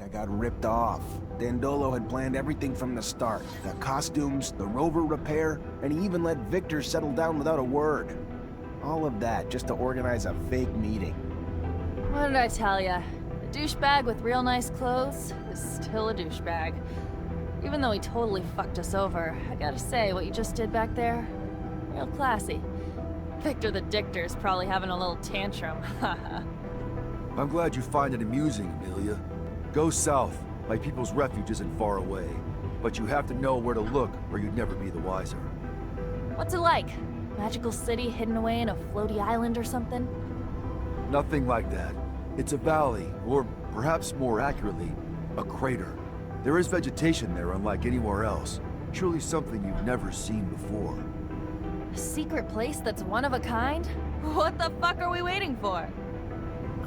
I got ripped off. Dandolo had planned everything from the start. The costumes, the rover repair, and he even let Victor settle down without a word. All of that just to organize a fake meeting. What did I tell ya? A douchebag with real nice clothes is still a douchebag. Even though he totally fucked us over, I gotta say, what you just did back there, real classy. Victor the Dictor's probably having a little tantrum, haha. I'm glad you find it amusing, Amelia. Go south. My people's refuge isn't far away. But you have to know where to look, or you'd never be the wiser. What's it like? Magical city hidden away in a floaty island or something? Nothing like that. It's a valley, or perhaps more accurately, a crater. There is vegetation there unlike anywhere else. Surely something you've never seen before. A secret place that's one of a kind? What the fuck are we waiting for?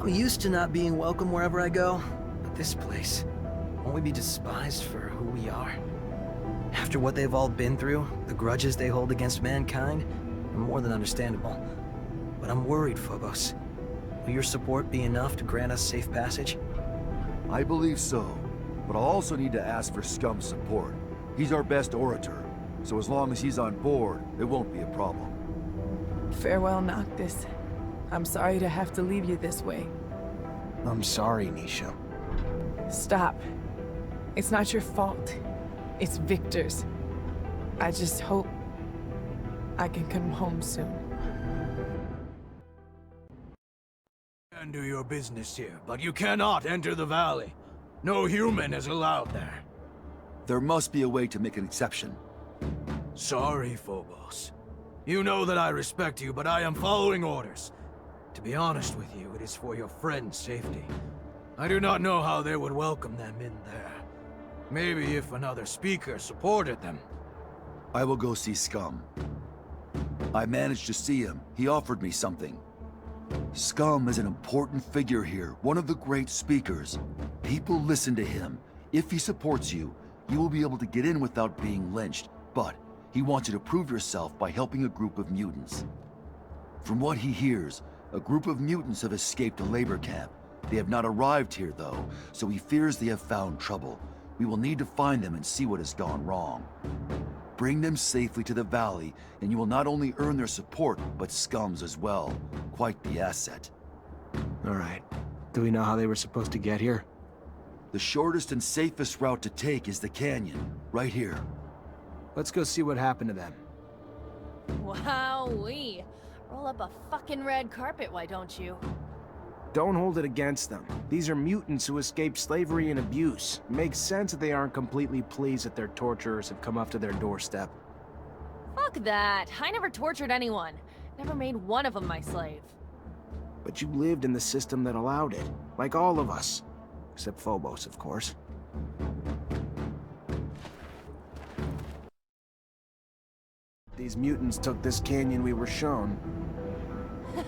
I'm used to not being welcome wherever I go, but this place, won't we be despised for who we are? After what they've all been through, the grudges they hold against mankind, are more than understandable. But I'm worried, Phobos. Will your support be enough to grant us safe passage? I believe so, but I'll also need to ask for Scum's support. He's our best orator, so as long as he's on board, it won't be a problem. Farewell, Noctis. I'm sorry to have to leave you this way. I'm sorry, Nisha. Stop. It's not your fault. It's Victor's. I just hope I can come home soon. You can do your business here, but you cannot enter the valley. No human is allowed there. There must be a way to make an exception. Sorry, Phobos. You know that I respect you, but I am following orders. To be honest with you, it is for your friend's safety. I do not know how they would welcome them in there. Maybe if another speaker supported them. I will go see Scum. I managed to see him. He offered me something. Scum is an important figure here, one of the great speakers. People listen to him. If he supports you, you will be able to get in without being lynched. But he wants you to prove yourself by helping a group of mutants. From what he hears, a group of mutants have escaped a labor camp. They have not arrived here, though, so he fears they have found trouble. We will need to find them and see what has gone wrong. Bring them safely to the valley, and you will not only earn their support, but Scum's as well. Quite the asset. All right. Do we know how they were supposed to get here? The shortest and safest route to take is the canyon, right here. Let's go see what happened to them. Wowee. Roll up a fucking red carpet, why don't you? Don't hold it against them. These are mutants who escaped slavery and abuse. It makes sense that they aren't completely pleased that their torturers have come up to their doorstep. Fuck that. I never tortured anyone. Never made one of them my slave. But you lived in the system that allowed it. Like all of us. Except Phobos, of course. These mutants took this canyon we were shown.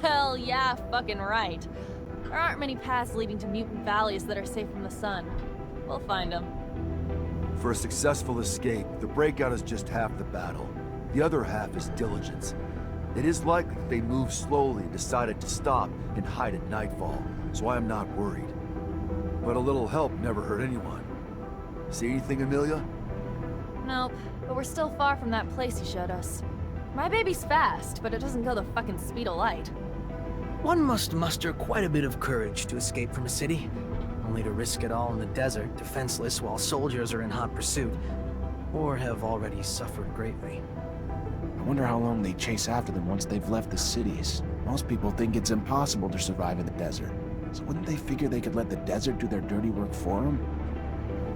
Hell yeah, fucking right. There aren't many paths leading to mutant valleys that are safe from the sun. We'll find them. For a successful escape, the breakout is just half the battle. The other half is diligence. It is likely that they moved slowly and decided to stop and hide at nightfall, so I am not worried. But a little help never hurt anyone. See anything, Amelia? Nope, but we're still far from that place he showed us. My baby's fast, but it doesn't go the fucking speed of light. One must muster quite a bit of courage to escape from a city, only to risk it all in the desert, defenseless while soldiers are in hot pursuit, or have already suffered greatly. I wonder how long they chase after them once they've left the cities. Most people think it's impossible to survive in the desert. So wouldn't they figure they could let the desert do their dirty work for them?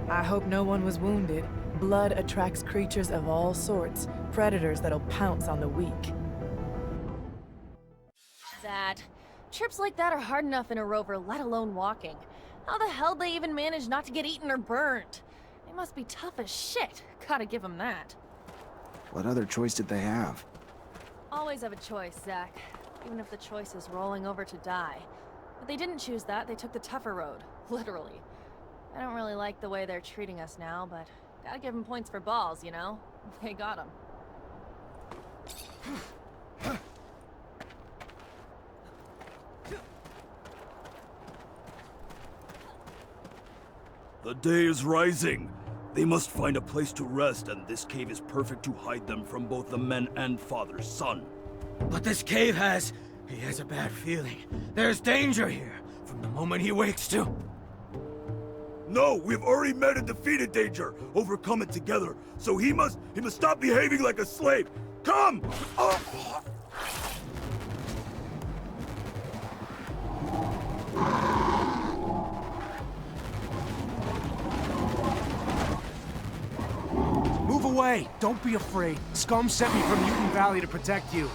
I hope no one was wounded. Blood attracts creatures of all sorts, predators that'll pounce on the weak. That. Trips like that are hard enough in a rover, let alone walking. How the hell they even manage not to get eaten or burned? They must be tough as shit. Gotta give them that. What other choice did they have? Always have a choice, Zach. Even if the choice is rolling over to die. But they didn't choose that, they took the tougher road. Literally. I don't really like the way they're treating us now, but gotta give them points for balls, you know? They got them. The day is rising. They must find a place to rest, and this cave is perfect to hide them from both the men and father's son. But this cave has... he has a bad feeling. There's danger here, from the moment he wakes to... No, we've already met and defeated danger, overcome it together. So he must stop behaving like a slave. Come! Move away! Don't be afraid. Scum sent me from Mutant Valley to protect you.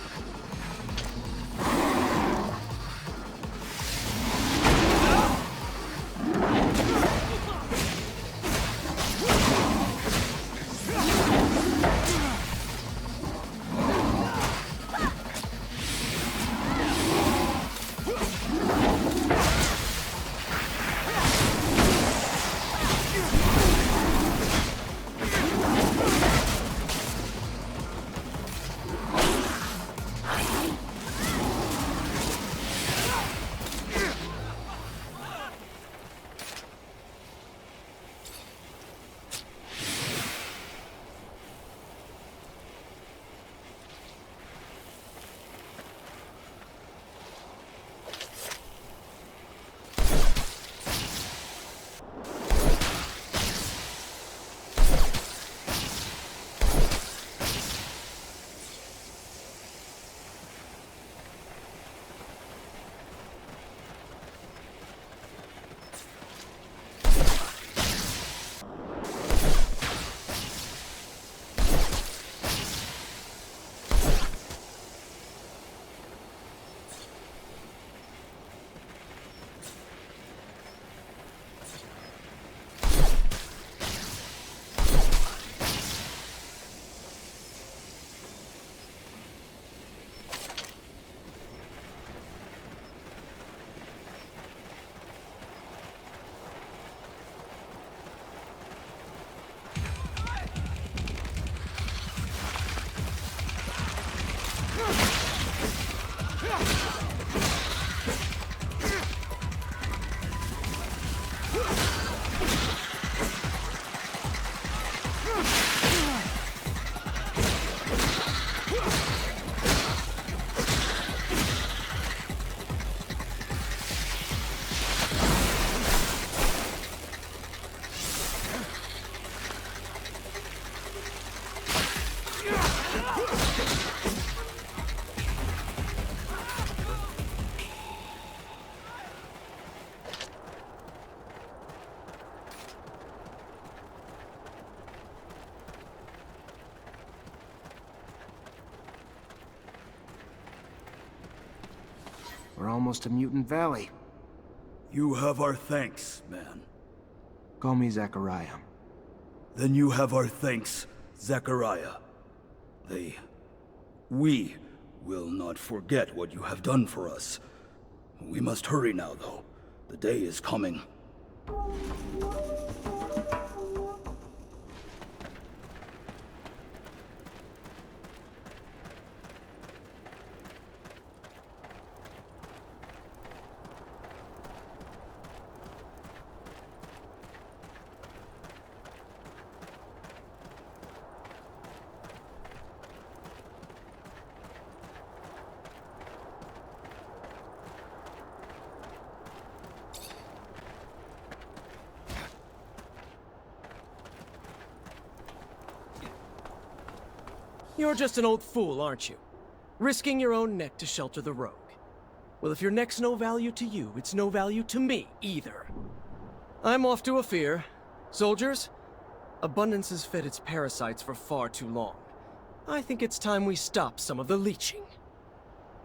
We're almost to Mutant Valley. You have our thanks, man. Call me Zachariah. Then you have our thanks, Zachariah. We will not forget what you have done for us. We must hurry now, though. The day is coming. You're just an old fool, aren't you? Risking your own neck to shelter the rogue. Well, if your neck's no value to you, it's no value to me, either. I'm off to Ophir. Soldiers, Abundance has fed its parasites for far too long. I think it's time we stop some of the leeching.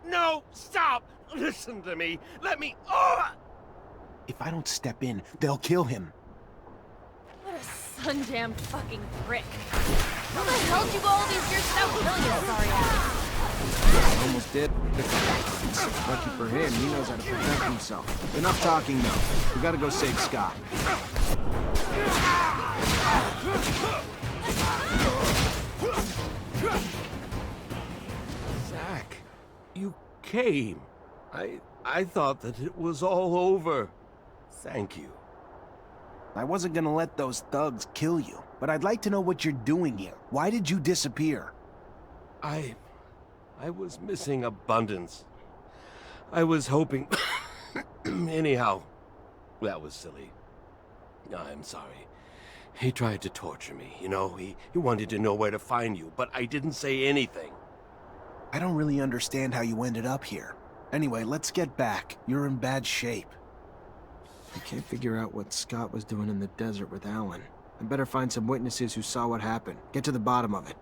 No! Stop! Listen to me! Let me... If I don't step in, they'll kill him. What a sun-damned fucking prick. How the hell did you go all these years without killing your sorry ass? Almost did. Lucky for him, he knows how to protect himself. Enough talking now. We gotta go save Scott. Zach, you came. I thought that it was all over. Thank you. I wasn't gonna let those thugs kill you, but I'd like to know what you're doing here. Why did you disappear? I was missing abundance. I was hoping... Anyhow, that was silly. I'm sorry. He tried to torture me, you know? He wanted to know where to find you, but I didn't say anything. I don't really understand how you ended up here. Anyway, let's get back. You're in bad shape. I can't figure out what Scott was doing in the desert with Alan. I better find some witnesses who saw what happened. Get to the bottom of it.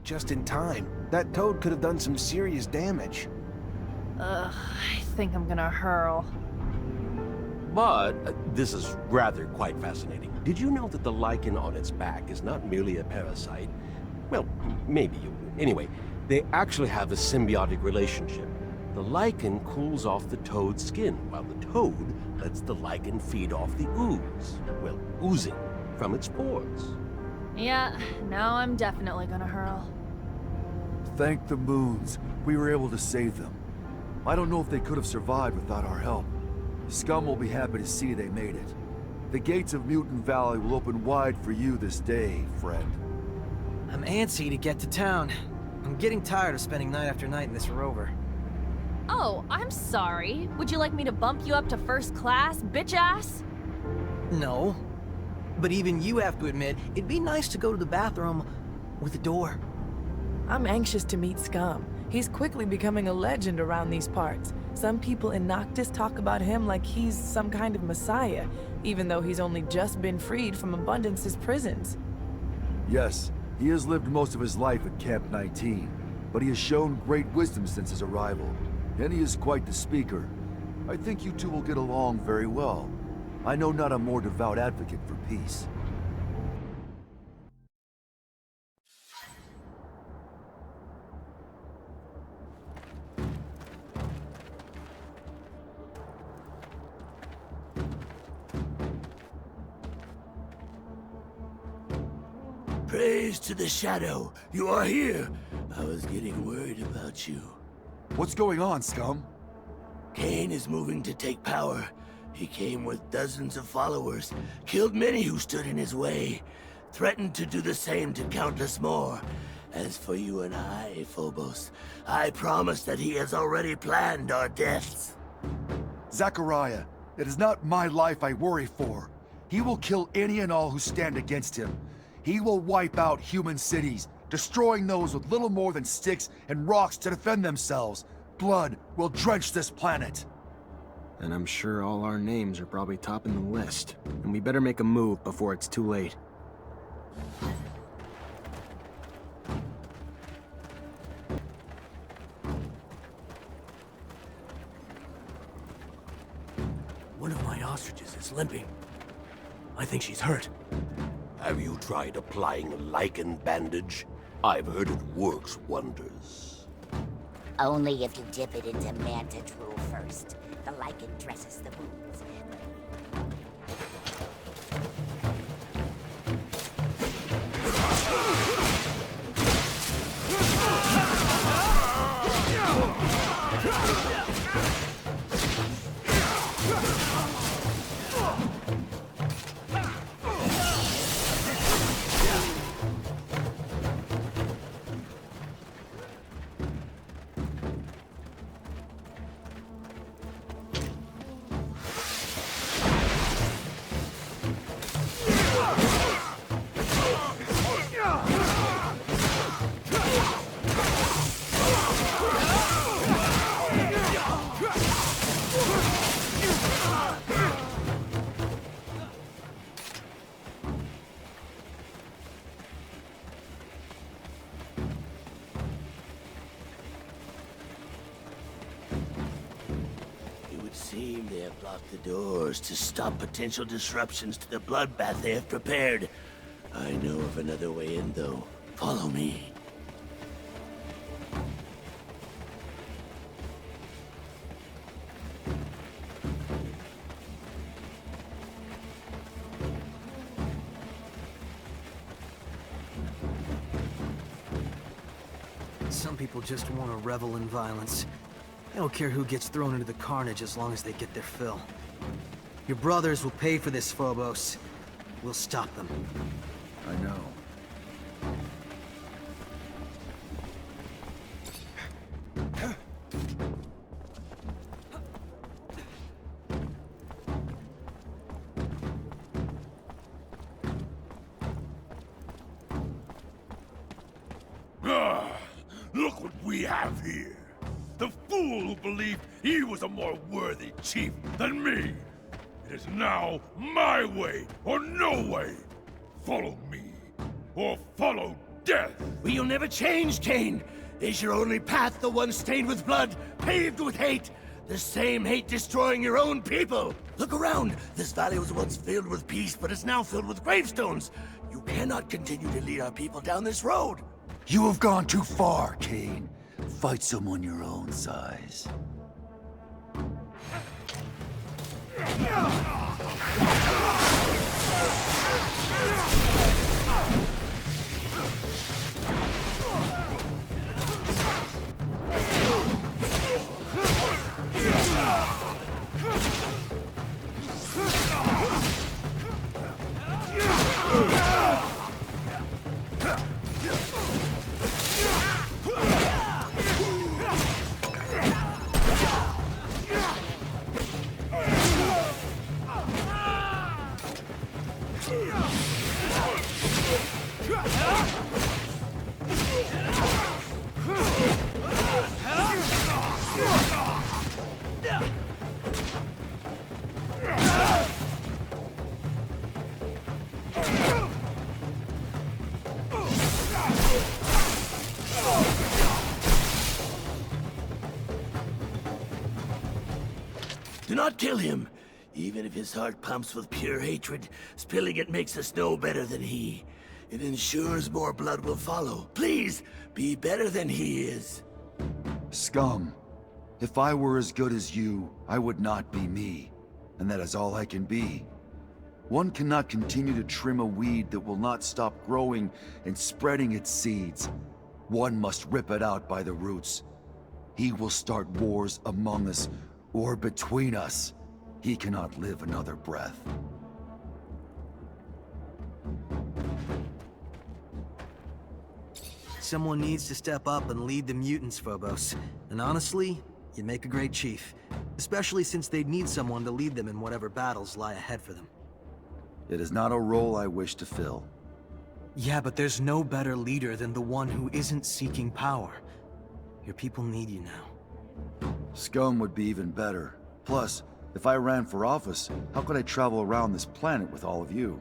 Just in time. That toad could have done some serious damage. Ugh, I think I'm gonna hurl. But this is rather quite fascinating. Did you know that the lichen on its back is not merely a parasite? Well, maybe you... Anyway, they actually have a symbiotic relationship. The lichen cools off the toad's skin, while the toad lets the lichen feed off the ooze. Well, oozing from its pores. Yeah, now I'm definitely gonna hurl. Thank the moons. We were able to save them. I don't know if they could have survived without our help. Scum will be happy to see they made it. The gates of Mutant Valley will open wide for you this day, friend. I'm antsy to get to town. I'm getting tired of spending night after night in this rover. Oh, I'm sorry. Would you like me to bump you up to first class, bitch ass? No. But even you have to admit, it'd be nice to go to the bathroom with a door. I'm anxious to meet Scum. He's quickly becoming a legend around these parts. Some people in Noctis talk about him like he's some kind of messiah, even though he's only just been freed from Abundance's prisons. Yes, he has lived most of his life at Camp 19, but he has shown great wisdom since his arrival, and he is quite the speaker. I think you two will get along very well. I know not a more devout advocate for peace. Praise to the Shadow. You are here. I was getting worried about you. What's going on, Scum? Kane is moving to take power. He came with dozens of followers, killed many who stood in his way, threatened to do the same to countless more. As for you and I, Phobos, I promise that he has already planned our deaths. Zachariah, it is not my life I worry for. He will kill any and all who stand against him. He will wipe out human cities, destroying those with little more than sticks and rocks to defend themselves. Blood will drench this planet. And I'm sure all our names are probably topping the list. And we better make a move before it's too late. One of my ostriches is limping. I think she's hurt. Have you tried applying a lichen bandage? I've heard it works wonders. Only if you dip it into Manta drool first. The lichen dresses the wounds. seem they have blocked the doors to stop potential disruptions to the bloodbath they have prepared. I know of another way in, though. Follow me. Some people just want to revel in violence. They don't care who gets thrown into the carnage as long as they get their fill. Your brothers will pay for this, Phobos. We'll stop them. I know. Look what we have here. The fool who believed he was a more worthy chief than me. It is now my way or no way. Follow me, or follow death. Well, you'll never change, Cain. Is your only path the one stained with blood, paved with hate? The same hate destroying your own people. Look around. This valley was once filled with peace, but is now filled with gravestones. You cannot continue to lead our people down this road. You have gone too far, Cain. Fight someone your own size. Do not kill him. Even if his heart pumps with pure hatred, spilling it makes us no better than he. It ensures more blood will follow. Please, be better than he is. Scum. If I were as good as you, I would not be me. And that is all I can be. One cannot continue to trim a weed that will not stop growing and spreading its seeds. One must rip it out by the roots. He will start wars among us, or between us. He cannot live another breath. Someone needs to step up and lead the mutants, Phobos. And honestly, you'd make a great chief. Especially since they'd need someone to lead them in whatever battles lie ahead for them. It is not a role I wish to fill. Yeah, but there's no better leader than the one who isn't seeking power. Your people need you now. Scum would be even better. Plus, if I ran for office, how could I travel around this planet with all of you?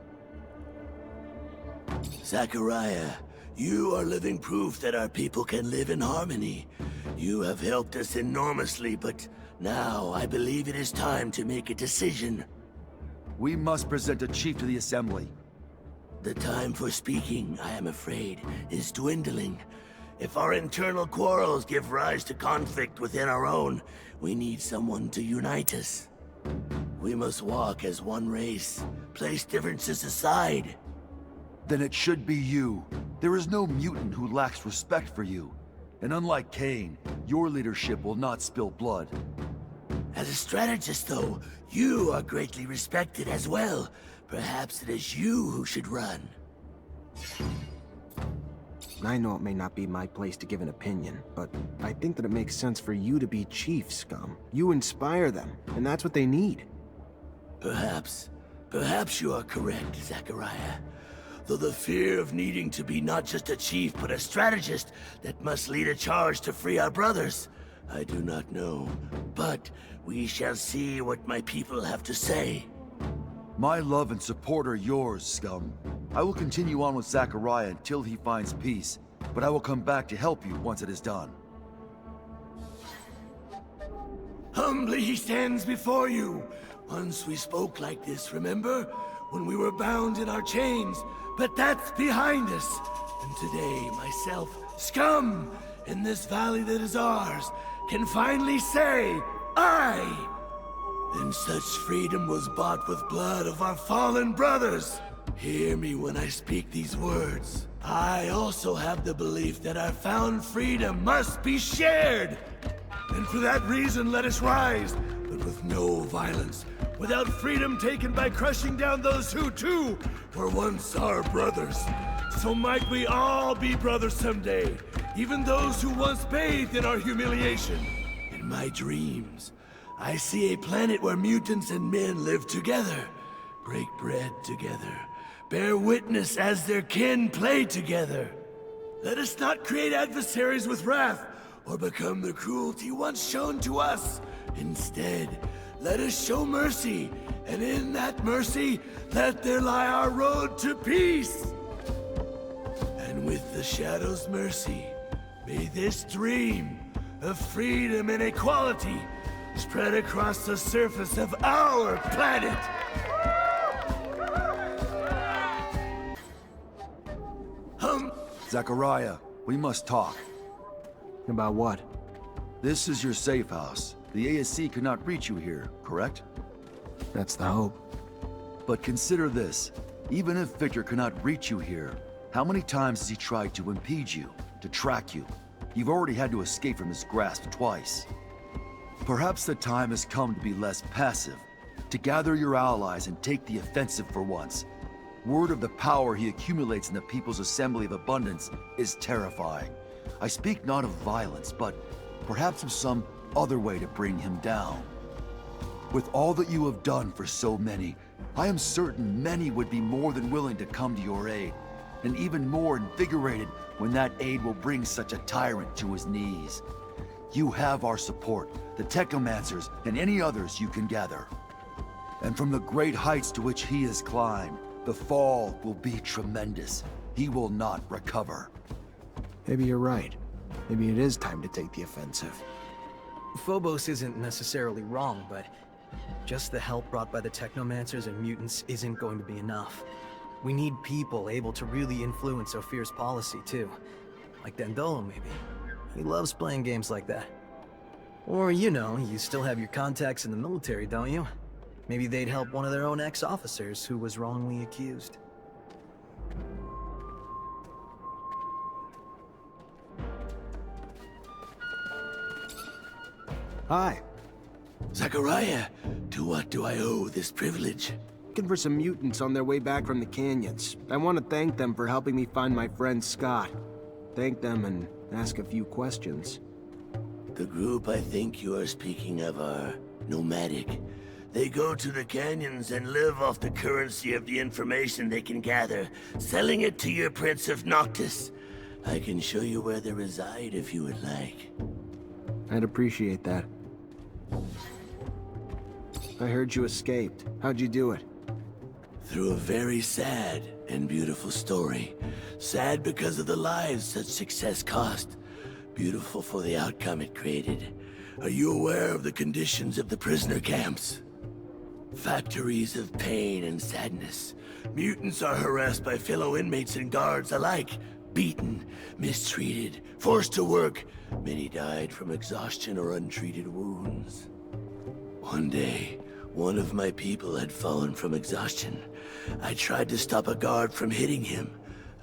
Zachariah, you are living proof that our people can live in harmony. You have helped us enormously, but now I believe it is time to make a decision. We must present a chief to the Assembly. The time for speaking, I am afraid, is dwindling. If our internal quarrels give rise to conflict within our own, we need someone to unite us. We must walk as one race, place differences aside. Then it should be you. There is no mutant who lacks respect for you. And unlike Cain, your leadership will not spill blood. As a strategist, though, you are greatly respected as well. Perhaps it is you who should run. I know it may not be my place to give an opinion, but I think that it makes sense for you to be chief, Scum. You inspire them, and that's what they need. Perhaps you are correct, Zachariah. Though the fear of needing to be not just a chief, but a strategist that must lead a charge to free our brothers, I do not know. But we shall see what my people have to say. My love and support are yours, Scum. I will continue on with Zachariah until he finds peace, but I will come back to help you once it is done. Humbly he stands before you. Once we spoke like this, remember? When we were bound in our chains. But that's behind us. And today, myself, Scum, in this valley that is ours, can finally say, I! And such freedom was bought with blood of our fallen brothers. Hear me when I speak these words. I also have the belief that our found freedom must be shared. And for that reason, let us rise, but with no violence, without freedom taken by crushing down those who, too, were once our brothers. So might we all be brothers someday, even those who once bathed in our humiliation. In my dreams, I see a planet where mutants and men live together, break bread together, bear witness as their kin play together. Let us not create adversaries with wrath, or become the cruelty once shown to us. Instead, let us show mercy, and in that mercy, let there lie our road to peace. And with the Shadow's mercy, may this dream of freedom and equality spread across the surface of our planet. Zachariah, we must talk. About what? This is your safe house. The ASC could not reach you here, correct? That's the hope. But consider this. Even if Victor cannot reach you here, how many times has he tried to impede you, to track you? You've already had to escape from his grasp twice. Perhaps the time has come to be less passive, to gather your allies and take the offensive for once. Word of the power he accumulates in the People's Assembly of Abundance is terrifying. I speak not of violence, but perhaps of some other way to bring him down. With all that you have done for so many, I am certain many would be more than willing to come to your aid, and even more invigorated when that aid will bring such a tyrant to his knees. You have our support, the Technomancers, and any others you can gather. And from the great heights to which he has climbed, the fall will be tremendous. He will not recover. Maybe you're right. Maybe it is time to take the offensive. Phobos isn't necessarily wrong, but just the help brought by the Technomancers and mutants isn't going to be enough. We need people able to really influence Ophir's policy, too. Like Dandolo, maybe. He loves playing games like that. Or, you know, you still have your contacts in the military, don't you? Maybe they'd help one of their own ex-officers who was wrongly accused. Hi. Zachariah, to what do I owe this privilege? Looking for some mutants on their way back from the canyons. I want to thank them for helping me find my friend Scott. Thank them and ask a few questions. The group I think you are speaking of are nomadic. They go to the canyons and live off the currency of the information they can gather, selling it to your Prince of Noctis. I can show you where they reside if you would like. I'd appreciate that. I heard you escaped. How'd you do it? Through a very sad and beautiful story. Sad because of the lives such success cost. Beautiful for the outcome it created. Are you aware of the conditions of the prisoner camps? Factories of pain and sadness. Mutants are harassed by fellow inmates and guards alike. Beaten, mistreated, forced to work. Many died from exhaustion or untreated wounds. One day, one of my people had fallen from exhaustion. I tried to stop a guard from hitting him.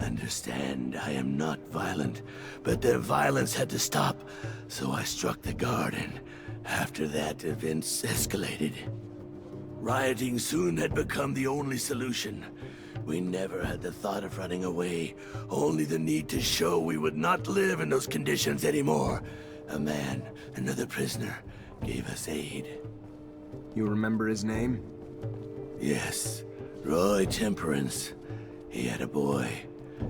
Understand, I am not violent, but their violence had to stop, so I struck the guard, and after that, events escalated. Rioting soon had become the only solution. We never had the thought of running away, only the need to show we would not live in those conditions anymore. A man, another prisoner, gave us aid. You remember his name? Yes, Roy Temperance. He had a boy.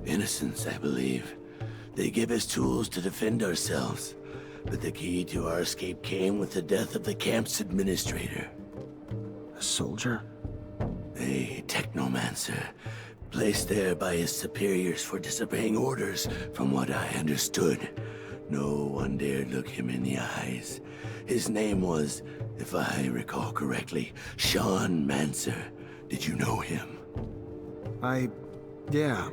Innocence, I believe. They gave us tools to defend ourselves, but the key to our escape came with the death of the camp's administrator. A soldier? A Technomancer, placed there by his superiors for disobeying orders, from what I understood. No one dared look him in the eyes. His name was, if I recall correctly, Technomancer. Did you know him? Yeah,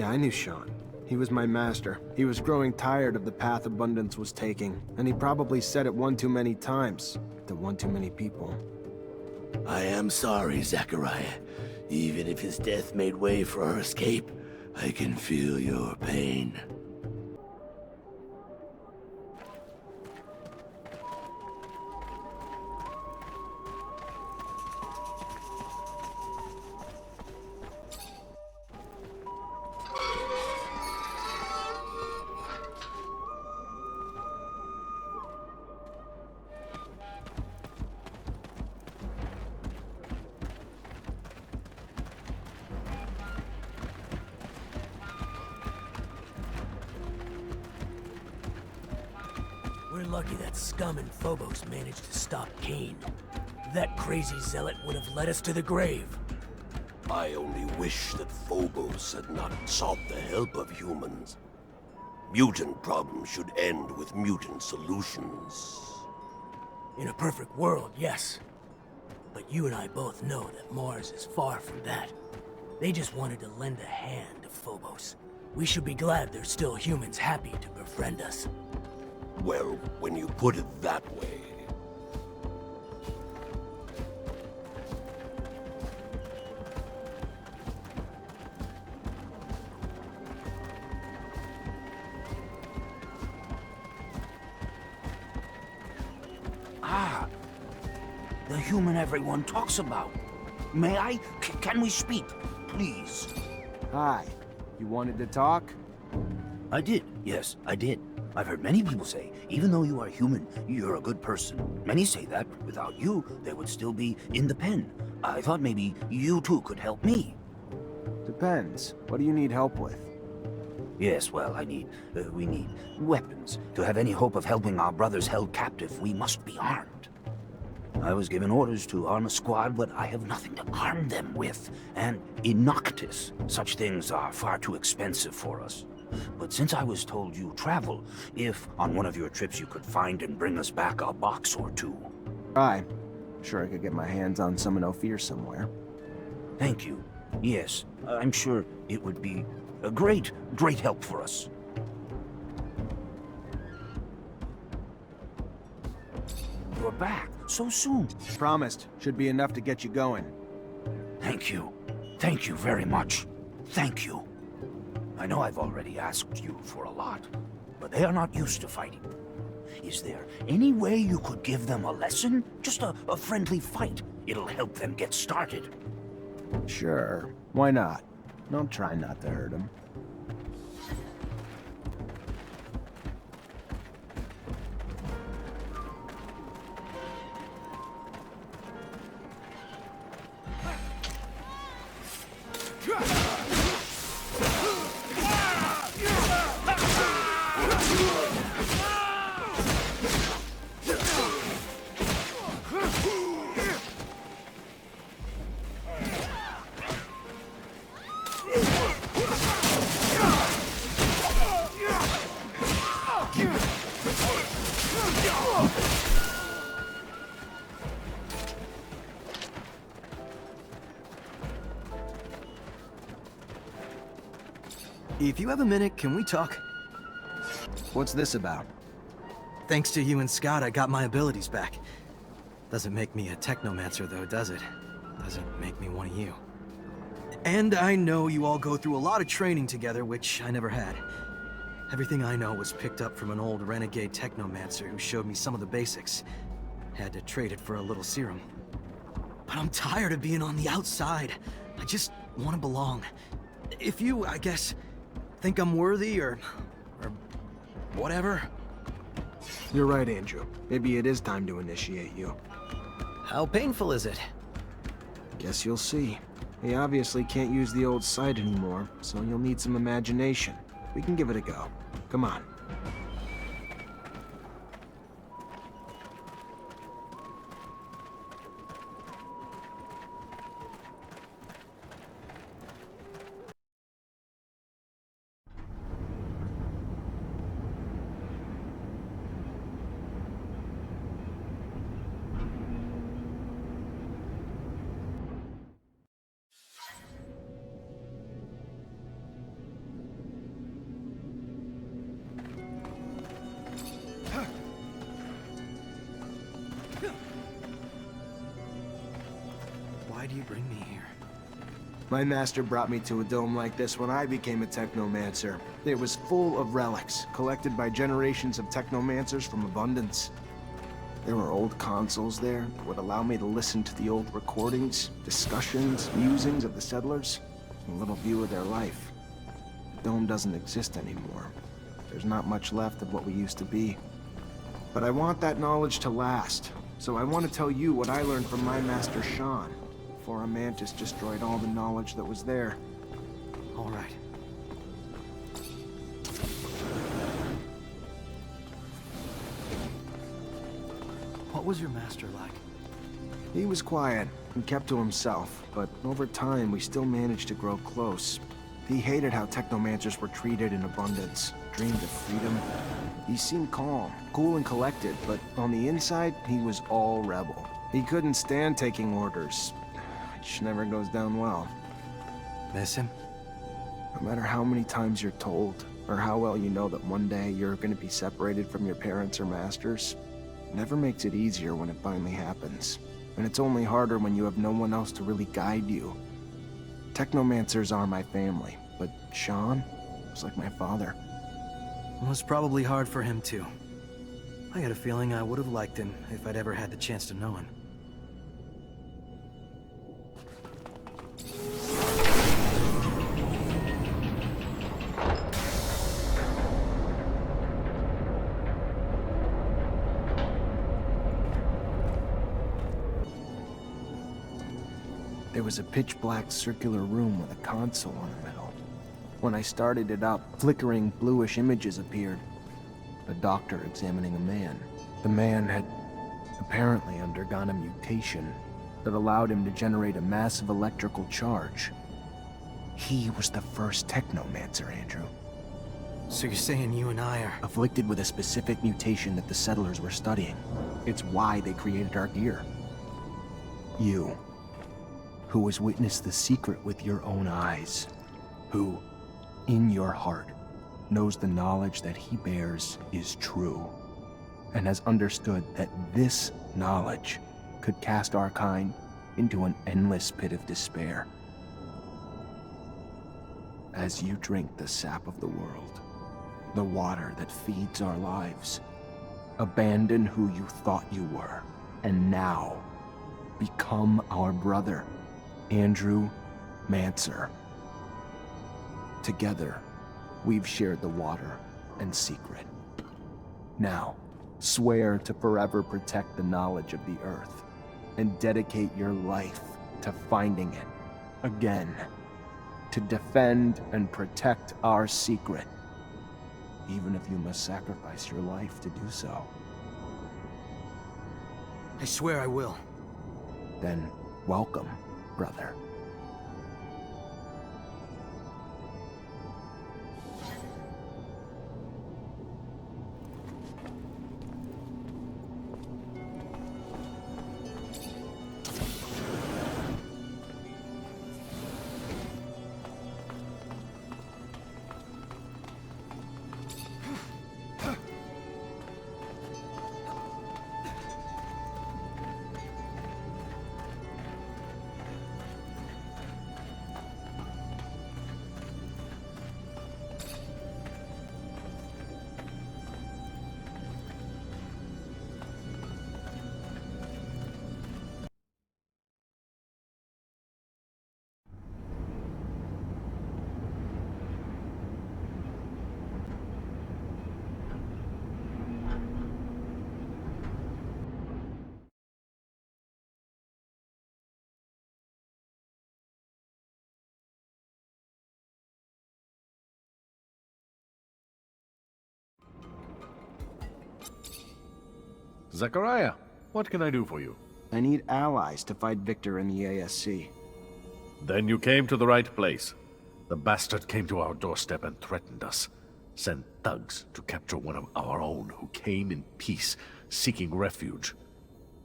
I knew Sean. He was my master. He was growing tired of the path Abundance was taking, and he probably said it one too many times to one too many people. I am sorry, Zachariah. Even if his death made way for our escape, I can feel your pain. We're lucky that Scum and Phobos managed to stop Cain. That crazy zealot would have led us to the grave. I only wish that Phobos had not sought the help of humans. Mutant problems should end with mutant solutions. In a perfect world, yes. But you and I both know that Mars is far from that. They just wanted to lend a hand to Phobos. We should be glad there's still humans happy to befriend us. Well, when you put it that way... Ah, the human everyone talks about. May I? Can we speak, please? Hi. You wanted to talk? I did, yes, I did. I've heard many people say, even though you are human, you're a good person. Many say that without you, they would still be in the pen. I thought maybe you too could help me. Depends. What do you need help with? Yes, well, we need weapons. To have any hope of helping our brothers held captive, we must be armed. I was given orders to arm a squad, but I have nothing to arm them with. And in Noctis, such things are far too expensive for us. But since I was told you travel, if on one of your trips you could find and bring us back a box or two. Try. Sure I could get my hands on some in Ophir somewhere. Thank you. Yes, I'm sure it would be a great help for us. You're back so soon. Promised. Should be enough to get you going. Thank you. Thank you very much. Thank you. I know I've already asked you for a lot, but they are not used to fighting. Is there any way you could give them a lesson? Just a friendly fight. It'll help them get started. Sure. Why not? Don't try not to hurt them. If you have a minute, can we talk? What's this about? Thanks to you and Scott, I got my abilities back. Doesn't make me a Technomancer though, does it? Doesn't make me one of you. And I know you all go through a lot of training together, which I never had. Everything I know was picked up from an old renegade Technomancer who showed me some of the basics. Had to trade it for a little serum. But I'm tired of being on the outside. I just want to belong. If you, I guess, think I'm worthy or whatever. You're right, Andrew. Maybe it is time to initiate you. How painful is it? Guess you'll see. He obviously can't use the old sight anymore, so you'll need some imagination. We can give it a go. Come on. you bring me here? My master brought me to a dome like this when I became a Technomancer. It was full of relics, collected by generations of Technomancers from Abundance. There were old consoles there that would allow me to listen to the old recordings, discussions, musings of the settlers, and a little view of their life. The dome doesn't exist anymore. There's not much left of what we used to be. But I want that knowledge to last, so I want to tell you what I learned from my master Sean, before a mantis destroyed all the knowledge that was there. All right. What was your master like? He was quiet and kept to himself, but over time we still managed to grow close. He hated how Technomancers were treated in Abundance, dreamed of freedom. He seemed calm, cool and collected, but on the inside, he was all rebel. He couldn't stand taking orders, which never goes down well. Miss him? No matter how many times you're told, or how well you know that one day you're going to be separated from your parents or masters, it never makes it easier when it finally happens. And it's only harder when you have no one else to really guide you. Technomancers are my family, but Sean was like my father. It was probably hard for him too. I got a feeling I would have liked him if I'd ever had the chance to know him. There was a pitch-black circular room with a console in the middle. When I started it up, flickering bluish images appeared. A doctor examining a man. The man had apparently undergone a mutation that allowed him to generate a massive electrical charge. He was the first Technomancer, Andrew. So you're saying you and I are... afflicted with a specific mutation that the settlers were studying. It's why they created our gear. You, who has witnessed the secret with your own eyes, who, in your heart, knows the knowledge that he bears is true, and has understood that this knowledge could cast our kind into an endless pit of despair. As you drink the sap of the world, the water that feeds our lives, abandon who you thought you were, and now become our brother, Andrew Mancer. Together, we've shared the water and secret. Now, swear to forever protect the knowledge of the Earth, and dedicate your life to finding it again, to defend and protect our secret, even if you must sacrifice your life to do so. I swear I will. Then, welcome, brother. Zachariah, what can I do for you? I need allies to fight Victor in the ASC. Then you came to the right place. The bastard came to our doorstep and threatened us. Sent thugs to capture one of our own who came in peace, seeking refuge.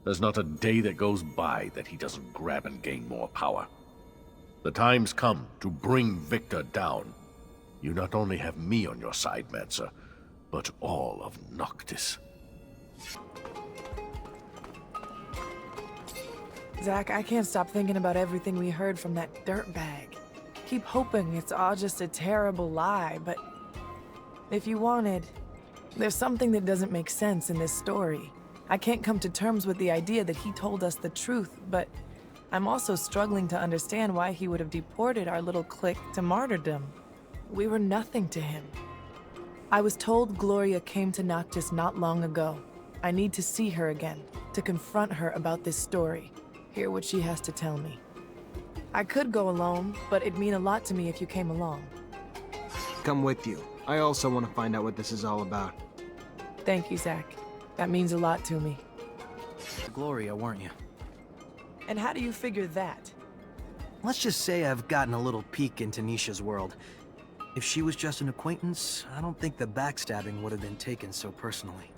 There's not a day that goes by that he doesn't grab and gain more power. The time's come to bring Victor down. You not only have me on your side, Mancer, but all of Noctis. Zach, I can't stop thinking about everything we heard from that dirtbag. Keep hoping it's all just a terrible lie, but if you wanted, there's something that doesn't make sense in this story. I can't come to terms with the idea that he told us the truth, but I'm also struggling to understand why he would have deported our little clique to martyrdom. We were nothing to him. I was told Gloria came to Noctis not long ago. I need to see her again, to confront her about this story, hear what she has to tell me. I could go alone, but it'd mean a lot to me if you came along. Come with you. I also want to find out what this is all about. Thank you, Zach. That means a lot to me. Gloria, weren't you? And how do you figure that? Let's just say I've gotten a little peek into Nisha's world. If she was just an acquaintance, I don't think the backstabbing would have been taken so personally.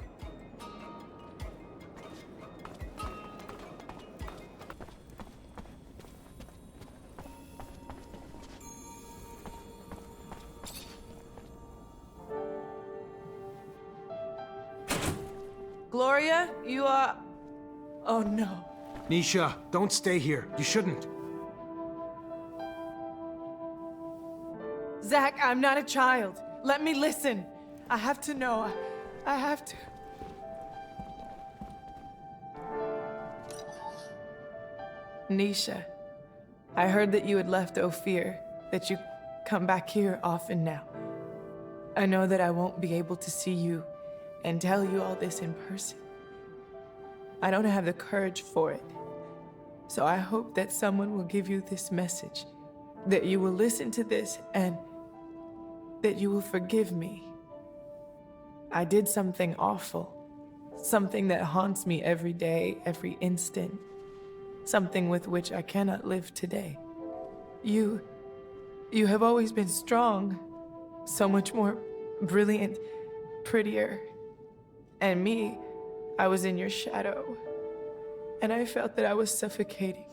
Gloria, you are... Oh no. Nisha, don't stay here. You shouldn't. Zach, I'm not a child. Let me listen. I have to know. I have to... Nisha, I heard that you had left Ophir, that you come back here often now. I know that I won't be able to see you and tell you all this in person. I don't have the courage for it. So I hope that someone will give you this message, that you will listen to this and that you will forgive me. I did something awful, something that haunts me every day, every instant, something with which I cannot live today. You have always been strong, so much more brilliant, prettier. And me, I was in your shadow, and I felt that I was suffocating.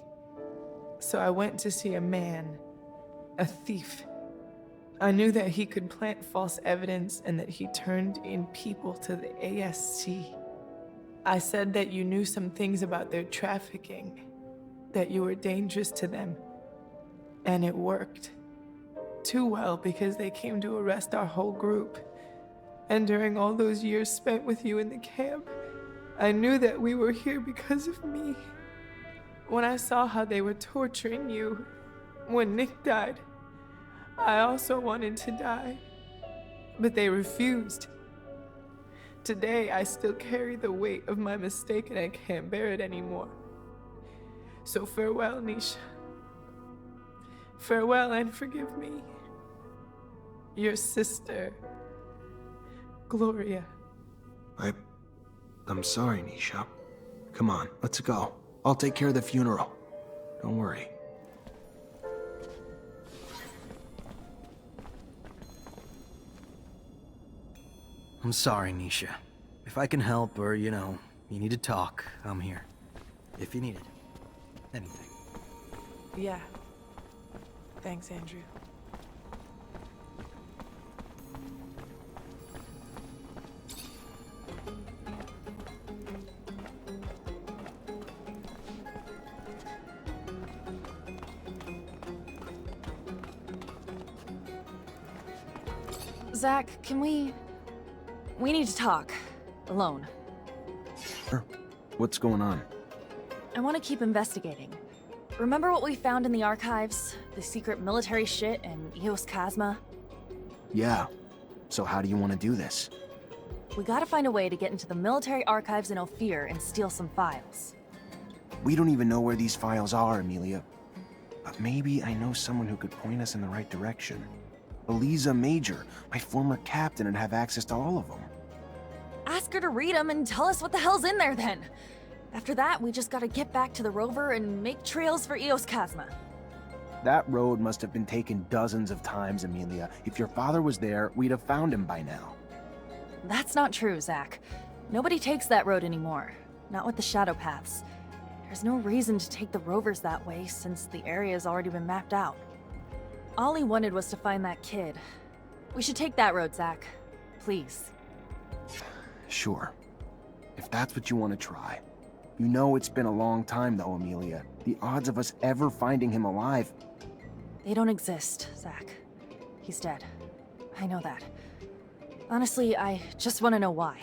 So I went to see a man, a thief. I knew that he could plant false evidence and that he turned in people to the ASC. I said that you knew some things about their trafficking, that you were dangerous to them, and it worked. Too well, because they came to arrest our whole group. And during all those years spent with you in the camp, I knew that we were here because of me. When I saw how they were torturing you, when Nick died, I also wanted to die, but they refused. Today, I still carry the weight of my mistake and I can't bear it anymore. So farewell, Nisha. Farewell and forgive me. Your sister, Gloria. I'm sorry, Nisha. Come on, let's go. I'll take care of the funeral. Don't worry. I'm sorry, Nisha. If I can help or, you need to talk, I'm here. If you need it. Anything. Yeah. Thanks, Andrew. Zach, can we need to talk. Alone. Sure. What's going on? I want to keep investigating. Remember what we found in the archives? The secret military shit and Eos Chasma? Yeah. So how do you want to do this? We gotta find a way to get into the military archives in Ophir and steal some files. We don't even know where these files are, Amelia. But maybe I know someone who could point us in the right direction. Eliza Major, my former captain, and have access to all of them. Ask her to read them and tell us what the hell's in there then. After that, we just gotta get back to the rover and make trails for Eos Chasma. That road must have been taken dozens of times, Amelia. If your father was there, we'd have found him by now. That's not true, Zach. Nobody takes that road anymore. Not with the shadow paths. There's no reason to take the rovers that way since the area's already been mapped out. All he wanted was to find that kid. We should take that road, Zach. Please. Sure. If that's what you want to try. You know it's been a long time, though, Amelia. The odds of us ever finding him alive... They don't exist, Zach. He's dead. I know that. Honestly, I just want to know why.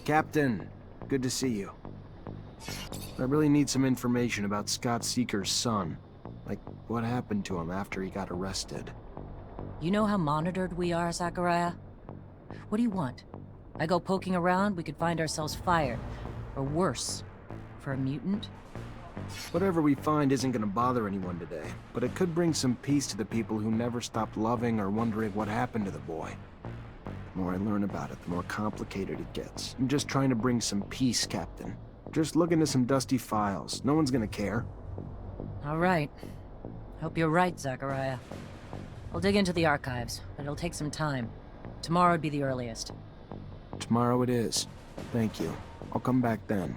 Captain, good to see you. I really need some information about Scott Seeker's son. Like, what happened to him after he got arrested? You know how monitored we are, Zachariah? What do you want? I go poking around, we could find ourselves fired. Or worse, for a mutant? Whatever we find isn't gonna bother anyone today, but it could bring some peace to the people who never stopped loving or wondering what happened to the boy. The more I learn about it, the more complicated it gets. I'm just trying to bring some peace, Captain. Just look into some dusty files. No one's gonna care. All right. Hope you're right, Zachariah. I'll dig into the archives, but it'll take some time. Tomorrow would be the earliest. Tomorrow it is. Thank you. I'll come back then.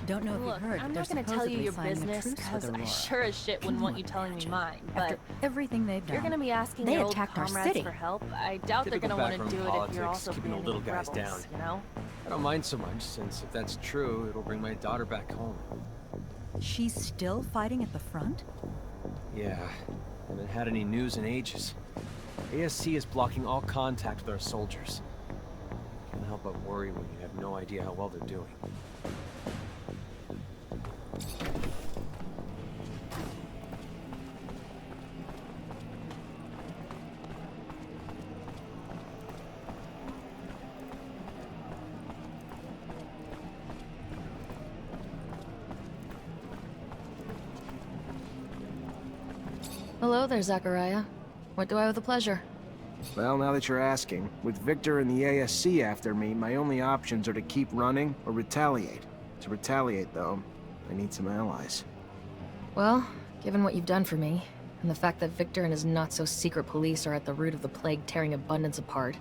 Don't know if Look, you heard, I'm but not they're gonna tell you supposedly your signing a business, truce with because I Aurora. sure as shit wouldn't want you telling me mine, but... After everything they've done, you're gonna be asking they your old attacked our comrades city. for help. I doubt they're Typical gonna want to backroom do it if politics, you're also keeping the being little guys rebels, down. you know? I don't mind so much, since if that's true, it'll bring my daughter back home. She's still fighting at the front? Yeah, haven't had any news in ages. ASC is blocking all contact with our soldiers. Can't help but worry when you have no idea how well they're doing. Hello there, Zachariah. What do I owe the pleasure? Well, now that you're asking, with Victor and the ASC after me, my only options are to keep running or retaliate. To retaliate, though, I need some allies. Well, given what you've done for me, and the fact that Victor and his not-so-secret police are at the root of the plague tearing Abundance apart,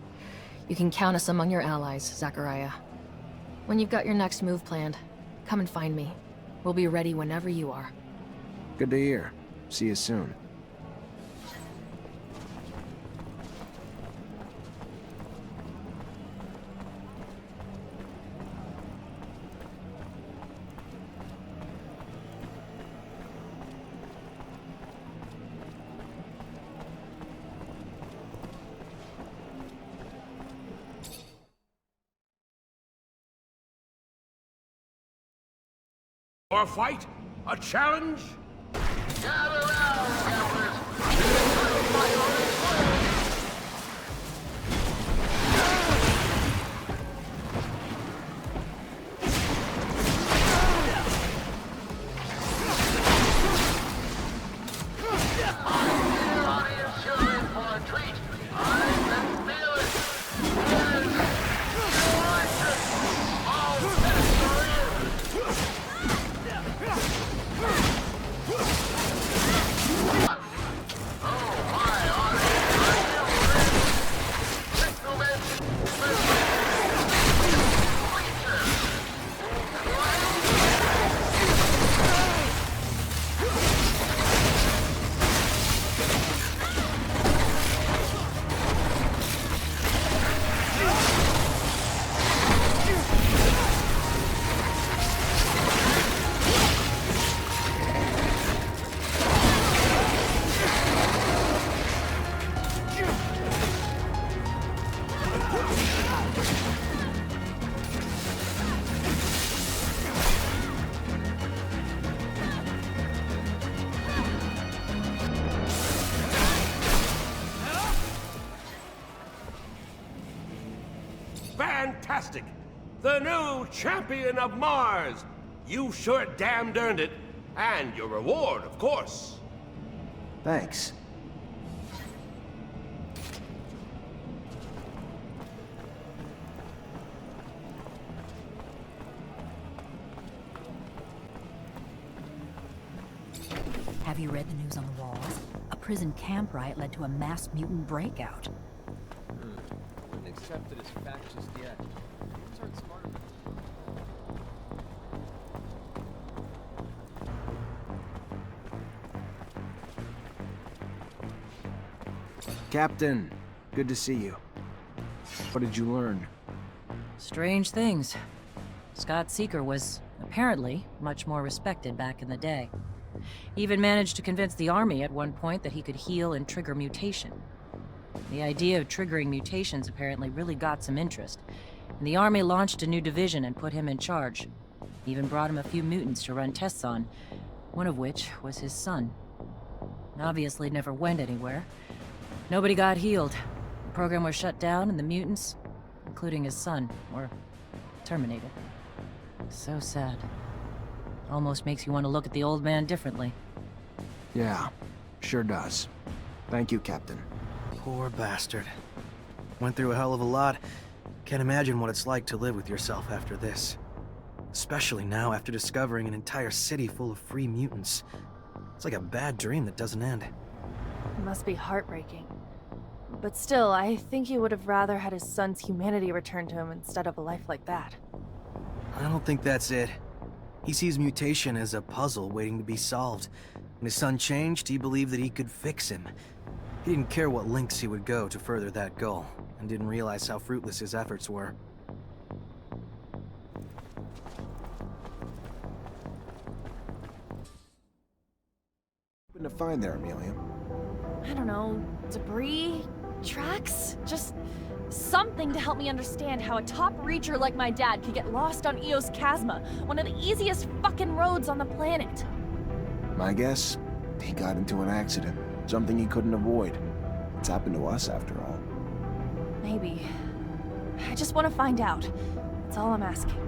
you can count us among your allies, Zachariah. When you've got your next move planned, come and find me. We'll be ready whenever you are. Good to hear. See you soon. For a fight? A challenge? Gather round, gamblers! Fantastic! The new champion of Mars! You sure damned earned it. And your reward, of course. Thanks. Have you read the news on the walls? A prison camp riot led to a mass mutant breakout. Wouldn't accept it as fact just yet. Start smarter. Captain, good to see you. What did you learn? Strange things. Scott Seeker was, apparently, much more respected back in the day. He even managed to convince the army at one point that he could heal and trigger mutation. The idea of triggering mutations apparently really got some interest, and the army launched a new division and put him in charge. Even brought him a few mutants to run tests on, one of which was his son. Obviously never went anywhere. Nobody got healed. The program was shut down, and the mutants, including his son, were terminated. So sad. Almost makes you want to look at the old man differently. Yeah, sure does. Thank you, Captain. Poor bastard. Went through a hell of a lot. Can't imagine what it's like to live with yourself after this. Especially now after discovering an entire city full of free mutants. It's like a bad dream that doesn't end. It must be heartbreaking. But still, I think he would have rather had his son's humanity returned to him instead of a life like that. I don't think that's it. He sees mutation as a puzzle waiting to be solved. When his son changed, he believed that he could fix him. He didn't care what lengths he would go to further that goal, and didn't realize how fruitless his efforts were. What to find there, Amelia? I don't know, debris? Tracks? Just something to help me understand how a top reacher like my dad could get lost on Eos Chasma, one of the easiest fucking roads on the planet. My guess? He got into an accident. Something he couldn't avoid. It's happened to us, after all. Maybe. I just want to find out. That's all I'm asking.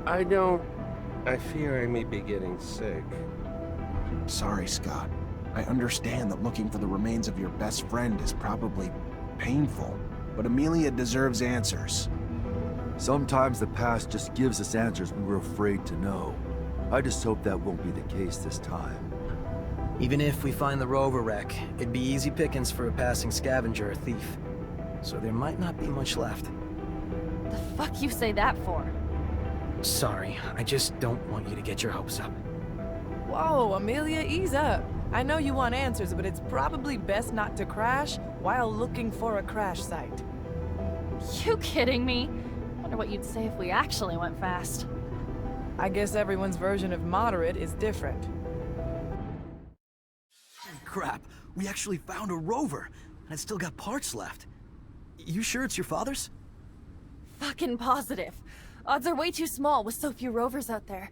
I fear I may be getting sick. Sorry, Scott. I understand that looking for the remains of your best friend is probably painful, but Amelia deserves answers. Sometimes the past just gives us answers we were afraid to know. I just hope that won't be the case this time. Even if we find the rover wreck, it'd be easy pickings for a passing scavenger or thief. So there might not be much left. The fuck you say that for? Sorry, I just don't want you to get your hopes up. Whoa, Amelia, ease up. I know you want answers, but it's probably best not to crash while looking for a crash site. You kidding me? Wonder what you'd say if we actually went fast. I guess everyone's version of moderate is different. Holy crap, we actually found a rover, and it's still got parts left. You sure it's your father's? Fucking positive. Odds are way too small with so few rovers out there.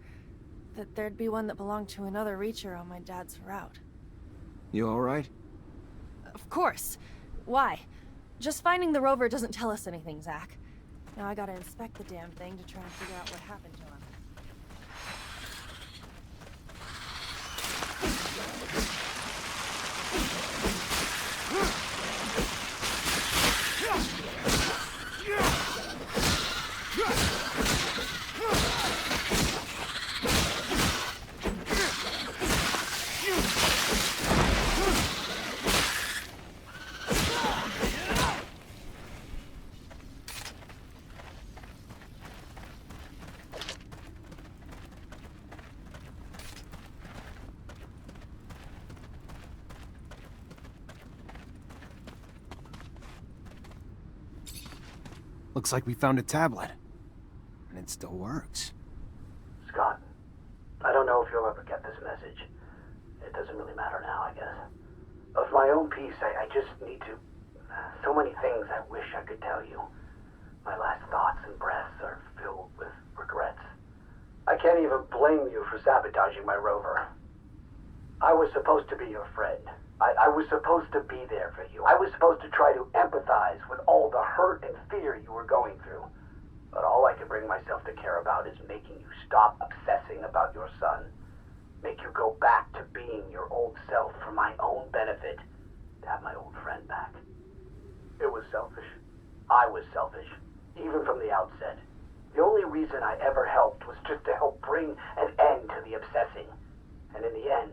That there'd be one that belonged to another Reacher on my dad's route. You alright? Of course. Why? Just finding the rover doesn't tell us anything, Zach. Now I gotta inspect the damn thing to try and figure out what happened to him. Looks like we found a tablet. And it still works. Scott, I don't know if you'll ever get this message. It doesn't really matter now, I guess. Of my own peace, I just need to... So many things I wish I could tell you. My last thoughts and breaths are filled with regrets. I can't even blame you for sabotaging my rover. I was supposed to be your friend. I was supposed to be there for you. I was supposed to try to empathize with all the hurt and fear fear you were going through. But all I can bring myself to care about is making you stop obsessing about your son. Make you go back to being your old self for my own benefit, to have my old friend back. It was selfish. I was selfish, even from the outset. The only reason I ever helped was just to help bring an end to the obsessing. And in the end,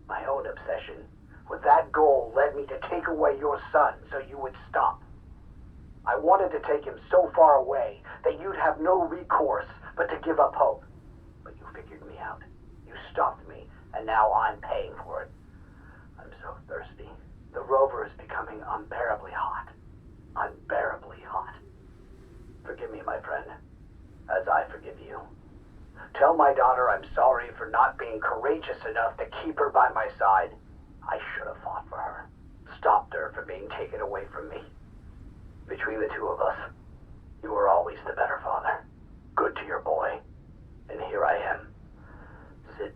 my own obsession with that goal led me to take away your son so you would stop. I wanted to take him so far away that you'd have no recourse but to give up hope. But you figured me out. You stopped me, and now I'm paying for it. I'm so thirsty. The rover is becoming unbearably hot. Unbearably hot. Forgive me, my friend, as I forgive you. Tell my daughter I'm sorry for not being courageous enough to keep her by my side. I should have fought for her. Stopped her from being taken away from me. Between the two of us, you were always the better father. Good to your boy. And here I am. Sit.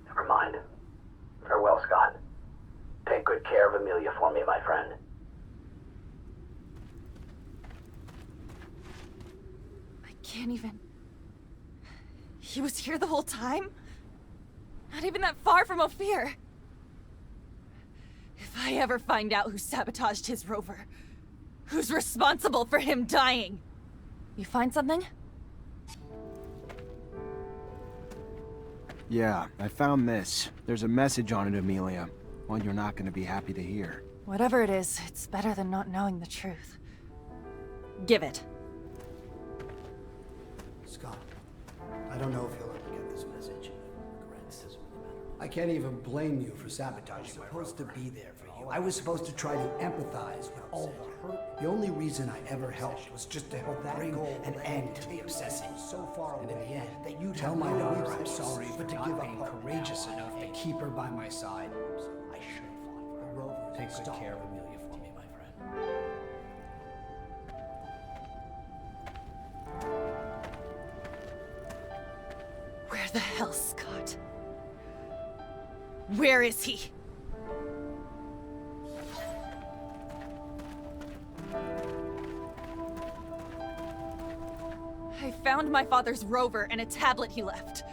Never mind. Farewell, Scott. Take good care of Amelia for me, my friend. I can't even... He was here the whole time? Not even that far from Ophir. If I ever find out who sabotaged his rover, who's responsible for him dying? You find something? Yeah, I found this. There's a message on it, Amelia. One you're not gonna be happy to hear. Whatever it is, it's better than not knowing the truth. Give it. Scott, I don't know if you'll ever get this message. I can't even blame you for sabotaging. I was supposed to be there for you. I was supposed to try to empathize with all the hurt. The only reason I ever helped was just to help bring an end to the obsessing. So far away, and in the end, that you tell my daughter I'm sorry, but to give up courageous enough to keep her by my side. I should have fought for her. Rover, take good care of Amelia for me, my friend. Where the hell, Scott? Where is he? I found my father's rover and a tablet he left.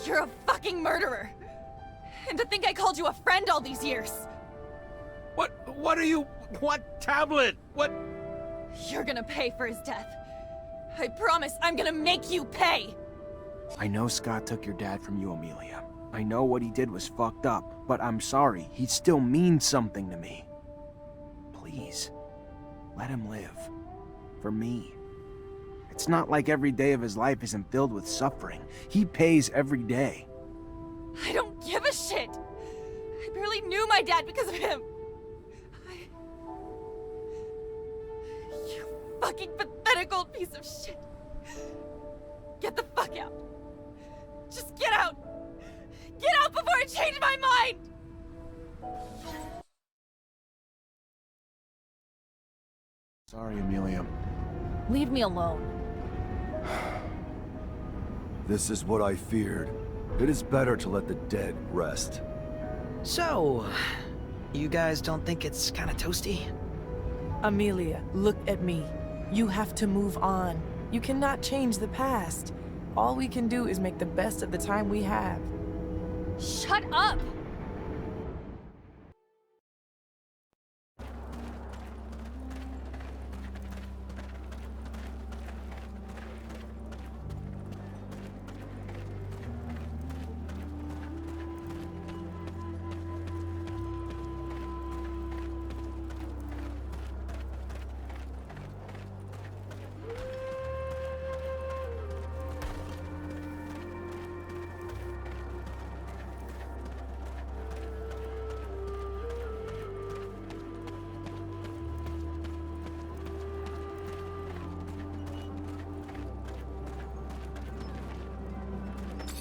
You're a fucking murderer. And to think I called you a friend all these years. What are you... What tablet? What... You're gonna pay for his death. I promise I'm gonna make you pay. I know Scott took your dad from you, Amelia. I know what he did was fucked up, but I'm sorry. He still means something to me. Please, let him live. For me. It's not like every day of his life isn't filled with suffering. He pays every day. I don't give a shit. I barely knew my dad because of him. You fucking pathetic old piece of shit. Get the fuck out. Just get out. Get out before I change my mind! Sorry, Amelia. Leave me alone. This is what I feared. It is better to let the dead rest. So, you guys don't think it's kind of toasty? Amelia, look at me. You have to move on. You cannot change the past. All we can do is make the best of the time we have. Shut up!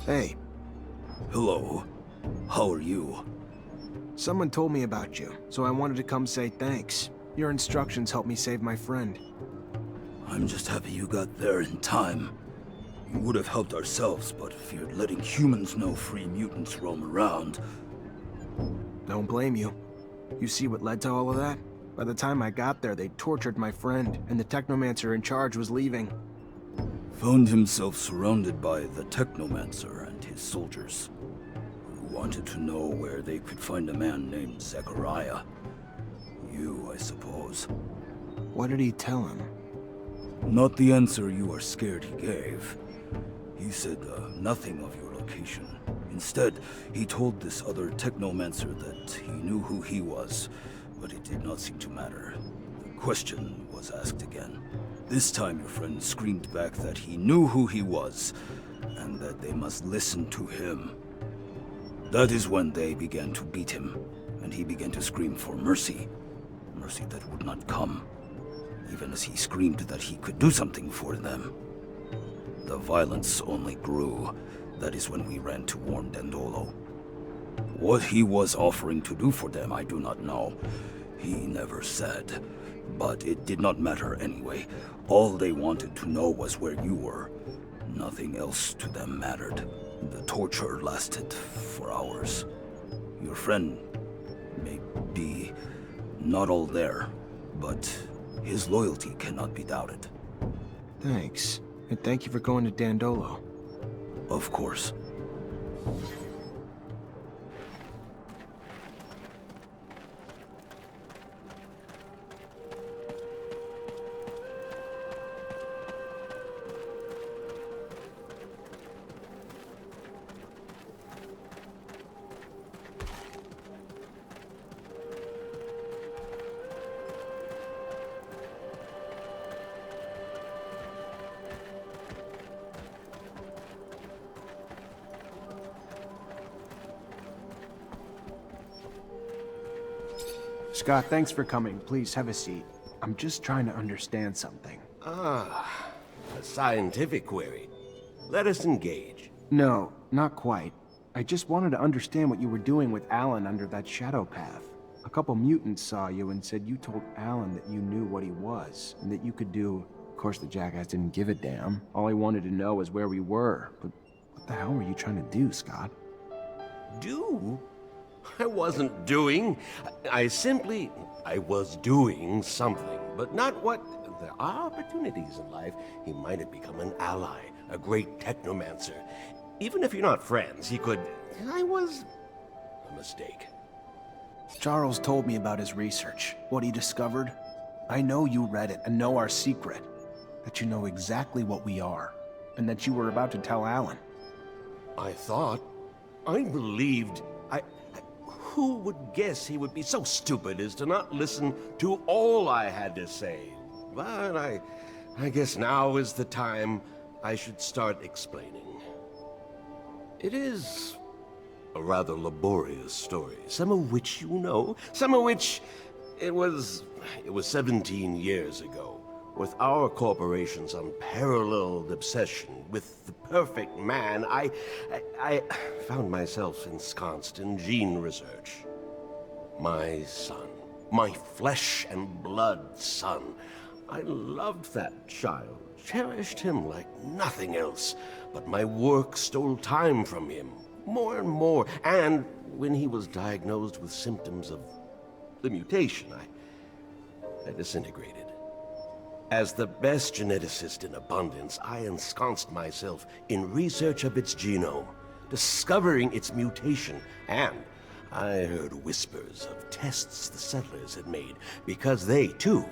Hey. Hello. How are you? Someone told me about you, so I wanted to come say thanks. Your instructions helped me save my friend. I'm just happy you got there in time. We would have helped ourselves, but feared letting humans know free mutants roam around. Don't blame you. You see what led to all of that? By the time I got there, they tortured my friend, and the Technomancer in charge was leaving. Found himself surrounded by the Technomancer and his soldiers, who wanted to know where they could find a man named Zachariah. You, I suppose. What did he tell him? Not the answer you are scared he gave. He said nothing of your location. Instead, he told this other Technomancer that he knew who he was, but it did not seem to matter. The question was asked again. This time your friend screamed back that he knew who he was, and that they must listen to him. That is when they began to beat him, and he began to scream for mercy. Mercy that would not come, even as he screamed that he could do something for them. The violence only grew. That is when we ran to warn Dandolo. What he was offering to do for them, I do not know. He never said. But it did not matter anyway. All they wanted to know was where you were. Nothing else to them mattered. The torture lasted for hours. Your friend may be not all there, but his loyalty cannot be doubted. Thanks. And thank you for going to Dandolo. Of course. Scott, thanks for coming. Please have a seat. I'm just trying to understand something. Ah, a scientific query. Let us engage. No, not quite. I just wanted to understand what you were doing with Alan under that shadow path. A couple mutants saw you and said you told Alan that you knew what he was, and that you could do... Of course, the jackass didn't give a damn. All he wanted to know was where we were. But what the hell were you trying to do, Scott? Do? I wasn't doing. I was doing something, but not what... There are opportunities in life. He might have become an ally, a great Technomancer. Even if you're not friends, he could... I was... a mistake. Charles told me about his research, what he discovered. I know you read it and know our secret. That you know exactly what we are, and that you were about to tell Alan. I believed... Who would guess he would be so stupid as to not listen to all I had to say? But I guess now is the time I should start explaining. It is a rather laborious story, some of which you know, some of which it was 17 years ago, with our corporation's unparalleled obsession with the perfect man. I found myself ensconced in gene research. My son, my flesh and blood son. I loved that child, cherished him like nothing else, but my work stole time from him, more and more, and when he was diagnosed with symptoms of the mutation, I disintegrated. As the best geneticist in abundance, I ensconced myself in research of its genome, discovering its mutation, and I heard whispers of tests the settlers had made, because they, too,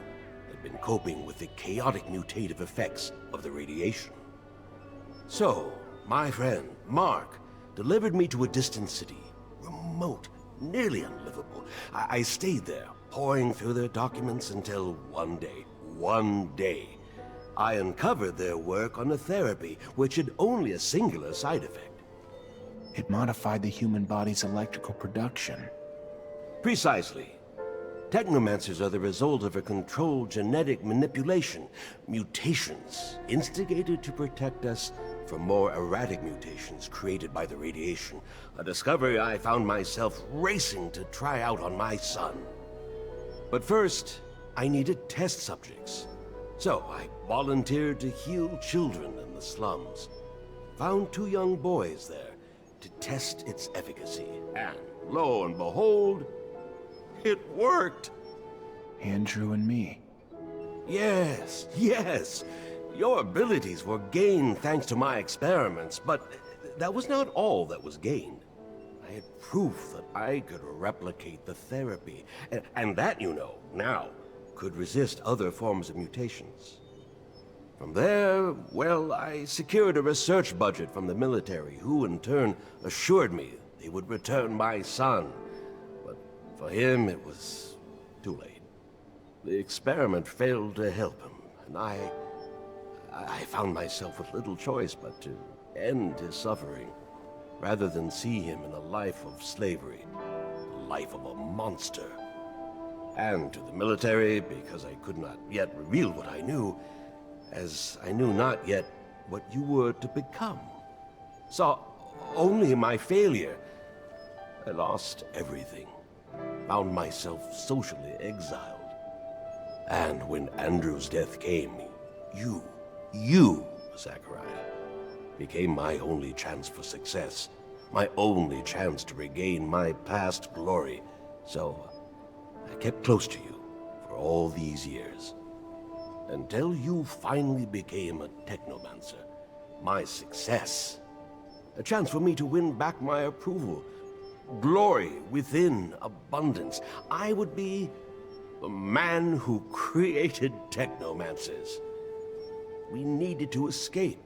had been coping with the chaotic mutative effects of the radiation. So, my friend, Mark, delivered me to a distant city, remote, nearly unlivable. I stayed there, poring through their documents until one day, I uncovered their work on a therapy which had only a singular side effect. It modified the human body's electrical production. Precisely. Technomancers are the result of a controlled genetic manipulation. Mutations instigated to protect us from more erratic mutations created by the radiation. A discovery I found myself racing to try out on my son. But first, I needed test subjects. So I volunteered to heal children in the slums. Found 2 young boys there to test its efficacy. And lo and behold, it worked. Andrew and me. Yes, yes. Your abilities were gained thanks to my experiments, but that was not all that was gained. I had proof that I could replicate the therapy, and that, you know, now, could resist other forms of mutations. From there, well, I secured a research budget from the military, who in turn assured me they would return my son. But for him, it was too late. The experiment failed to help him, and I found myself with little choice but to end his suffering, rather than see him in a life of slavery, the life of a monster. And to the military, because I could not yet reveal what I knew, as I knew not yet what you were to become. Saw only my failure. I lost everything, found myself socially exiled. And when Andrew's death came, you, Zachariah, became my only chance for success, my only chance to regain my past glory. So I kept close to you for all these years, until you finally became a Technomancer, my success. A chance for me to win back my approval, glory within abundance. I would be the man who created Technomancers. We needed to escape.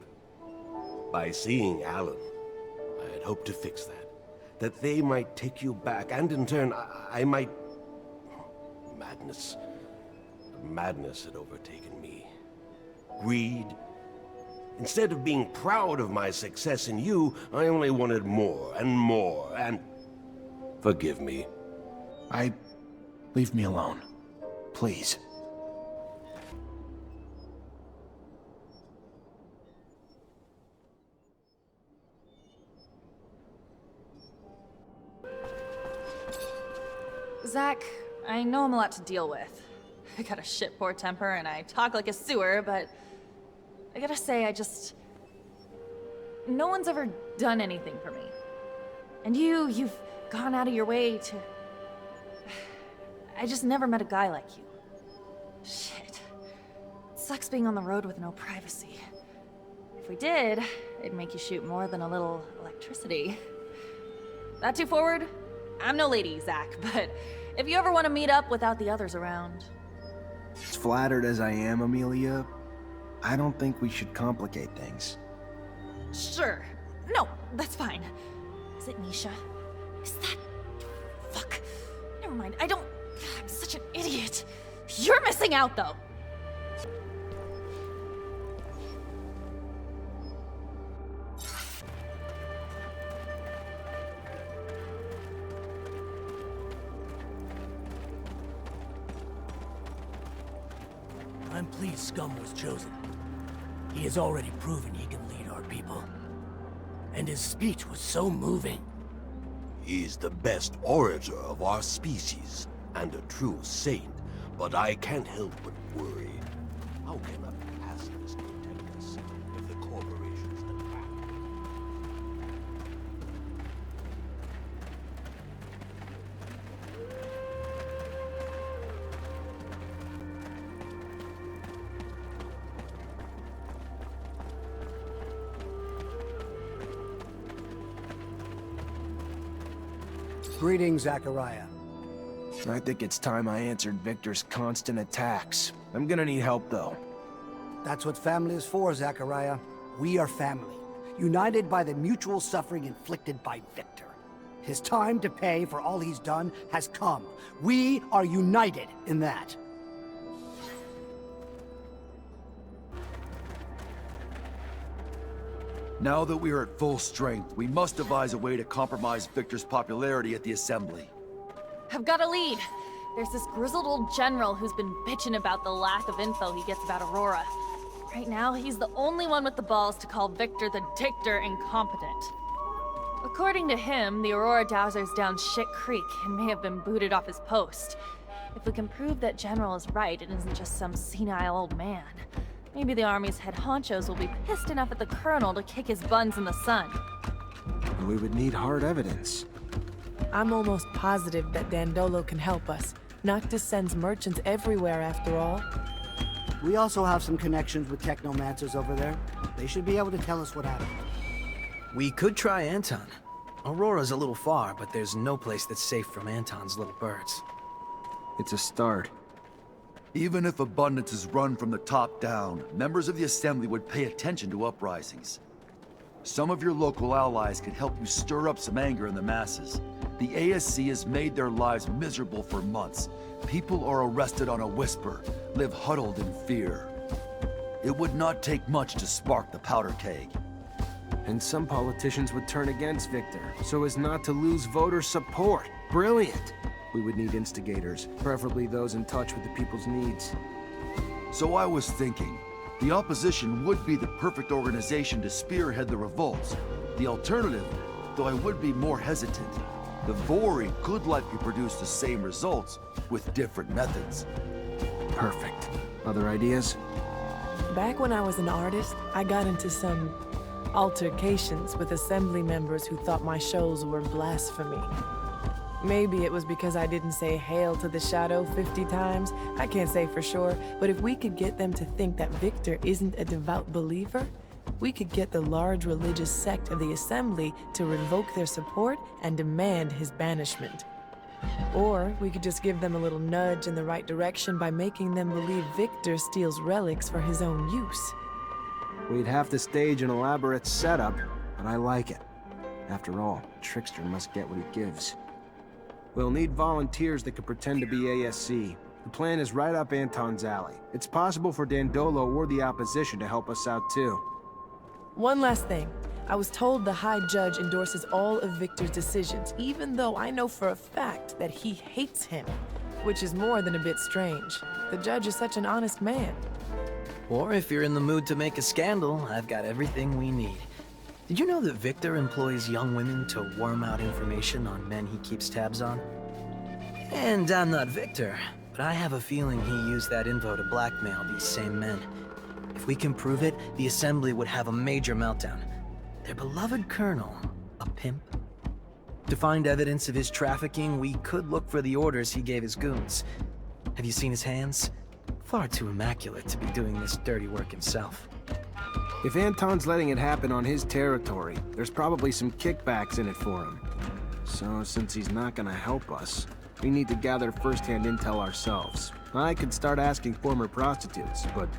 By seeing Alan, I had hoped to fix that they might take you back, and in turn, I might... Madness had overtaken me. Greed. Instead of being proud of my success in you, I only wanted more and more, and... Forgive me. Leave me alone. Please. Zach, I know I'm a lot to deal with. I got a shit poor temper and I talk like a sewer, but I gotta say, no one's ever done anything for me. And you've gone out of your way to... I just never met a guy like you. Shit. It sucks being on the road with no privacy. If we did, it'd make you shoot more than a little electricity. That too forward? I'm no lady, Zach, but if you ever want to meet up without the others around... As flattered as I am, Amelia, I don't think we should complicate things. Sure. No, that's fine. Is it Nisha? Is that... Fuck. Never mind, I'm such an idiot. You're missing out, though. I'm pleased Scum was chosen. He has already proven he can lead our people. And his speech was so moving. He's the best orator of our species, and a true saint, but I can't help but worry. How can a pacifist protect us if the corporations attack? Greetings, Zachariah. I think it's time I answered Victor's constant attacks. I'm gonna need help, though. That's what family is for, Zachariah. We are family, united by the mutual suffering inflicted by Victor. His time to pay for all he's done has come. We are united in that. Now that we are at full strength, we must devise a way to compromise Victor's popularity at the Assembly. I've got a lead. There's this grizzled old general who's been bitching about the lack of info he gets about Aurora. Right now, he's the only one with the balls to call Victor the Dictator incompetent. According to him, the Aurora Dowser's down shit creek and may have been booted off his post. If we can prove that General is right and isn't just some senile old man, maybe the Army's head honchos will be pissed enough at the Colonel to kick his buns in the sun. We would need hard evidence. I'm almost positive that Dandolo can help us. Noctis sends merchants everywhere after all. We also have some connections with Technomancers over there. They should be able to tell us what happened. We could try Anton. Aurora's a little far, but there's no place that's safe from Anton's little birds. It's a start. Even if abundance is run from the top down, members of the Assembly would pay attention to uprisings. Some of your local allies could help you stir up some anger in the masses. The ASC has made their lives miserable for months. People are arrested on a whisper, live huddled in fear. It would not take much to spark the powder keg. And some politicians would turn against Victor, so as not to lose voter support. Brilliant! We would need instigators, preferably those in touch with the people's needs. So I was thinking, the opposition would be the perfect organization to spearhead the revolts. The alternative, though I would be more hesitant, the Vori could likely produce the same results with different methods. Perfect. Other ideas? Back when I was an artist, I got into some altercations with Assembly members who thought my shows were blasphemy. Maybe it was because I didn't say hail to the shadow 50 times. I can't say for sure, but if we could get them to think that Victor isn't a devout believer, we could get the large religious sect of the Assembly to revoke their support and demand his banishment. Or we could just give them a little nudge in the right direction by making them believe Victor steals relics for his own use. We'd have to stage an elaborate setup, but I like it. After all, Trickster must get what he gives. We'll need volunteers that could pretend to be ASC. The plan is right up Anton's alley. It's possible for Dandolo or the opposition to help us out too. One last thing. I was told the High Judge endorses all of Victor's decisions, even though I know for a fact that he hates him, which is more than a bit strange. The judge is such an honest man. Or if you're in the mood to make a scandal, I've got everything we need. Did you know that Victor employs young women to worm out information on men he keeps tabs on? And I'm not Victor, but I have a feeling he used that info to blackmail these same men. If we can prove it, the Assembly would have a major meltdown. Their beloved colonel, a pimp. To find evidence of his trafficking, we could look for the orders he gave his goons. Have you seen his hands? Far too immaculate to be doing this dirty work himself. If Anton's letting it happen on his territory, there's probably some kickbacks in it for him. So since he's not gonna help us, we need to gather first-hand intel ourselves. I could start asking former prostitutes, but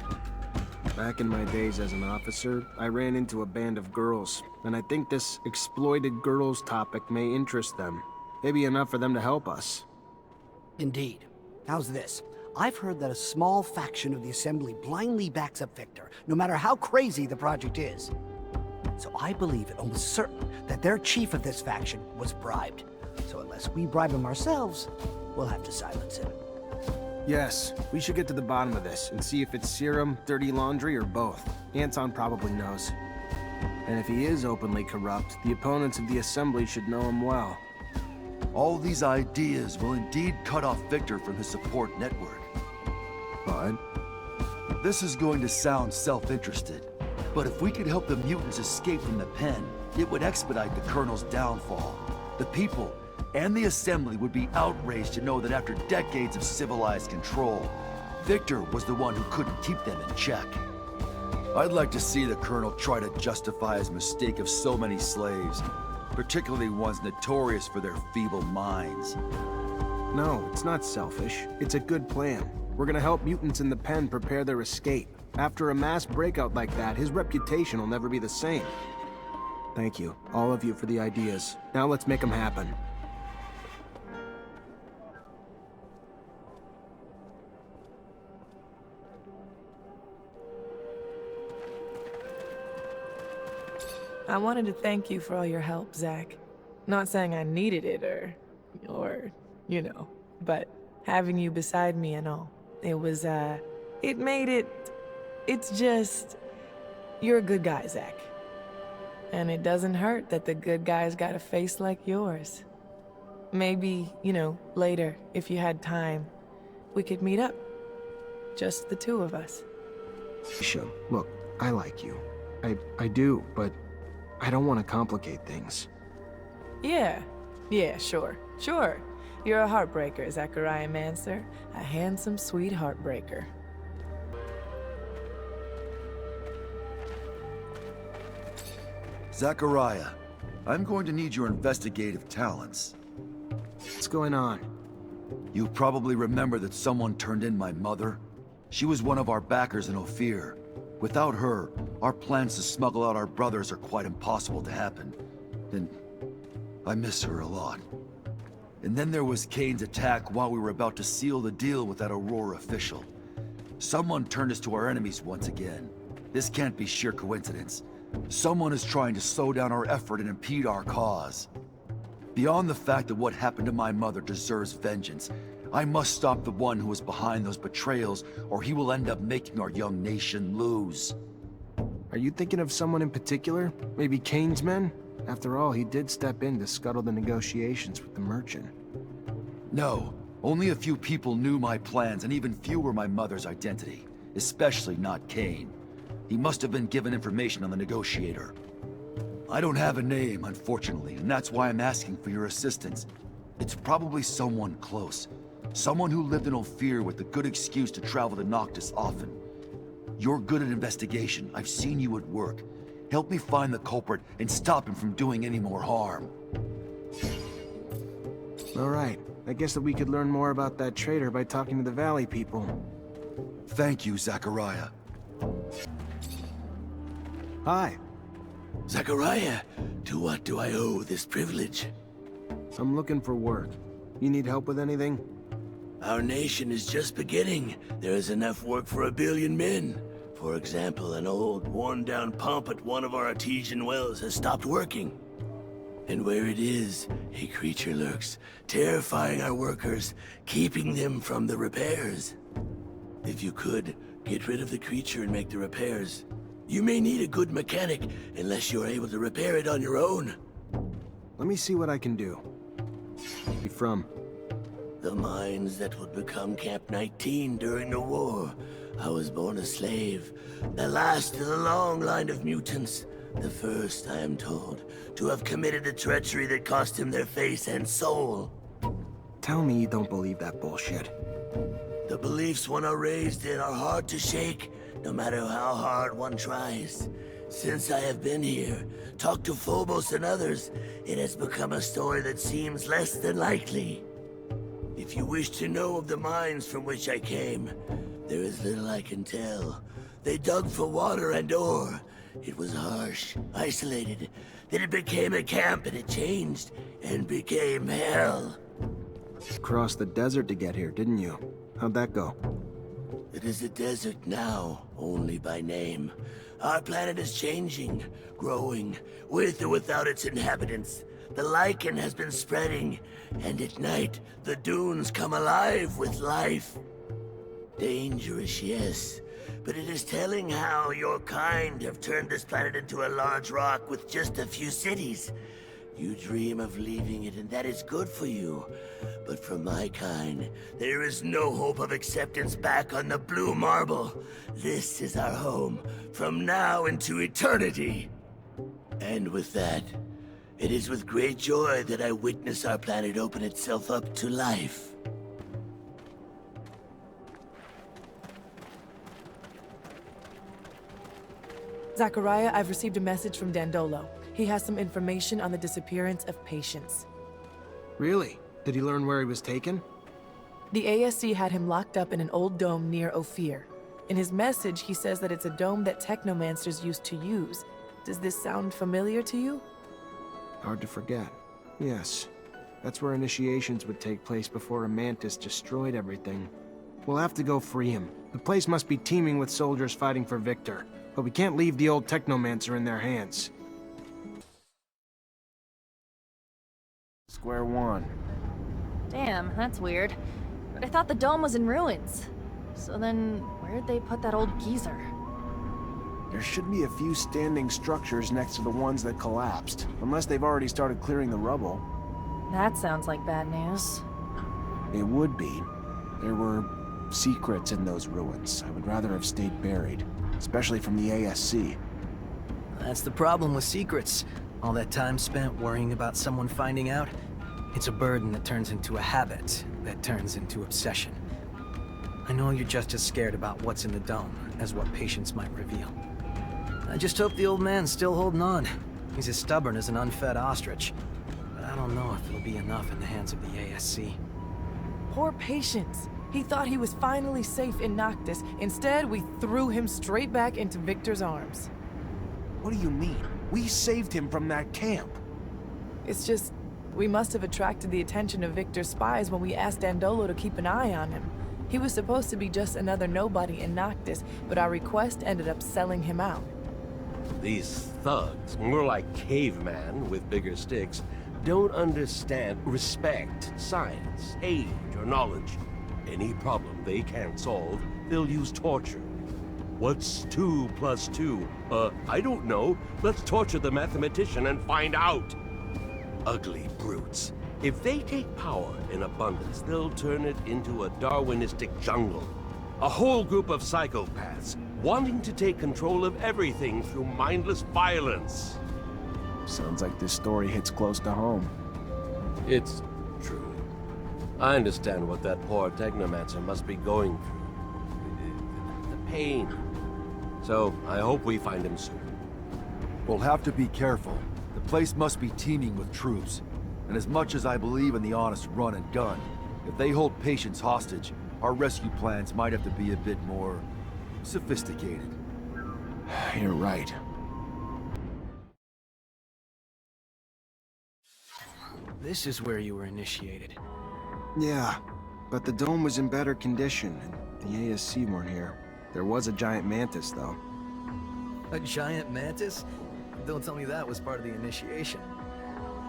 back in my days as an officer, I ran into a band of girls, and I think this exploited girls topic may interest them. Maybe enough for them to help us. Indeed. How's this? I've heard that a small faction of the Assembly blindly backs up Victor, no matter how crazy the project is. So I believe it almost certain that their chief of this faction was bribed. So unless we bribe him ourselves, we'll have to silence him. Yes, we should get to the bottom of this and see if it's serum, dirty laundry, or both. Anton probably knows. And if he is openly corrupt, the opponents of the Assembly should know him well. All these ideas will indeed cut off Victor from his support network. But this is going to sound self-interested, but if we could help the mutants escape from the pen, it would expedite the Colonel's downfall. The people and the Assembly would be outraged to know that after decades of civilized control, Victor was the one who couldn't keep them in check. I'd like to see the Colonel try to justify his mistake of so many slaves, particularly ones notorious for their feeble minds. no, it's not selfish. It's a good plan. We're gonna help mutants in the pen prepare their escape. After a mass breakout like that, his reputation will never be the same. Thank you, all of you, for the ideas. Now let's make them happen. I wanted to thank you for all your help, Zach. Not saying I needed it or, you know, but having you beside me and all. It was, it made it, it's just, you're a good guy, Zach. And it doesn't hurt that the good guy's got a face like yours. Maybe, you know, later, if you had time, we could meet up. Just the two of us. Isha, look, I like you. I do, but I don't want to complicate things. Yeah, sure. You're a heartbreaker, Zachariah Mancer. A handsome, sweet heartbreaker. Zachariah, I'm going to need your investigative talents. What's going on? You probably remember that someone turned in my mother. She was one of our backers in Ophir. Without her, our plans to smuggle out our brothers are quite impossible to happen. And I miss her a lot. And then there was Kane's attack while we were about to seal the deal with that Aurora official. Someone turned us to our enemies once again. This can't be sheer coincidence. Someone is trying to slow down our effort and impede our cause. Beyond the fact that what happened to my mother deserves vengeance, I must stop the one who is behind those betrayals, or he will end up making our young nation lose. Are you thinking of someone in particular? Maybe Kane's men? After all, he did step in to scuttle the negotiations with the merchant. No, only a few people knew my plans, and even fewer my mother's identity. Especially not Kane. He must have been given information on the negotiator. I don't have a name, unfortunately, and that's why I'm asking for your assistance. It's probably someone close. Someone who lived in Ophir with a good excuse to travel to Noctis often. You're good at investigation. I've seen you at work. Help me find the culprit and stop him from doing any more harm. All right. I guess that we could learn more about that traitor by talking to the Valley people. Thank you, Zachariah. Hi. Zachariah, to what do I owe this privilege? I'm looking for work. You need help with anything? Our nation is just beginning. There is enough work for 1 billion men. For example, an old, worn-down pump at one of our artesian wells has stopped working. And where it is, a creature lurks, terrifying our workers, keeping them from the repairs. If you could, get rid of the creature and make the repairs. You may need a good mechanic, unless you are able to repair it on your own. Let me see what I can do. Where you from? The mines that would become Camp 19 during the war. I was born a slave, the last of a long line of mutants. The first, I am told, to have committed a treachery that cost him their face and soul. Tell me you don't believe that bullshit. The beliefs one are raised in are hard to shake, no matter how hard one tries. Since I have been here, talked to Phobos and others, it has become a story that seems less than likely. If you wish to know of the mines from which I came, there is little I can tell. They dug for water and ore. It was harsh, isolated. Then it became a camp and it changed and became hell. Crossed the desert to get here, didn't you? How'd that go? It is a desert now, only by name. Our planet is changing, growing, with or without its inhabitants. The lichen has been spreading, and at night, the dunes come alive with life. Dangerous, yes, but it is telling how your kind have turned this planet into a large rock with just a few cities. You dream of leaving it, and that is good for you. But for my kind, there is no hope of acceptance back on the blue marble. This is our home, from now into eternity. And with that, it is with great joy that I witness our planet open itself up to life. Zachariah, I've received a message from Dandolo. He has some information on the disappearance of patients. Really? Did he learn where he was taken? The ASC had him locked up in an old dome near Ophir. In his message, he says that it's a dome that Technomancers used to use. Does this sound familiar to you? Hard to forget. Yes. That's where initiations would take place before a mantis destroyed everything. We'll have to go free him. The place must be teeming with soldiers fighting for Victor. But we can't leave the old Technomancer in their hands. Square one. Damn, that's weird. But I thought the dome was in ruins. So then, where'd they put that old geezer? There should be a few standing structures next to the ones that collapsed. Unless they've already started clearing the rubble. That sounds like bad news. It would be. There were secrets in those ruins. I would rather have stayed buried. Especially from the ASC. That's the problem with secrets. All that time spent worrying about someone finding out. It's a burden that turns into a habit, that turns into obsession. I know you're just as scared about what's in the dome as what patience might reveal. I just hope the old man's still holding on. He's as stubborn as an unfed ostrich. But I don't know if it'll be enough in the hands of the ASC. Poor Patience. He thought he was finally safe in Noctis. Instead, we threw him straight back into Victor's arms. What do you mean? We saved him from that camp. It's just, we must have attracted the attention of Victor's spies when we asked Dandolo to keep an eye on him. He was supposed to be just another nobody in Noctis, but our request ended up selling him out. These thugs, more like cavemen with bigger sticks, don't understand respect, science, age, or knowledge. Any problem they can't solve, they'll use torture. What's 2 plus 2? I don't know. Let's torture the mathematician and find out. Ugly brutes. If they take power in abundance, they'll turn it into a Darwinistic jungle. A whole group of psychopaths, wanting to take control of everything through mindless violence. Sounds like this story hits close to home. It's true. I understand what that poor Technomancer must be going through. The pain. So, I hope we find him soon. We'll have to be careful. The place must be teeming with troops. And as much as I believe in the honest run and gun, if they hold Patience hostage, our rescue plans might have to be a bit more sophisticated. You're right. This is where you were initiated. Yeah, but the dome was in better condition, and the ASC weren't here. There was a giant mantis, though. A giant mantis? Don't tell me that was part of the initiation.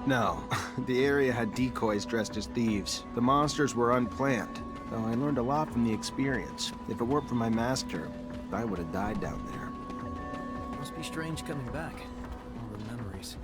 No, the area had decoys dressed as thieves. The monsters were unplanned, though I learned a lot from the experience. If it weren't for my master, I would have died down there. Must be strange coming back. All the memories.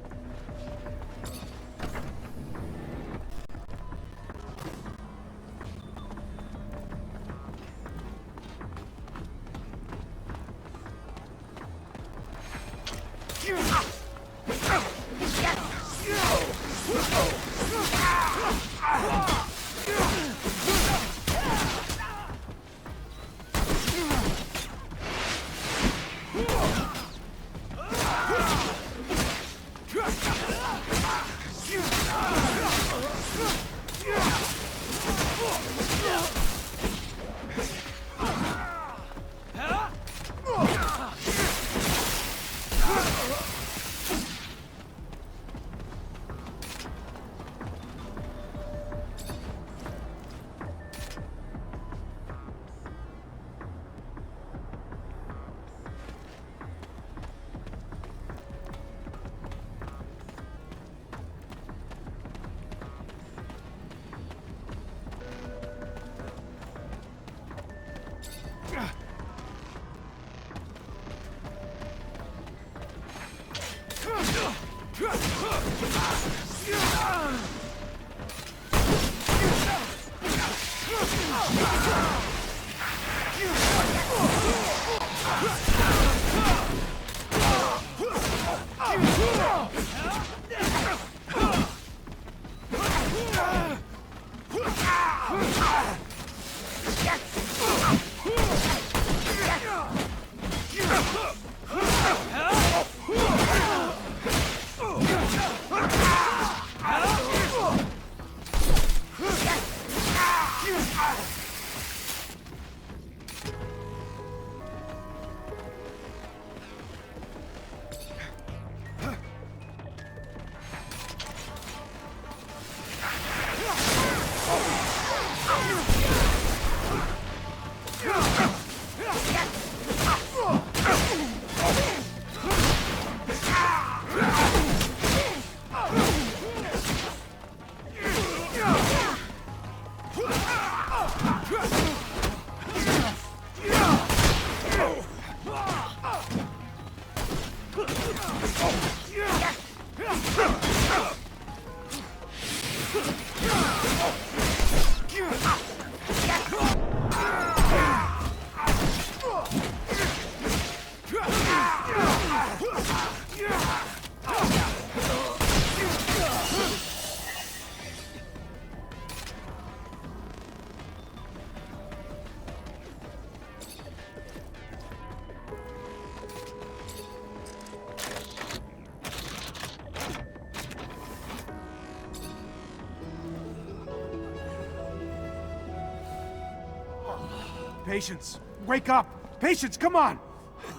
Patience, wake up! Patience, come on!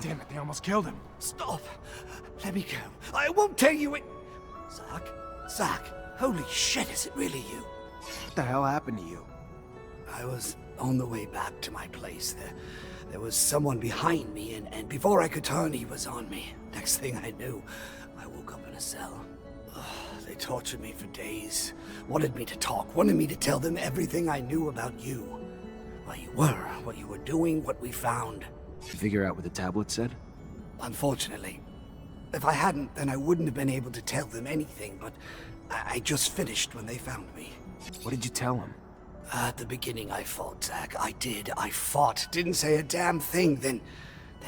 Damn it, they almost killed him. Stop! Let me go. I won't tell you it. Zach, holy shit, is it really you? What the hell happened to you? I was on the way back to my place. There was someone behind me, and before I could turn, he was on me. Next thing I knew, I woke up in a cell. Ugh, they tortured me for days. Wanted me to talk, wanted me to tell them everything I knew about you. Where you were, what you were doing, what we found. You figure out what the tablet said? Unfortunately. If I hadn't, then I wouldn't have been able to tell them anything, but I just finished when they found me. What did you tell them? At the beginning, I fought, Zach. I did. I fought. Didn't say a damn thing. Then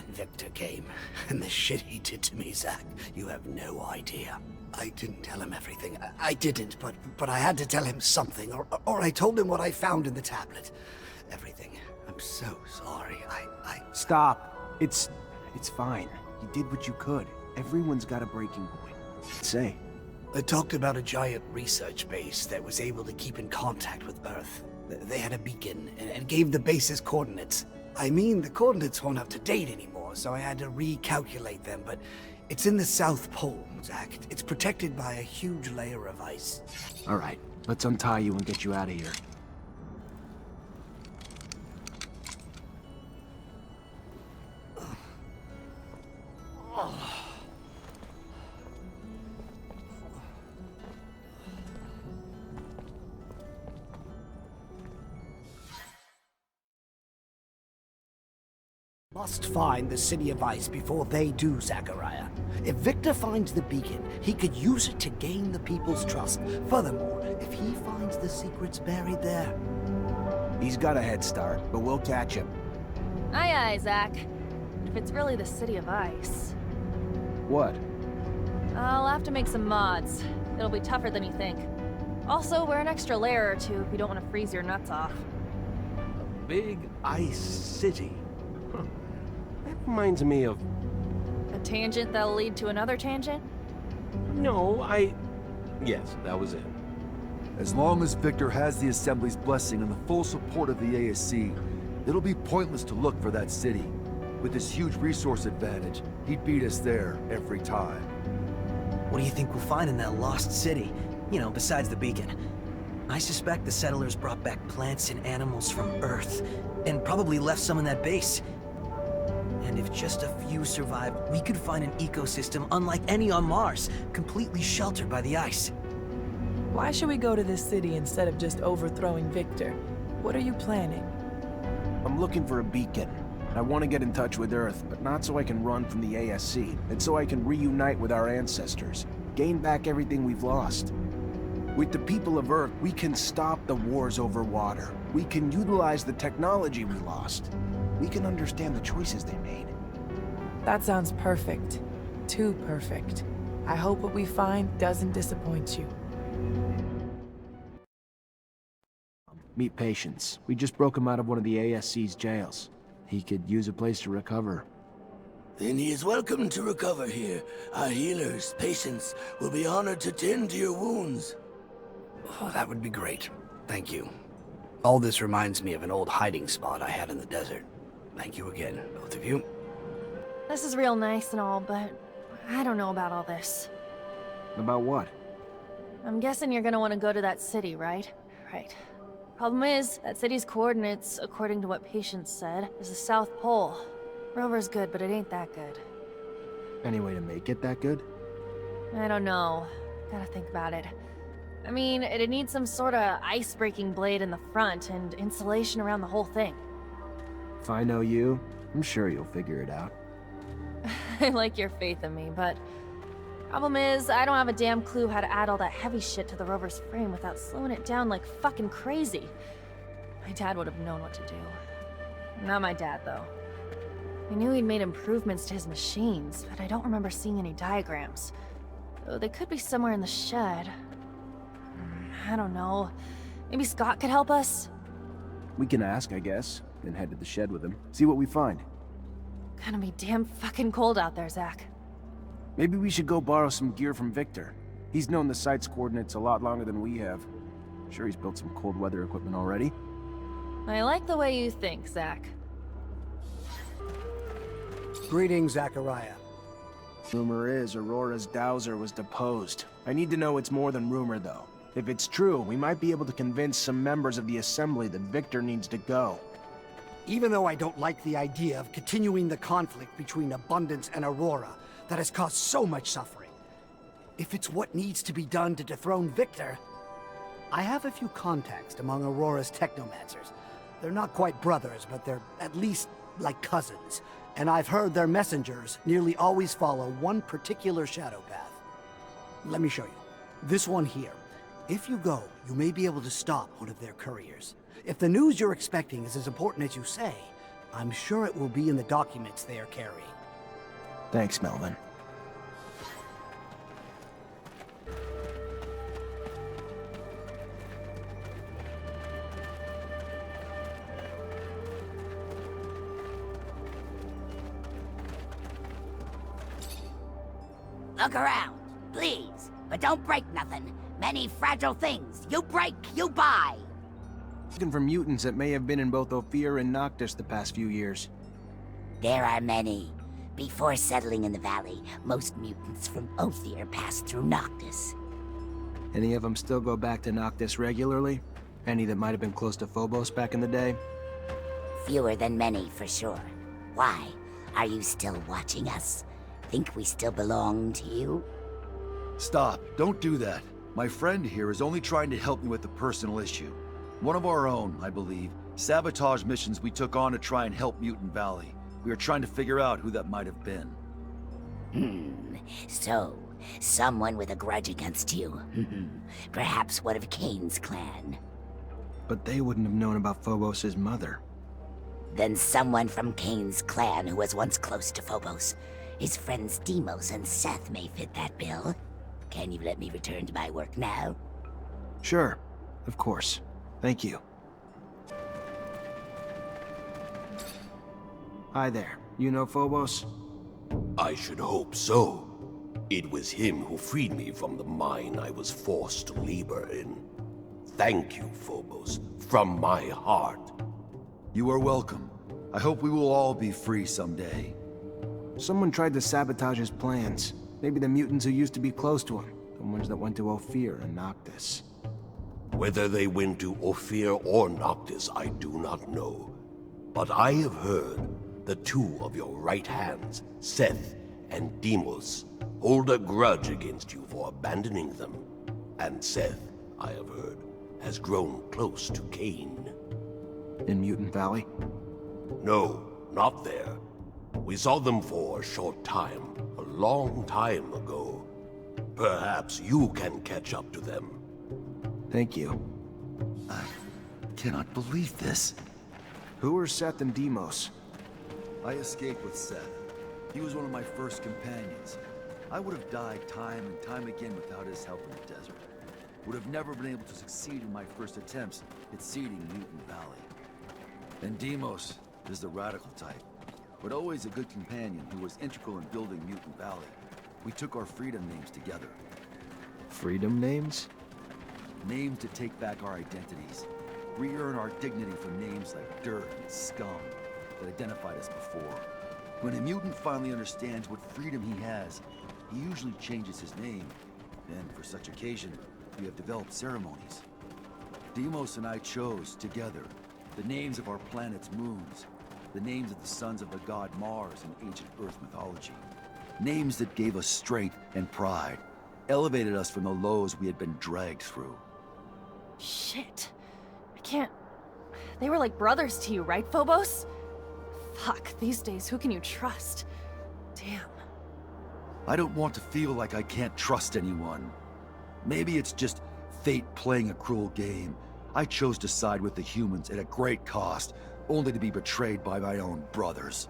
Victor came. And the shit he did to me, Zach, you have no idea. I didn't tell him everything. I didn't, but I had to tell him something. Or I told him what I found in the tablet. Everything. I'm so sorry. Stop. It's fine. You did what you could. Everyone's got a breaking point. Say. They talked about a giant research base that was able to keep in contact with Earth. They had a beacon and gave the base's coordinates. I mean, the coordinates weren't up to date anymore, so I had to recalculate them, but it's in the South Pole, Zach. It's protected by a huge layer of ice. All right, let's untie you and get you out of here. Must find the City of Ice before they do, Zachariah. If Victor finds the beacon, he could use it to gain the people's trust. Furthermore, if he finds the secrets buried there... He's got a head start, but we'll catch him. Aye, aye, Zach. But if it's really the City of Ice... What? I'll have to make some mods. It'll be tougher than you think. Also, wear an extra layer or two if you don't want to freeze your nuts off. A big ice city. Huh. That reminds me of... A tangent that'll lead to another tangent? No, Yes, that was it. As long as Victor has the Assembly's blessing and the full support of the ASC, it'll be pointless to look for that city. With his huge resource advantage, he'd beat us there every time. What do you think we'll find in that lost city? You know, besides the beacon. I suspect the settlers brought back plants and animals from Earth, and probably left some in that base. And if just a few survived, we could find an ecosystem unlike any on Mars, completely sheltered by the ice. Why should we go to this city instead of just overthrowing Victor? What are you planning? I'm looking for a beacon. I want to get in touch with Earth, but not so I can run from the ASC, and so I can reunite with our ancestors, gain back everything we've lost. With the people of Earth, we can stop the wars over water. We can utilize the technology we lost. We can understand the choices they made. That sounds perfect. Too perfect. I hope what we find doesn't disappoint you. Meet Patience. We just broke him out of one of the ASC's jails. He could use a place to recover. Then he is welcome to recover here. Our healers, Patience, will be honored to tend to your wounds. Oh, that would be great. Thank you. All this reminds me of an old hiding spot I had in the desert. Thank you again, both of you. This is real nice and all, but I don't know about all this. About what? I'm guessing you're gonna want to go to that city, right? Right. Problem is, that city's coordinates, according to what Patience said, is the South Pole. Rover's good, but it ain't that good. Any way to make it that good? I don't know. Gotta think about it. I mean, it'd need some sort of ice-breaking blade in the front and insulation around the whole thing. If I know you, I'm sure you'll figure it out. I like your faith in me, but... Problem is, I don't have a damn clue how to add all that heavy shit to the rover's frame without slowing it down like fucking crazy. My dad would have known what to do. Not my dad, though. I knew he'd made improvements to his machines, but I don't remember seeing any diagrams. Though they could be somewhere in the shed. I don't know. Maybe Scott could help us? We can ask, I guess, then head to the shed with him. See what we find. Gonna be damn fucking cold out there, Zach. Maybe we should go borrow some gear from Victor. He's known the site's coordinates a lot longer than we have. Sure, he's built some cold weather equipment already. I like the way you think, Zach. Greetings, Zachariah. Rumor is Aurora's dowser was deposed. I need to know it's more than rumor, though. If it's true, we might be able to convince some members of the Assembly that Victor needs to go. Even though I don't like the idea of continuing the conflict between Abundance and Aurora that has caused so much suffering, if it's what needs to be done to dethrone Victor, I have a few contacts among Aurora's Technomancers. They're not quite brothers, but they're at least like cousins. And I've heard their messengers nearly always follow one particular shadow path. Let me show you. This one here. If you go, you may be able to stop one of their couriers. If the news you're expecting is as important as you say, I'm sure it will be in the documents they are carrying. Thanks, Melvin. Look around, please, but don't break nothing. Many fragile things. You break, you buy. Looking for mutants that may have been in both Ophir and Noctis the past few years. There are many. Before settling in the valley, most mutants from Ophir passed through Noctis. Any of them still go back to Noctis regularly? Any that might have been close to Phobos back in the day? Fewer than many, for sure. Why? Are you still watching us? Think we still belong to you? Stop. Don't do that. My friend here is only trying to help me with a personal issue. One of our own, I believe. Sabotage missions we took on to try and help Mutant Valley. We are trying to figure out who that might have been. So, someone with a grudge against you. Perhaps one of Kane's clan. But they wouldn't have known about Phobos' mother. Then someone from Kane's clan who was once close to Phobos. His friends Deimos and Seth may fit that bill. Can you let me return to my work now? Sure. Of course. Thank you. Hi there. You know Phobos? I should hope so. It was him who freed me from the mine I was forced to labor in. Thank you, Phobos, from my heart. You are welcome. I hope we will all be free someday. Someone tried to sabotage his plans. Maybe the mutants who used to be close to him. The ones that went to Ophir and Noctis. Whether they went to Ophir or Noctis, I do not know. But I have heard the two of your right hands, Seth and Deimos, hold a grudge against you for abandoning them. And Seth, I have heard, has grown close to Kane. In Mutant Valley? No, not there. We saw them for a short time, a long time ago. Perhaps you can catch up to them. Thank you. I cannot believe this. Who are Seth and Deimos? I escaped with Seth. He was one of my first companions. I would have died time and time again without his help in the desert. Would have never been able to succeed in my first attempts at seeding Mutant Valley. And Deimos is the radical type, but always a good companion who was integral in building Mutant Valley. We took our freedom names together. Freedom names? Names to take back our identities. Re-earn our dignity from names like dirt and scum that identified us before. When a mutant finally understands what freedom he has, he usually changes his name. And for such occasion, we have developed ceremonies. Deimos and I chose, together, the names of our planet's moons, the names of the sons of the god Mars in ancient Earth mythology. Names that gave us strength and pride, elevated us from the lows we had been dragged through. Shit. I can't... They were like brothers to you, right, Phobos? Fuck, these days, who can you trust? Damn. I don't want to feel like I can't trust anyone. Maybe it's just fate playing a cruel game. I chose to side with the humans at a great cost, only to be betrayed by my own brothers.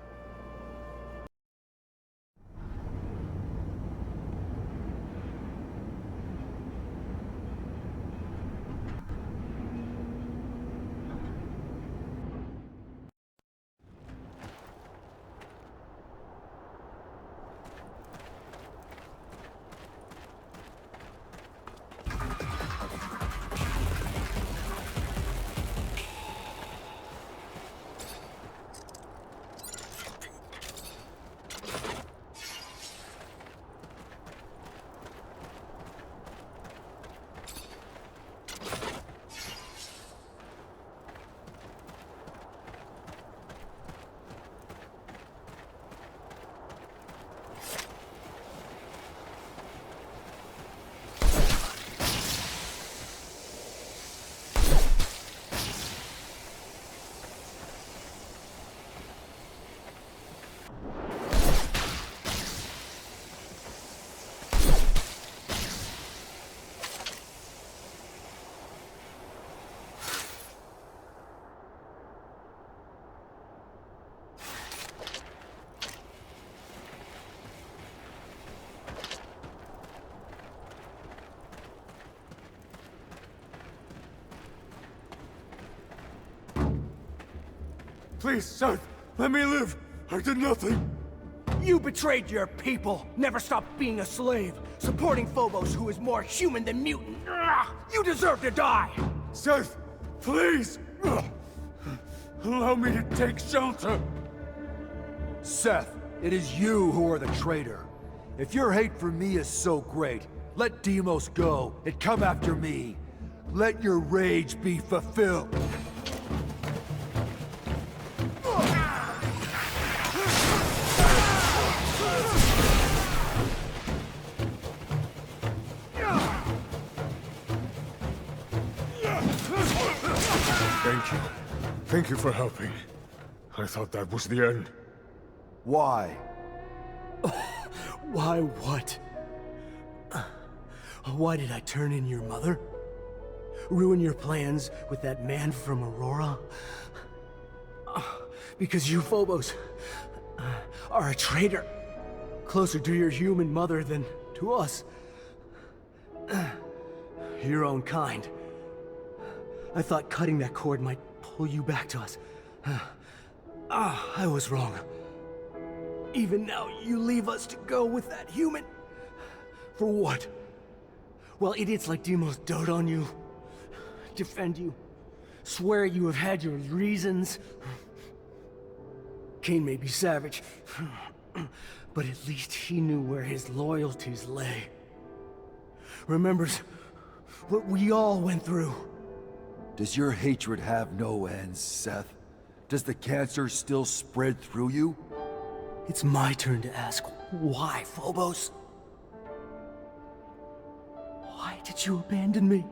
Please, Seth, let me live. I did nothing. You betrayed your people, never stopped being a slave, supporting Phobos who is more human than mutant. You deserve to die! Seth, please! Allow me to take shelter! Seth, it is you who are the traitor. If your hate for me is so great, let Deimos go and come after me. Let your rage be fulfilled. Thank you. Thank you for helping. I thought that was the end. Why? Why what? Why did I turn in your mother? Ruin your plans with that man from Aurora? Because you Phobos are a traitor. Closer to your human mother than to us. Your own kind. I thought cutting that cord might pull you back to us. I was wrong. Even now, you leave us to go with that human. For what? While idiots like Deimos dote on you, defend you, swear you have had your reasons. Cain may be savage, but at least he knew where his loyalties lay. Remembers what we all went through. Does your hatred have no ends, Seth? Does the cancer still spread through you? It's my turn to ask, why, Phobos? Why did you abandon me?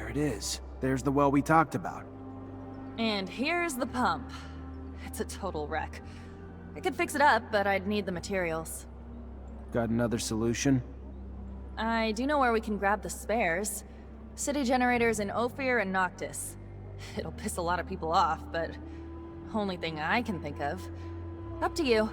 It is. There's the well we talked about. And here's the pump. It's a total wreck. I could fix it up, but I'd need the materials. Got another solution? I do know where we can grab the spares. City generators in Ophir and Noctis. It'll piss a lot of people off, but only thing I can think of. Up to you.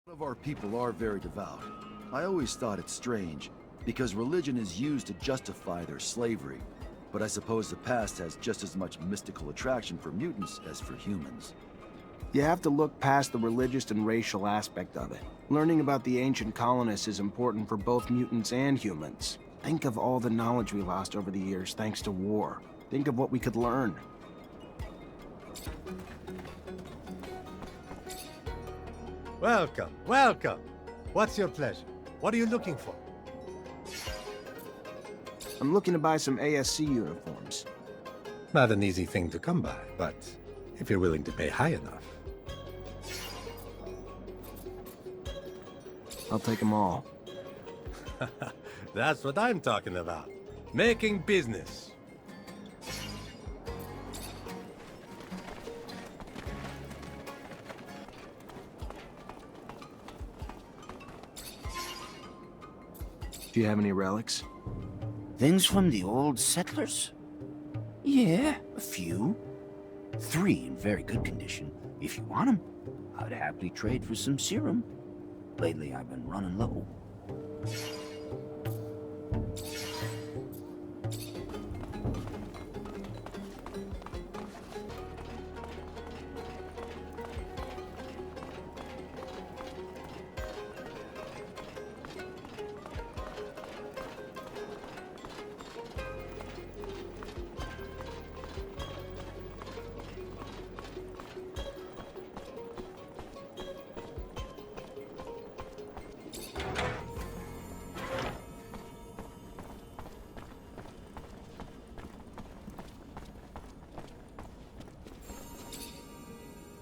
Some of our people are very devout. I always thought it strange, because religion is used to justify their slavery. But I suppose the past has just as much mystical attraction for mutants as for humans. You have to look past the religious and racial aspect of it. Learning about the ancient colonists is important for both mutants and humans. Think of all the knowledge we lost over the years thanks to war. Think of what we could learn. Welcome, welcome. What's your pleasure? What are you looking for? I'm looking to buy some ASC uniforms. Not an easy thing to come by, but if you're willing to pay high enough. I'll take them all. That's what I'm talking about. Making business. Do you have any relics? Things from the old settlers? Yeah, a few. 3 in very good condition. If you want them, I'd happily trade for some serum. Lately, I've been running low.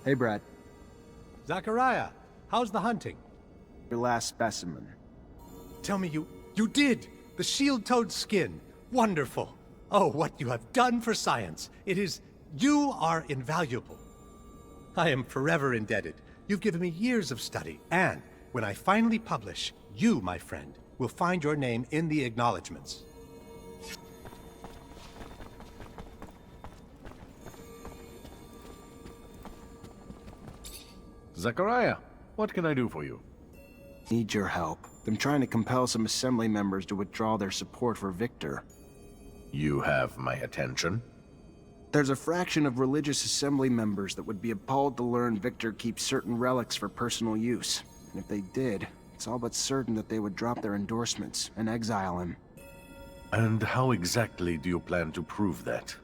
Hey, Brad. Zachariah, how's the hunting? Your last specimen. Tell me you did! The shield-toed skin. Wonderful. Oh, what you have done for science. You are invaluable. I am forever indebted. You've given me years of study, and when I finally publish, you, my friend, will find your name in the acknowledgements. Zachariah, what can I do for you? Need your help. I'm trying to compel some assembly members to withdraw their support for Victor. You have my attention. There's a fraction of religious assembly members that would be appalled to learn Victor keeps certain relics for personal use. And if they did, it's all but certain that they would drop their endorsements and exile him. And how exactly do you plan to prove that?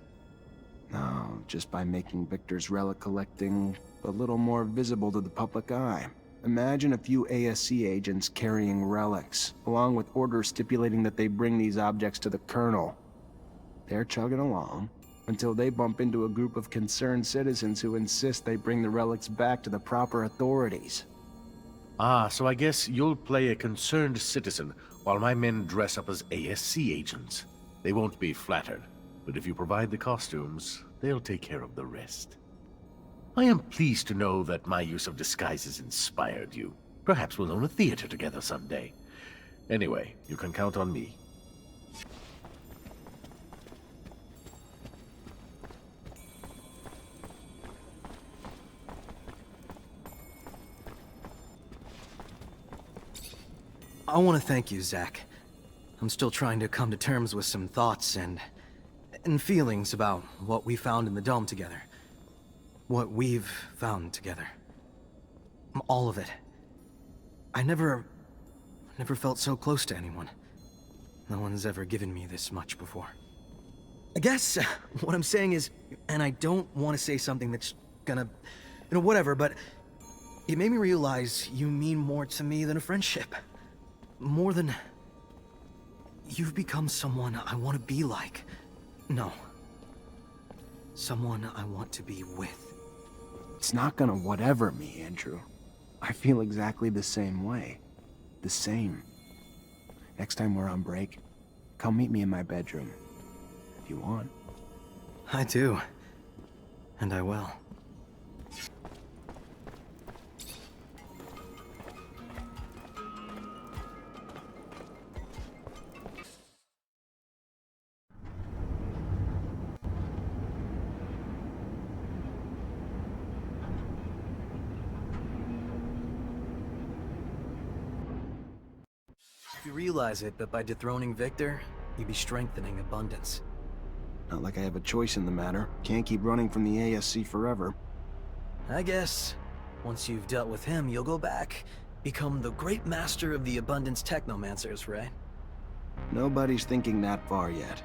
Oh, just by making Victor's relic collecting a little more visible to the public eye. Imagine a few ASC agents carrying relics, along with orders stipulating that they bring these objects to the Colonel. They're chugging along until they bump into a group of concerned citizens who insist they bring the relics back to the proper authorities. Ah, so I guess you'll play a concerned citizen while my men dress up as ASC agents. They won't be flattered, but if you provide the costumes, they'll take care of the rest. I am pleased to know that my use of disguises inspired you. Perhaps we'll own a theater together someday. Anyway, you can count on me. I want to thank you, Zach. I'm still trying to come to terms with some thoughts and feelings about what we found in the dome together. What we've found together. All of it. I never felt so close to anyone. No one's ever given me this much before. I guess what I'm saying is, and I don't want to say something that's gonna, whatever, but it made me realize you mean more to me than a friendship. More than... You've become someone I want to be like. No. Someone I want to be with. It's not gonna whatever me, Andrew. I feel exactly the same way. The same. Next time we're on break, come meet me in my bedroom. If you want. I do. And I will. You realize it, but by dethroning Victor, you'd be strengthening Abundance. Not like I have a choice in the matter. Can't keep running from the ASC forever. I guess, once you've dealt with him, you'll go back, become the great master of the Abundance Technomancers, right? Nobody's thinking that far yet.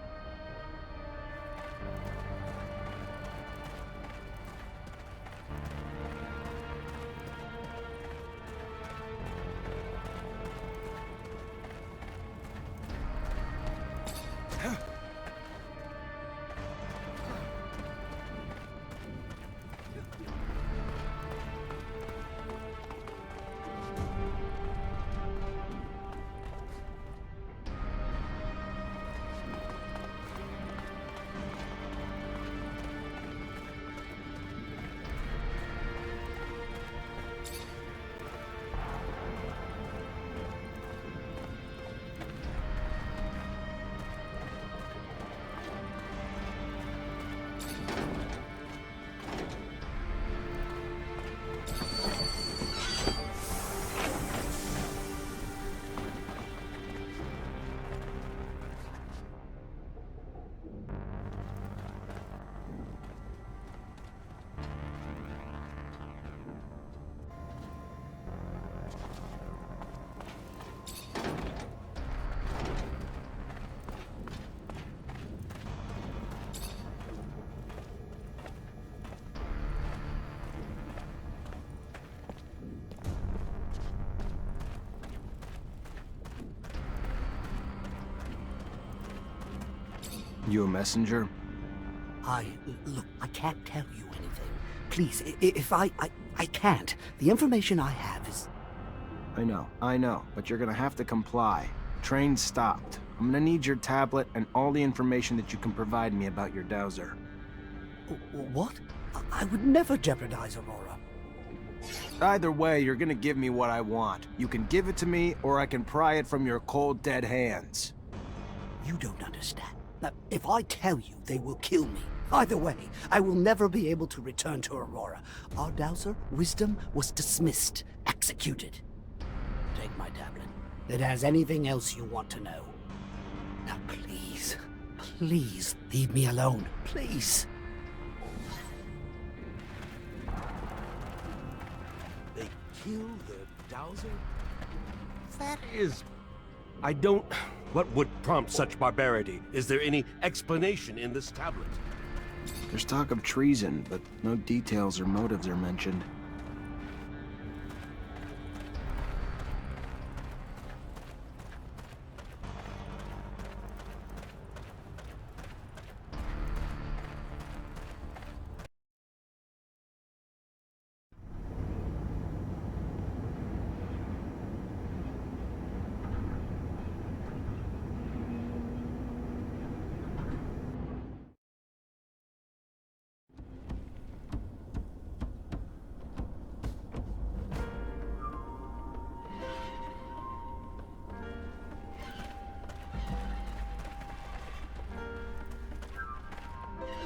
You a messenger? Look, I can't tell you anything. Please, if I can't. The information I have is... I know, but you're gonna have to comply. Train stopped. I'm gonna need your tablet and all the information that you can provide me about your dowser. What? I would never jeopardize Aurora. Either way, you're gonna give me what I want. You can give it to me, or I can pry it from your cold, dead hands. You don't understand. Now, if I tell you, they will kill me. Either way, I will never be able to return to Aurora. Our dowser, Wisdom, was dismissed, executed. Take my tablet. It has anything else you want to know. Now please, please leave me alone. Please. They killed the dowser? That is... I don't... What would prompt such barbarity? Is there any explanation in this tablet? There's talk of treason, but no details or motives are mentioned.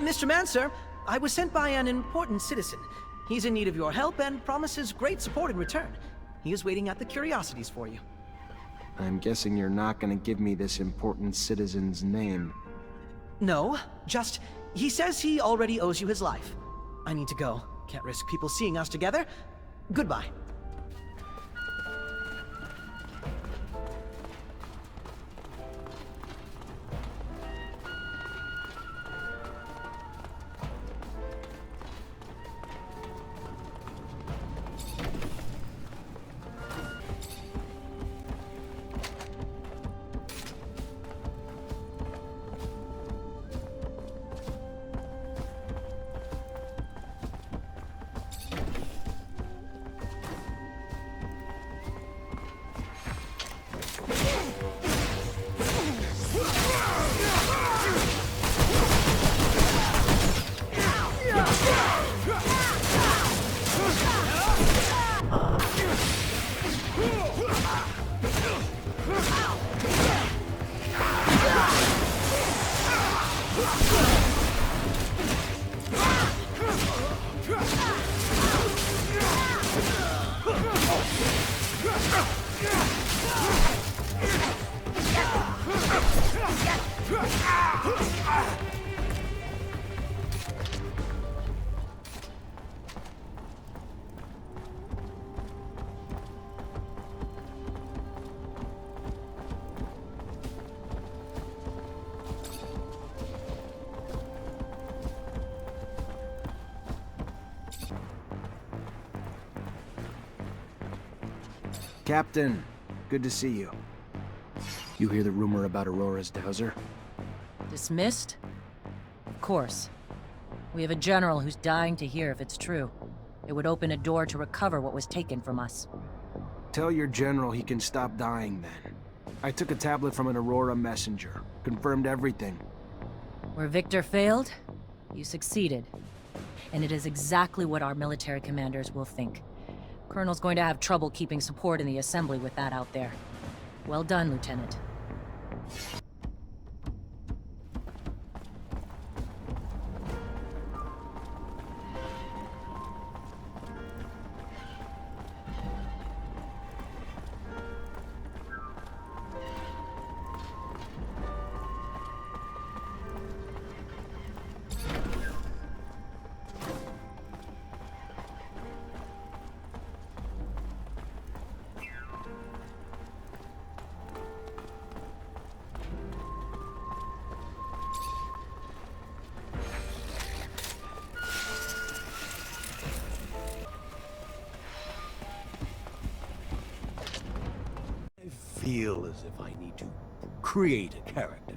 Mr. Mancer, I was sent by an important citizen. He's in need of your help and promises great support in return. He is waiting at the Curiosities for you. I'm guessing you're not gonna give me this important citizen's name. No, just, he says he already owes you his life. I need to go. Can't risk people seeing us together. Goodbye. Captain, good to see you. You hear the rumor about Aurora's dowser? Dismissed? Of course. We have a general who's dying to hear if it's true. It would open a door to recover what was taken from us. Tell your general he can stop dying then. I took a tablet from an Aurora messenger. Confirmed everything. Where Victor failed, you succeeded. And it is exactly what our military commanders will think. Colonel's going to have trouble keeping support in the Assembly with that out there. Well done, Lieutenant. Feel as if I need to create a character.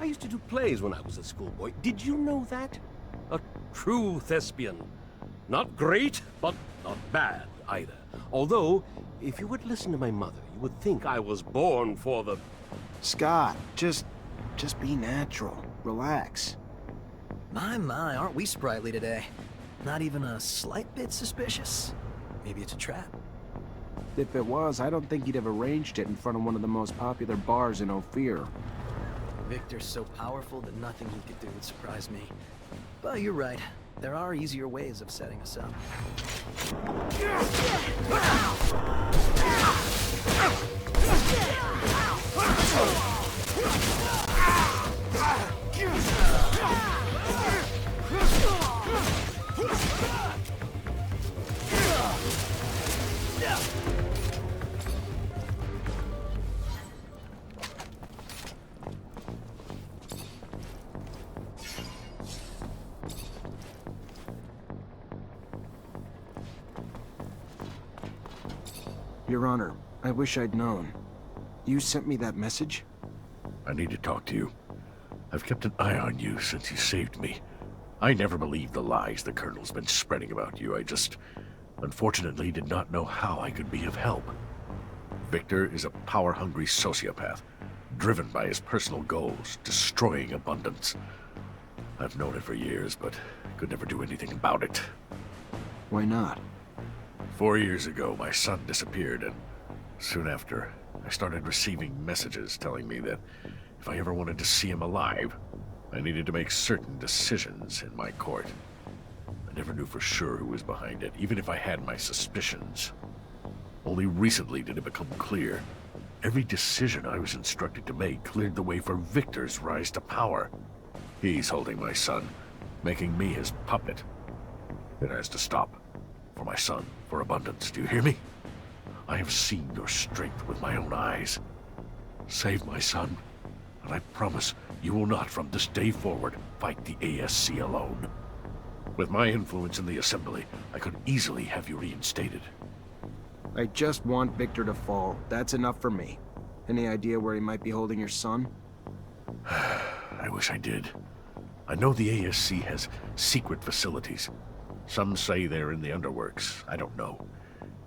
I used to do plays when I was a schoolboy. Did you know that? A true thespian. Not great, but not bad either. Although, if you would listen to my mother, you would think I was born for the... Scott, just be natural. Relax. My, aren't we sprightly today? Not even a slight bit suspicious. Maybe it's a trap. If it was, I don't think he'd have arranged it in front of one of the most popular bars in Ophir. Victor's so powerful that nothing he could do would surprise me. But you're right. There are easier ways of setting us up. Your Honor, I wish I'd known. You sent me that message? I need to talk to you. I've kept an eye on you since you saved me. I never believed the lies the Colonel's been spreading about you. I just, unfortunately, did not know how I could be of help. Victor is a power-hungry sociopath, driven by his personal goals, destroying abundance. I've known it for years, but could never do anything about it. Why not? 4 years ago, my son disappeared, and soon after, I started receiving messages telling me that if I ever wanted to see him alive, I needed to make certain decisions in my court. I never knew for sure who was behind it, even if I had my suspicions. Only recently did it become clear. Every decision I was instructed to make cleared the way for Victor's rise to power. He's holding my son, making me his puppet. It has to stop. For my son, for abundance, do you hear me? I have seen your strength with my own eyes. Save my son, and I promise you will not from this day forward fight the ASC alone. With my influence in the Assembly, I could easily have you reinstated. I just want Victor to fall. That's enough for me. Any idea where he might be holding your son? I wish I did. I know the ASC has secret facilities. Some say they're in the underworks. I don't know.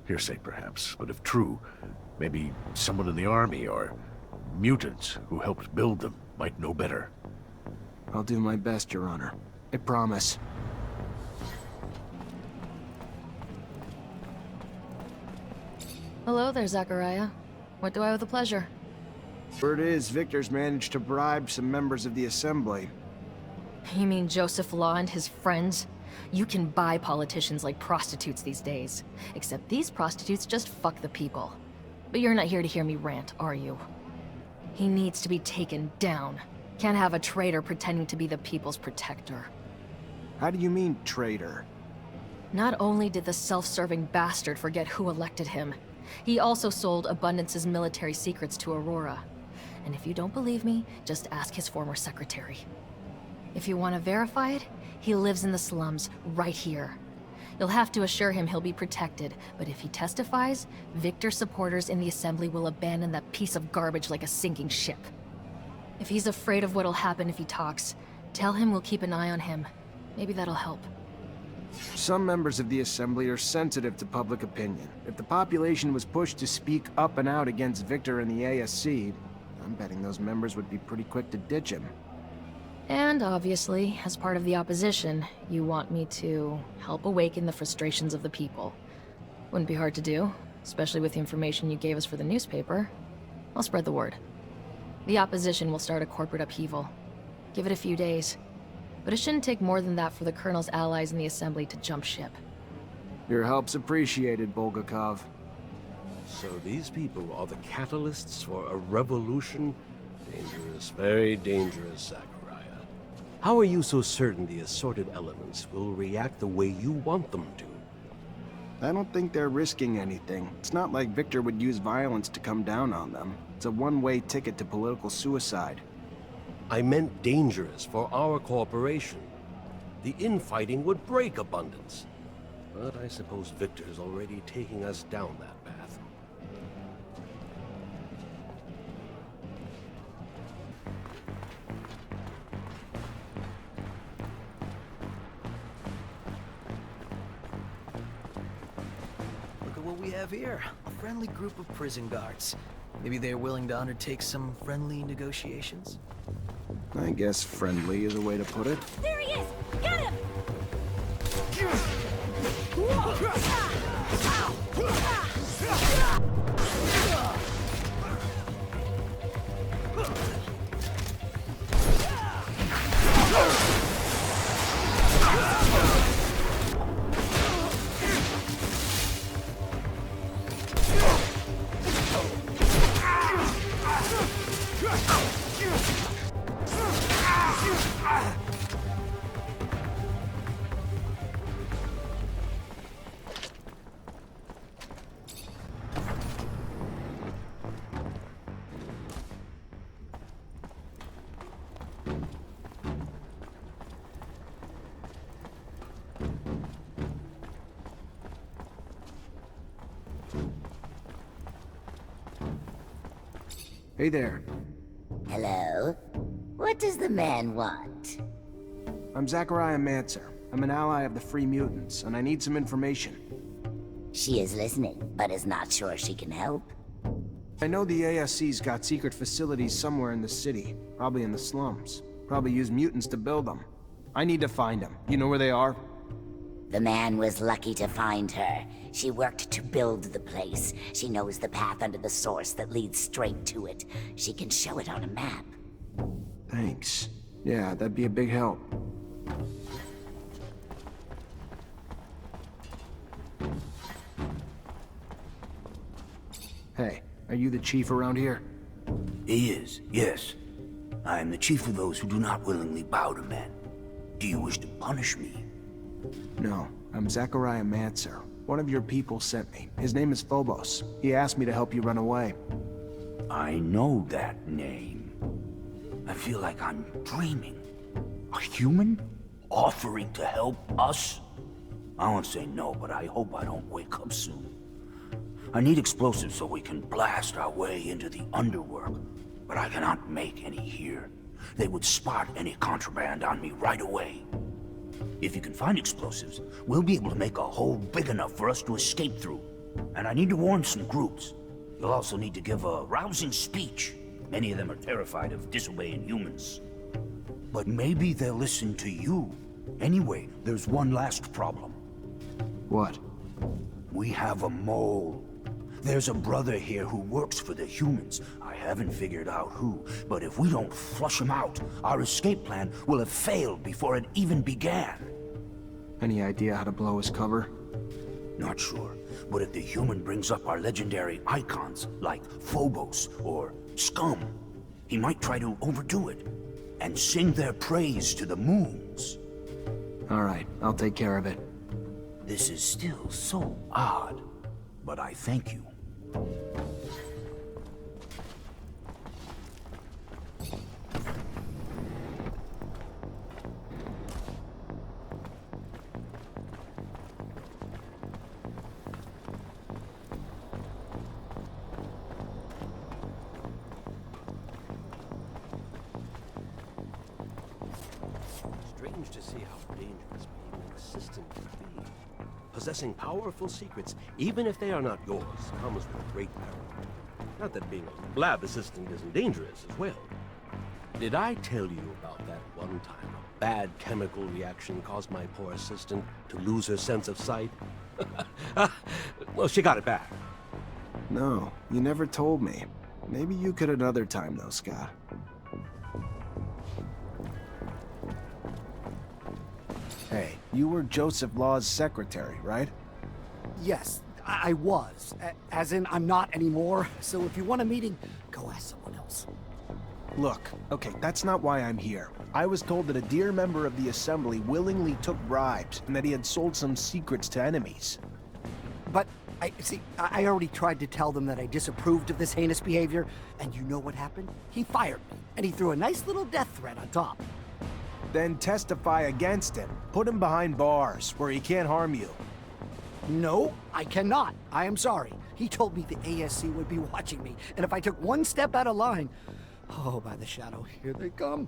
Hearsay, perhaps, but if true, maybe someone in the army or mutants who helped build them might know better. I'll do my best, Your Honor. I promise. Hello there, Zachariah. What do I owe the pleasure? Word is Victor's managed to bribe some members of the Assembly. You mean Joseph Law and his friends? You can buy politicians like prostitutes these days. Except these prostitutes just fuck the people. But you're not here to hear me rant, are you? He needs to be taken down. Can't have a traitor pretending to be the people's protector. How do you mean, traitor? Not only did the self-serving bastard forget who elected him, he also sold Abundance's military secrets to Aurora. And if you don't believe me, just ask his former secretary. If you want to verify it, he lives in the slums, right here. You'll have to assure him he'll be protected, but if he testifies, Victor's supporters in the Assembly will abandon that piece of garbage like a sinking ship. If he's afraid of what'll happen if he talks, tell him we'll keep an eye on him. Maybe that'll help. Some members of the Assembly are sensitive to public opinion. If the population was pushed to speak up and out against Victor and the ASC, I'm betting those members would be pretty quick to ditch him. And obviously, as part of the opposition, you want me to help awaken the frustrations of the people. Wouldn't be hard to do, especially with the information you gave us for the newspaper. I'll spread the word. The opposition will start a corporate upheaval. Give it a few days. But it shouldn't take more than that for the Colonel's allies in the Assembly to jump ship. Your help's appreciated, Bulgakov. So these people are the catalysts for a revolution? Dangerous, very dangerous, Zachariah. How are you so certain the assorted elements will react the way you want them to? I don't think they're risking anything. It's not like Victor would use violence to come down on them. It's a one-way ticket to political suicide. I meant dangerous for our corporation. The infighting would break Abundance. But I suppose Victor's already taking us down that path. Look at what we have here. A friendly group of prison guards. Maybe they're willing to undertake some friendly negotiations? I guess friendly is a way to put it. There he is! Get him! Hey there. Hello? What does the man want? I'm Zachariah Mancer. I'm an ally of the Free Mutants, and I need some information. She is listening, but is not sure she can help. I know the ASC's got secret facilities somewhere in the city, probably in the slums. Probably use mutants to build them. I need to find them. You know where they are? The man was lucky to find her. She worked to build the place. She knows the path under the source that leads straight to it. She can show it on a map. Thanks. Yeah, that'd be a big help. Hey, are you the chief around here? He is, yes. I am the chief of those who do not willingly bow to men. Do you wish to punish me? No, I'm Zachariah Mancer. One of your people sent me. His name is Phobos. He asked me to help you run away. I know that name. I feel like I'm dreaming. A human offering to help us? I won't say no, but I hope I don't wake up soon. I need explosives so we can blast our way into the underworld, but I cannot make any here. They would spot any contraband on me right away. If you can find explosives, we'll be able to make a hole big enough for us to escape through. And I need to warn some groups. You'll also need to give a rousing speech. Many of them are terrified of disobeying humans. But maybe they'll listen to you. Anyway, there's one last problem. What? We have a mole. There's a brother here who works for the humans. I haven't figured out who, but if we don't flush him out, our escape plan will have failed before it even began. Any idea how to blow his cover? Not sure, but if the human brings up our legendary icons, like Phobos or Scum, he might try to overdo it, and sing their praise to the moons. Alright, I'll take care of it. This is still so odd, but I thank you. Strange to see how dangerous being an assistant can be. Possessing powerful secrets, even if they are not yours, comes with great peril. Not that being a lab assistant isn't dangerous as well. Did I tell you about that one time a bad chemical reaction caused my poor assistant to lose her sense of sight? Well, she got it back. No, you never told me. Maybe you could another time though, Scott. Hey, you were Joseph Law's secretary, right? Yes, I was. As in, I'm not anymore. So if you want a meeting, go ask someone else. Look, okay, that's not why I'm here. I was told that a dear member of the Assembly willingly took bribes and that he had sold some secrets to enemies. But, I already tried to tell them that I disapproved of this heinous behavior, and you know what happened? He fired me, and he threw a nice little death threat on top. Then testify against him. Put him behind bars, where he can't harm you. No, I cannot. I am sorry. He told me the ASC would be watching me, and if I took one step out of line... Oh, by the shadow, here they come.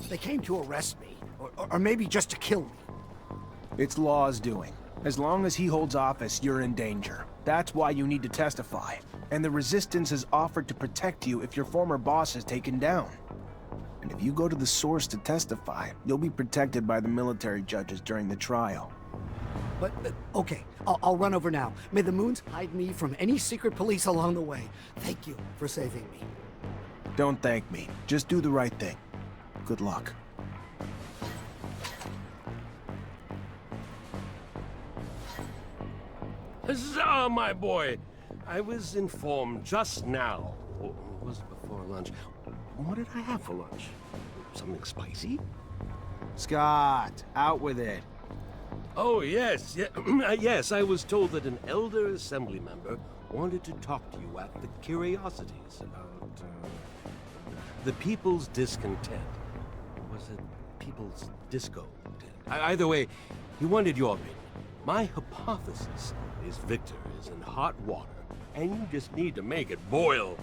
They came to arrest me, or maybe just to kill me. It's Law's doing. As long as he holds office, you're in danger. That's why you need to testify. And the Resistance has offered to protect you if your former boss is taken down. And if you go to the source to testify, you'll be protected by the military judges during the trial. But, okay, I'll run over now. May the moons hide me from any secret police along the way. Thank you for saving me. Don't thank me. Just do the right thing. Good luck. Huzzah, my boy! I was informed just now. Or was it before lunch? What did I have for lunch? Something spicy? Scott, out with it. Oh, yes. Yes, I was told that an elder assembly member wanted to talk to you at the Curiosities about, the people's discontent. Was it people's disco? Either way, he wanted your opinion. My hypothesis is Victor is in hot water, and you just need to make it boil.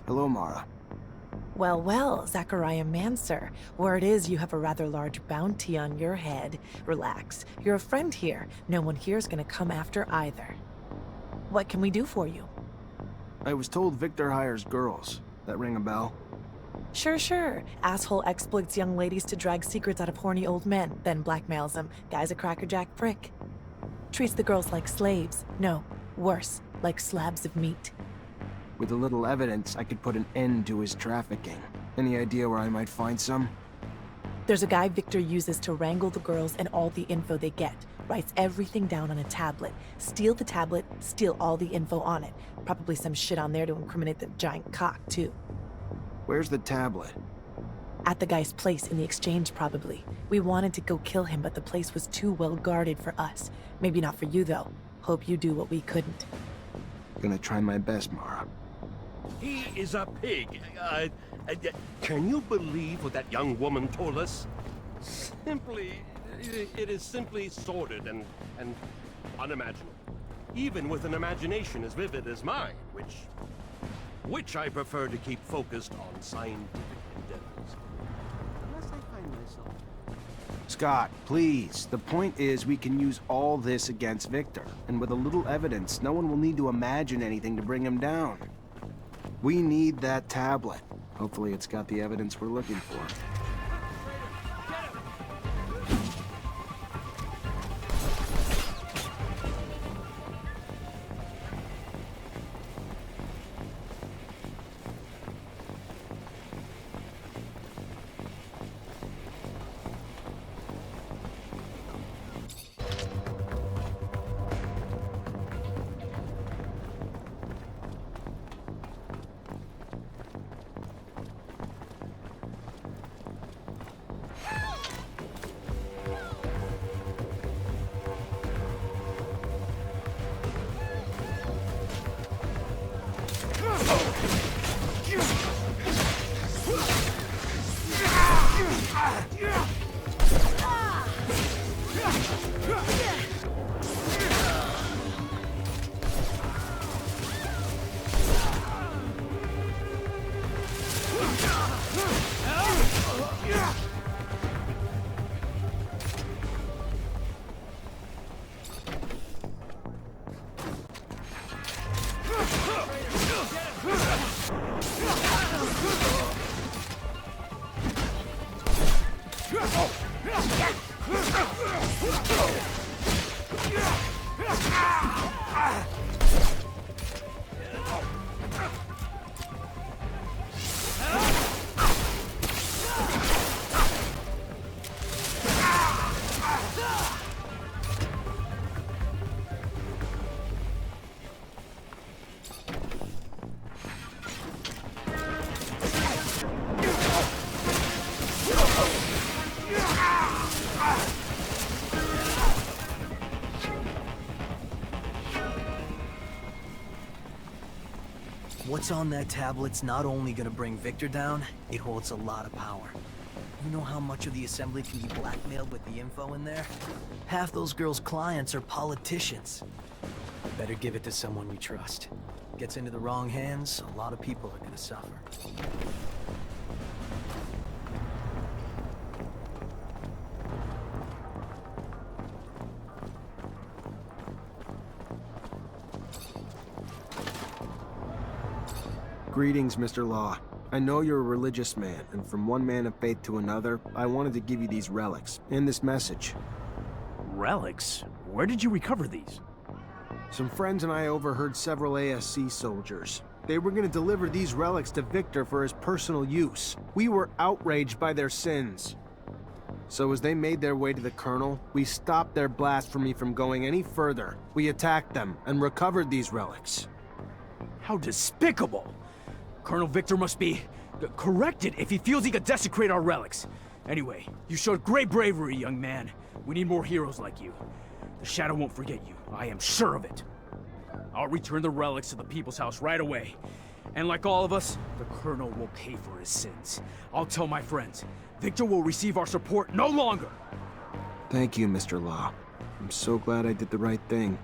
Hello, Mara. Well, well, Zachariah Mancer. Word is you have a rather large bounty on your head. Relax. You're a friend here. No one here's gonna come after either. What can we do for you? I was told Victor hires girls. That ring a bell? Sure. Asshole exploits young ladies to drag secrets out of horny old men, then blackmails them. Guy's a crackerjack prick. Treats the girls like slaves. No, worse, like slabs of meat. With a little evidence, I could put an end to his trafficking. Any idea where I might find some? There's a guy Victor uses to wrangle the girls and all the info they get. Writes everything down on a tablet. Steal the tablet, steal all the info on it. Probably some shit on there to incriminate the giant cock, too. Where's the tablet? At the guy's place in the exchange, probably. We wanted to go kill him, but the place was too well guarded for us. Maybe not for you, though. Hope you do what we couldn't. Gonna try my best, Mara. He is a pig. Can you believe what that young woman told us? It is simply sordid and unimaginable. Even with an imagination as vivid as mine, which I prefer to keep focused on scientific endeavors. Unless I find myself... Scott, please. The point is we can use all this against Victor, and with a little evidence, no one will need to imagine anything to bring him down. We need that tablet. Hopefully it's got the evidence we're looking for. What's on that tablet's not only gonna bring Victor down, it holds a lot of power. You know how much of the assembly can be blackmailed with the info in there? Half those girls' clients are politicians. Better give it to someone you trust. Gets into the wrong hands, a lot of people are gonna suffer. Greetings, Mr. Law. I know you're a religious man, and from one man of faith to another, I wanted to give you these relics, and this message. Relics? Where did you recover these? Some friends and I overheard several ASC soldiers. They were going to deliver these relics to Victor for his personal use. We were outraged by their sins. So as they made their way to the Colonel, we stopped their blasphemy from going any further. We attacked them and recovered these relics. How despicable! Colonel Victor must be corrected if he feels he could desecrate our relics. Anyway, you showed great bravery, young man. We need more heroes like you. The Shadow won't forget you. I am sure of it. I'll return the relics to the People's House right away. And like all of us, the Colonel will pay for his sins. I'll tell my friends. Victor will receive our support no longer. Thank you, Mr. Law. I'm so glad I did the right thing.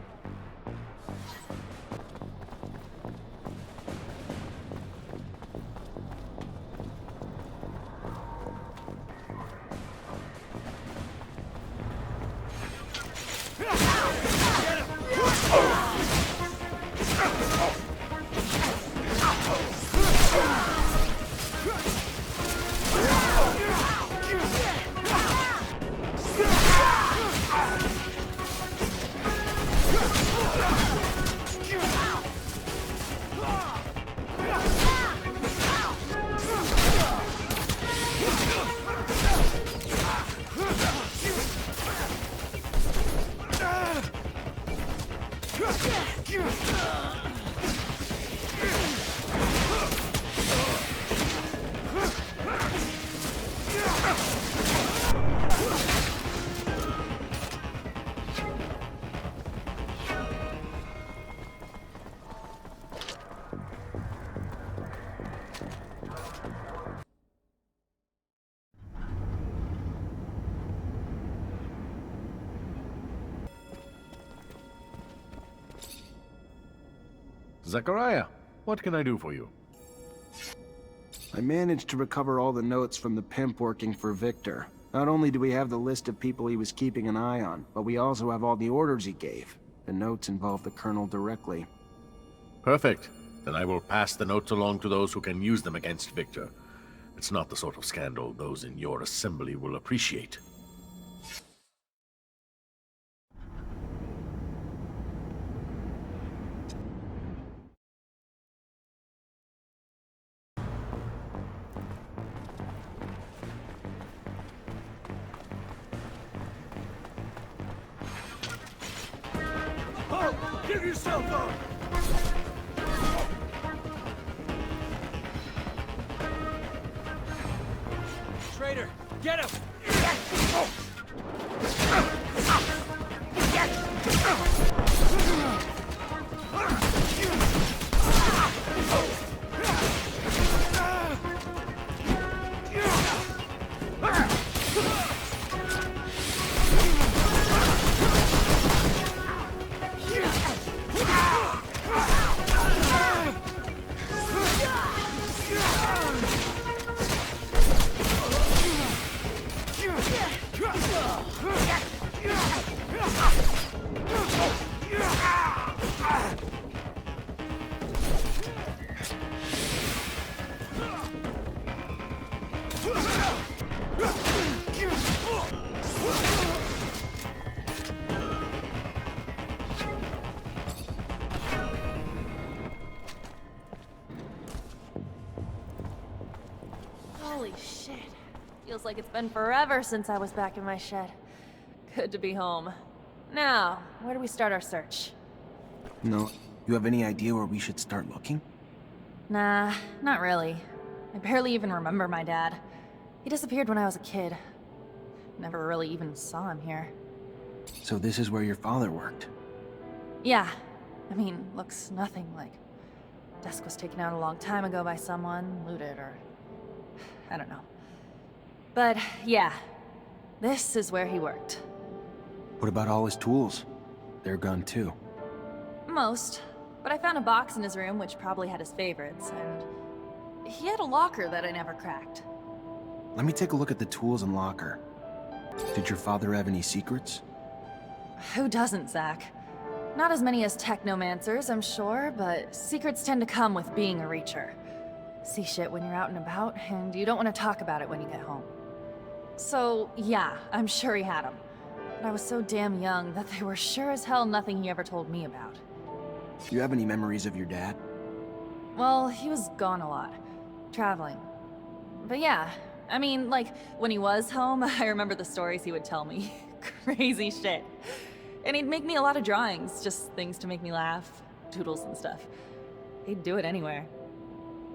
Zachariah, what can I do for you? I managed to recover all the notes from the pimp working for Victor. Not only do we have the list of people he was keeping an eye on, but we also have all the orders he gave. The notes involve the Colonel directly. Perfect. Then I will pass the notes along to those who can use them against Victor. It's not the sort of scandal those in your assembly will appreciate. Give yourself up! Traitor, get him! Holy shit. Feels like it's been forever since I was back in my shed. Good to be home. Now, where do we start our search? No. You have any idea where we should start looking? Nah, not really. I barely even remember my dad. He disappeared when I was a kid. Never really even saw him here. So this is where your father worked? Yeah. I mean, looks nothing like... Desk was taken out a long time ago by someone, looted, or... I don't know. But, yeah. This is where he worked. What about all his tools? They're gone too. Most. But I found a box in his room which probably had his favorites, and... he had a locker that I never cracked. Let me take a look at the tools and locker. Did your father have any secrets? Who doesn't, Zach? Not as many as Technomancers, I'm sure, but secrets tend to come with being a Reacher. See shit when you're out and about, and you don't want to talk about it when you get home. So, yeah, I'm sure he had them. But I was so damn young that they were sure as hell nothing he ever told me about. Do you have any memories of your dad? Well, he was gone a lot. Traveling. But yeah, I mean, like, when he was home, I remember the stories he would tell me. Crazy shit. And he'd make me a lot of drawings, just things to make me laugh, doodles and stuff. He'd do it anywhere.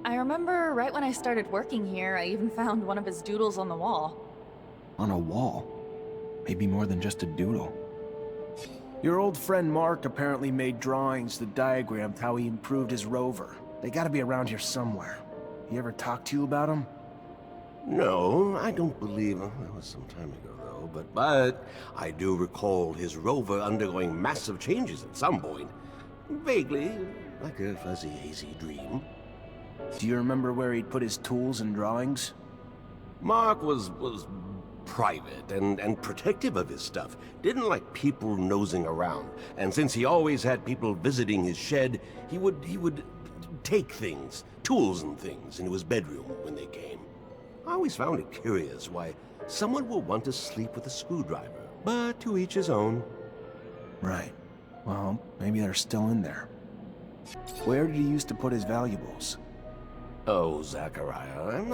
I remember right when I started working here, I even found one of his doodles on the wall. On a wall? Maybe more than just a doodle. Your old friend Mark apparently made drawings that diagrammed how he improved his rover. They gotta be around here somewhere. He ever talked to you about them? No, I don't believe... That was some time ago, though. But I do recall his rover undergoing massive changes at some point. Vaguely, like a fuzzy, hazy dream. Do you remember where he'd put his tools and drawings? Mark was private and protective of his stuff. Didn't like people nosing around. And since he always had people visiting his shed, he would take things, tools and things, into his bedroom when they came. I always found it curious why someone would want to sleep with a screwdriver, but to each his own. Right. Well, maybe they're still in there. Where did he used to put his valuables? Oh, Zachariah, I'm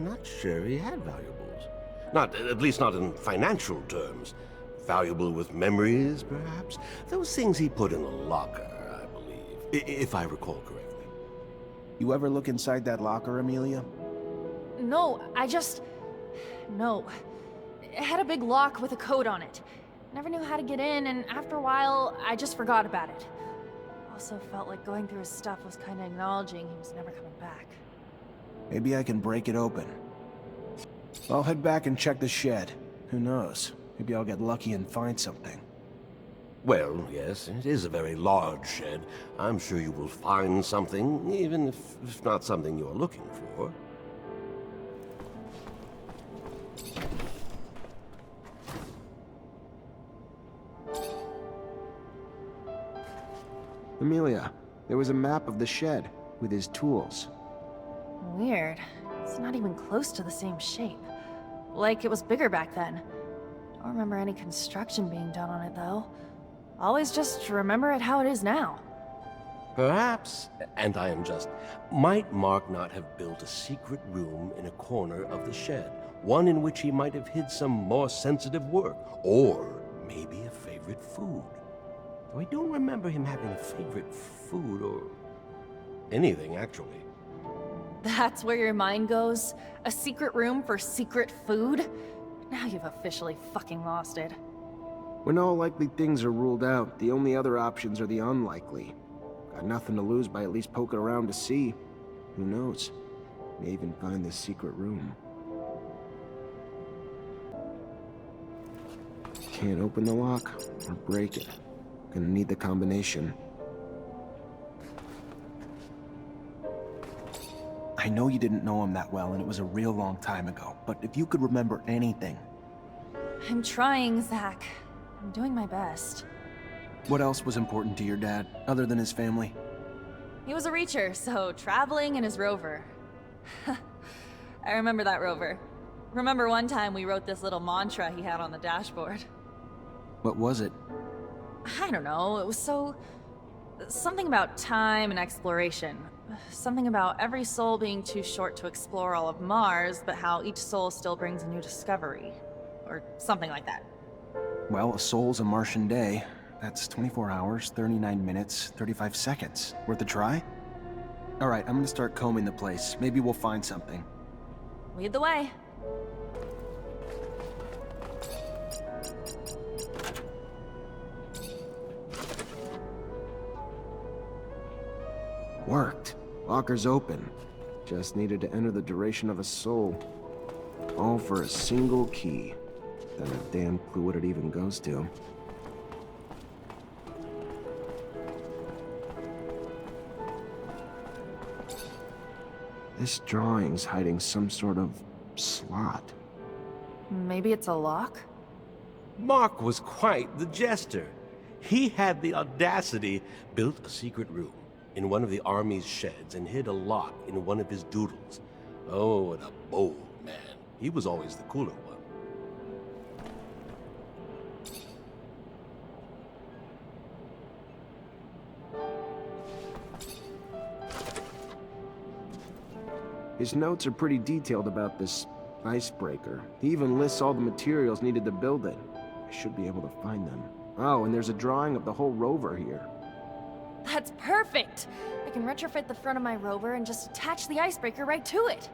not sure he had valuables. At least not in financial terms. Valuable with memories, perhaps? Those things he put in a locker, I believe, if I recall correctly. You ever look inside that locker, Amelia? No, No. It had a big lock with a code on it. Never knew how to get in, and after a while, I just forgot about it. Also felt like going through his stuff was kinda acknowledging he was never coming back. Maybe I can break it open. I'll head back and check the shed. Who knows? Maybe I'll get lucky and find something. Well, yes, it is a very large shed. I'm sure you will find something, even if not something you're looking for. Amelia, there was a map of the shed with his tools. Weird. It's not even close to the same shape. Like it was bigger back then. Don't remember any construction being done on it, though. Always just remember it how it is now. Perhaps, and I am just, might Mark not have built a secret room in a corner of the shed? One in which he might have hid some more sensitive work, or maybe a favorite food. Though I don't remember him having a favorite food or anything, actually. That's where your mind goes? A secret room for secret food? Now you've officially fucking lost it. When all likely things are ruled out, the only other options are the unlikely. Got nothing to lose by at least poking around to see. Who knows? May even find this secret room. Can't open the lock or break it. Gonna need the combination. I know you didn't know him that well, and it was a real long time ago, but if you could remember anything... I'm trying, Zach. I'm doing my best. What else was important to your dad, other than his family? He was a reacher, so traveling in his rover. I remember that rover. Remember one time we wrote this little mantra he had on the dashboard. What was it? I don't know, it was something about time and exploration. Something about every soul being too short to explore all of Mars, but how each soul still brings a new discovery. Or something like that. Well, a soul's a Martian day. That's 24 hours, 39 minutes, 35 seconds. Worth a try? Alright, I'm gonna start combing the place. Maybe we'll find something. Lead the way. Worked. Locker's open. Just needed to enter the duration of a soul. All for a single key. Then a damn clue what it even goes to. This drawing's hiding some sort of slot. Maybe it's a lock? Mark was quite the jester. He had the audacity, built a secret room in one of the army's sheds and hid a lock in one of his doodles. Oh, what a bold man. He was always the cooler one. His notes are pretty detailed about this icebreaker. He even lists all the materials needed to build it. I should be able to find them. Oh, and there's a drawing of the whole rover here. That's perfect! I can retrofit the front of my rover and just attach the icebreaker right to it.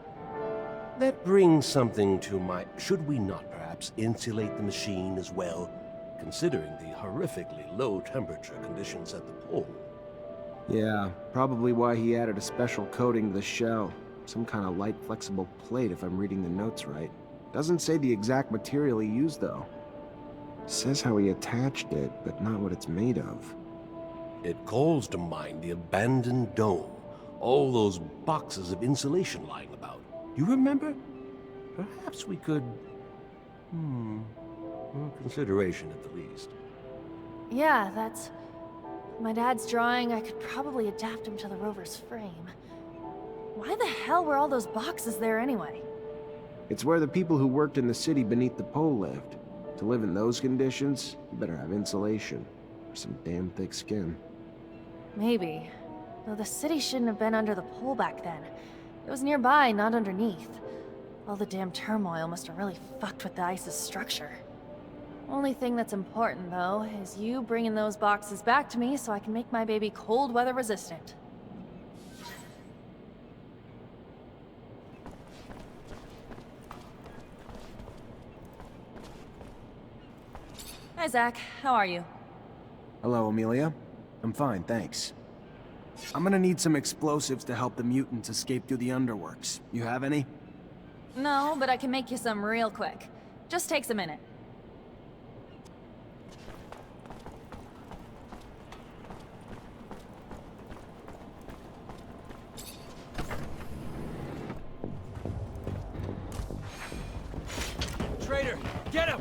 That brings something to mind. Should we not perhaps insulate the machine as well, considering the horrifically low temperature conditions at the pole? Yeah, probably why he added a special coating to the shell. Some kind of light, flexible plate, if I'm reading the notes right. Doesn't say the exact material he used, though. Says how he attached it, but not what it's made of. It calls to mind the abandoned dome. All those boxes of insulation lying about. You remember? Perhaps we could... consideration at the least. Yeah, that's... my dad's drawing. I could probably adapt him to the rover's frame. Why the hell were all those boxes there anyway? It's where the people who worked in the city beneath the pole lived. To live in those conditions, you better have insulation. Or some damn thick skin. Maybe. Though the city shouldn't have been under the pole back then. It was nearby, not underneath. All the damn turmoil must have really fucked with the ice's structure. Only thing that's important, though, is you bringing those boxes back to me so I can make my baby cold weather resistant. Hi, Zach. How are you? Hello, Amelia. I'm fine, thanks. I'm gonna need some explosives to help the mutants escape through the underworks. You have any? No, but I can make you some real quick. Just takes a minute. Traitor, get him!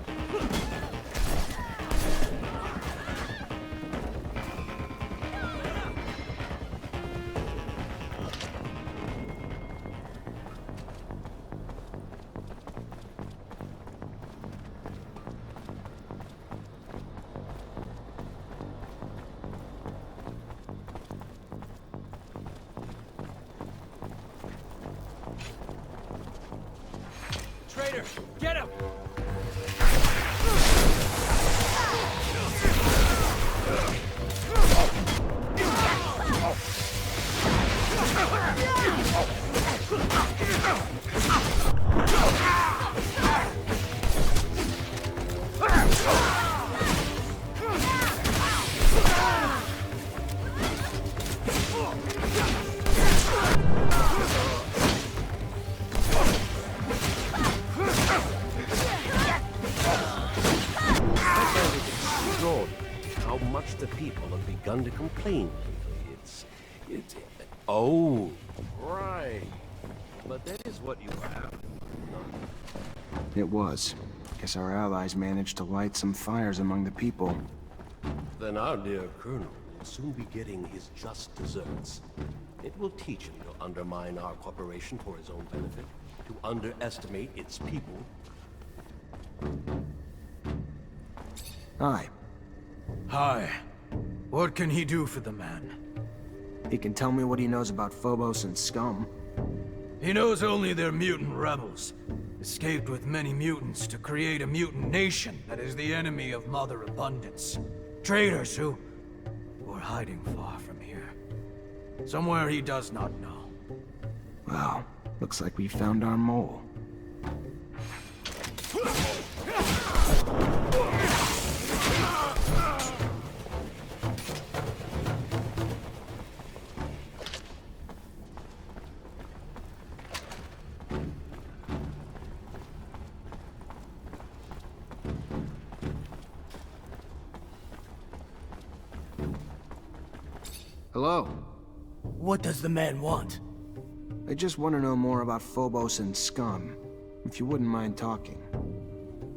Traitor, get him! How much the people have begun to complain lately. It's... Oh, right. But that is what you have. It was. Guess our allies managed to light some fires among the people. Then our dear Colonel will soon be getting his just deserts. It will teach him to undermine our corporation for his own benefit, to underestimate its people. Hi. Hi. What can he do for the man? He can tell me what he knows about Phobos and Scum. He knows only they're mutant rebels. Escaped with many mutants to create a mutant nation that is the enemy of Mother Abundance. Traitors who are hiding far from here. Somewhere he does not know. Well, looks like we found our mole. Hello. What does the man want? I just want to know more about Phobos and Scum, if you wouldn't mind talking.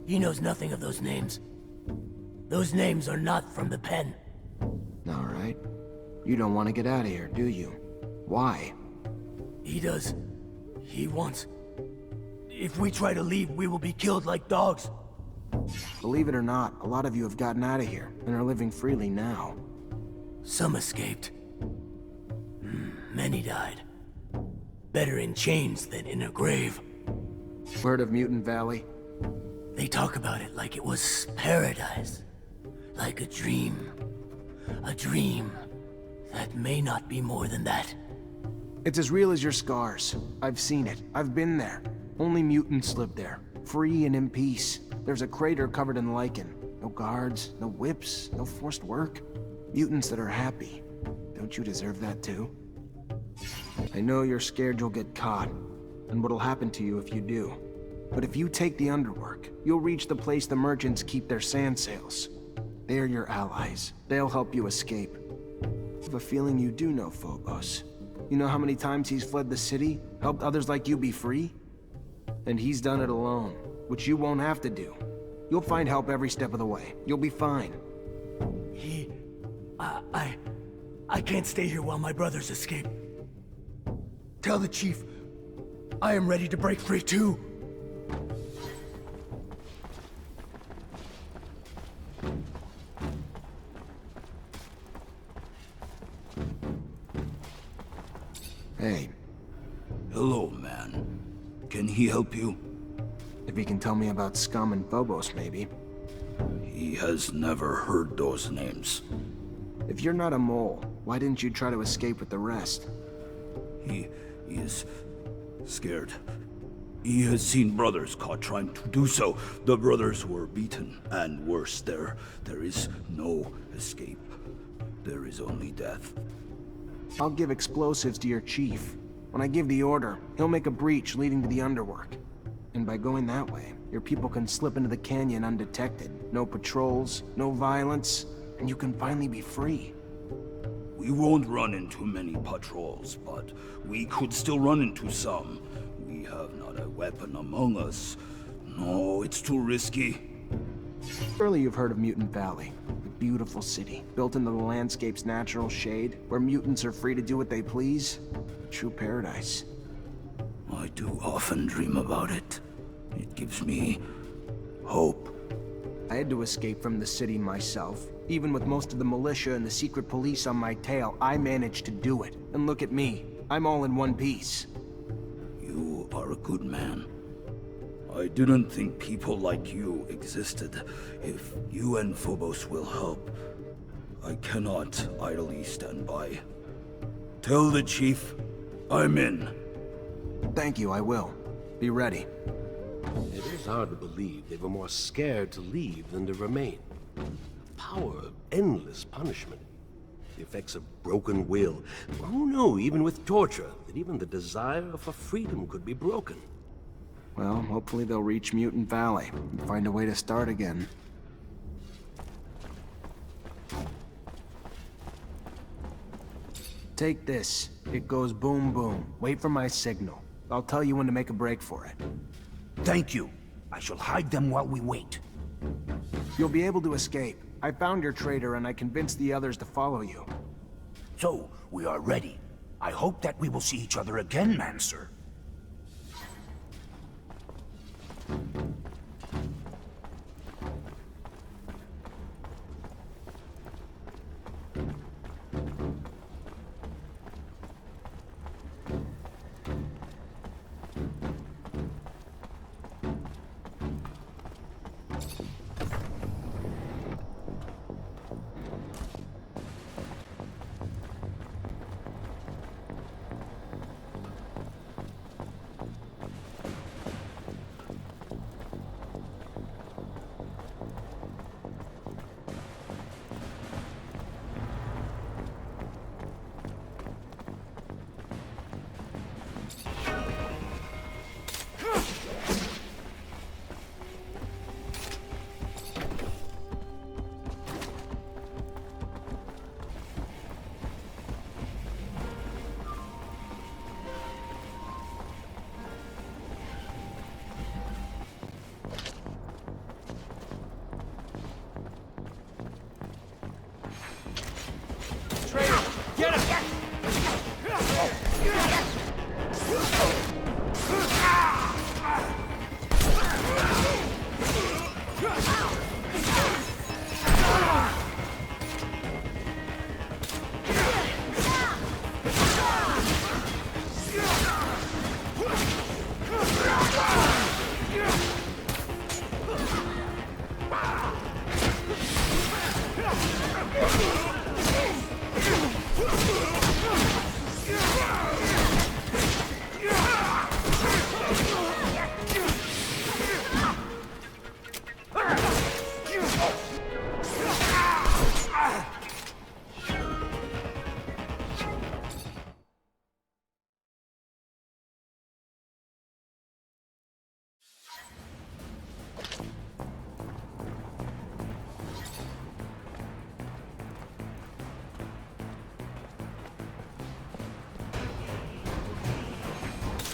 He knows nothing of those names. Those names are not from the pen. All right. You don't want to get out of here, do you? Why? He does. He wants... If we try to leave, we will be killed like dogs. Believe it or not, a lot of you have gotten out of here and are living freely now. Some escaped. Many died. Better in chains than in a grave. Heard of Mutant Valley? They talk about it like it was paradise. Like a dream. A dream that may not be more than that. It's as real as your scars. I've seen it. I've been there. Only mutants live there. Free and in peace. There's a crater covered in lichen. No guards, no whips, no forced work. Mutants that are happy. Don't you deserve that too? I know you're scared you'll get caught, and what'll happen to you if you do. But if you take the underwork, you'll reach the place the merchants keep their sand sails. They're your allies. They'll help you escape. I have a feeling you do know Phobos. You know how many times he's fled the city, helped others like you be free? And he's done it alone, which you won't have to do. You'll find help every step of the way. You'll be fine. I can't stay here while my brothers escape. Tell the chief, I am ready to break free too. Hey. Hello, man. Can he help you? If he can tell me about Scum and Phobos, maybe. He has never heard those names. If you're not a mole, why didn't you try to escape with the rest? He is scared. He has seen brothers caught trying to do so. The brothers were beaten, and worse, there is no escape. There is only death. I'll give explosives to your chief. When I give the order, he'll make a breach leading to the underwork. And by going that way, your people can slip into the canyon undetected. No patrols, no violence, and you can finally be free. We won't run into many patrols, but we could still run into some. We have not a weapon among us. No, it's too risky. Surely you've heard of Mutant Valley, the beautiful city, built into the landscape's natural shade, where mutants are free to do what they please. A true paradise. I do often dream about it. It gives me hope. I had to escape from the city myself. Even with most of the militia and the secret police on my tail, I managed to do it. And look at me. I'm all in one piece. You are a good man. I didn't think people like you existed. If you and Phobos will help, I cannot idly stand by. Tell the chief, I'm in. Thank you, I will. Be ready. It is hard to believe they were more scared to leave than to remain. The power of endless punishment. The effects of broken will. Who knew, even with torture, that even the desire for freedom could be broken? Well, hopefully they'll reach Mutant Valley and find a way to start again. Take this. It goes boom boom. Wait for my signal. I'll tell you when to make a break for it. Thank you. I shall hide them while we wait. You'll be able to escape. I found your traitor and I convinced the others to follow you. So, we are ready. I hope that we will see each other again, Mancer.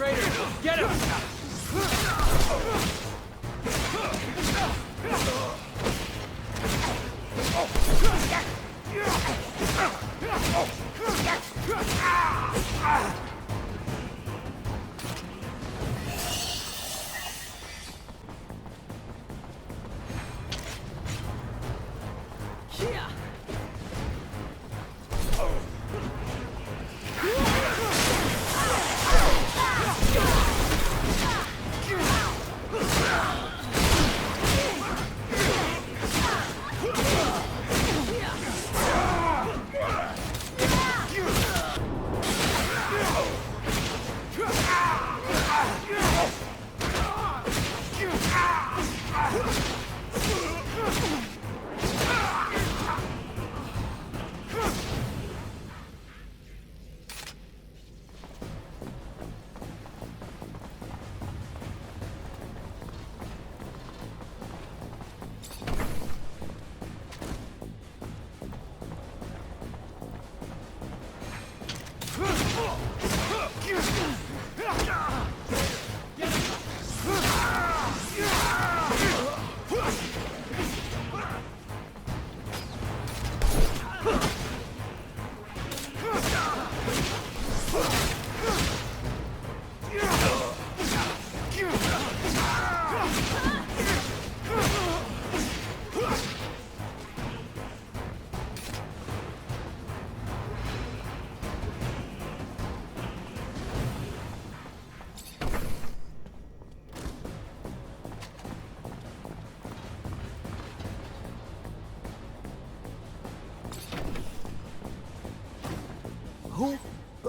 Traitor, get him!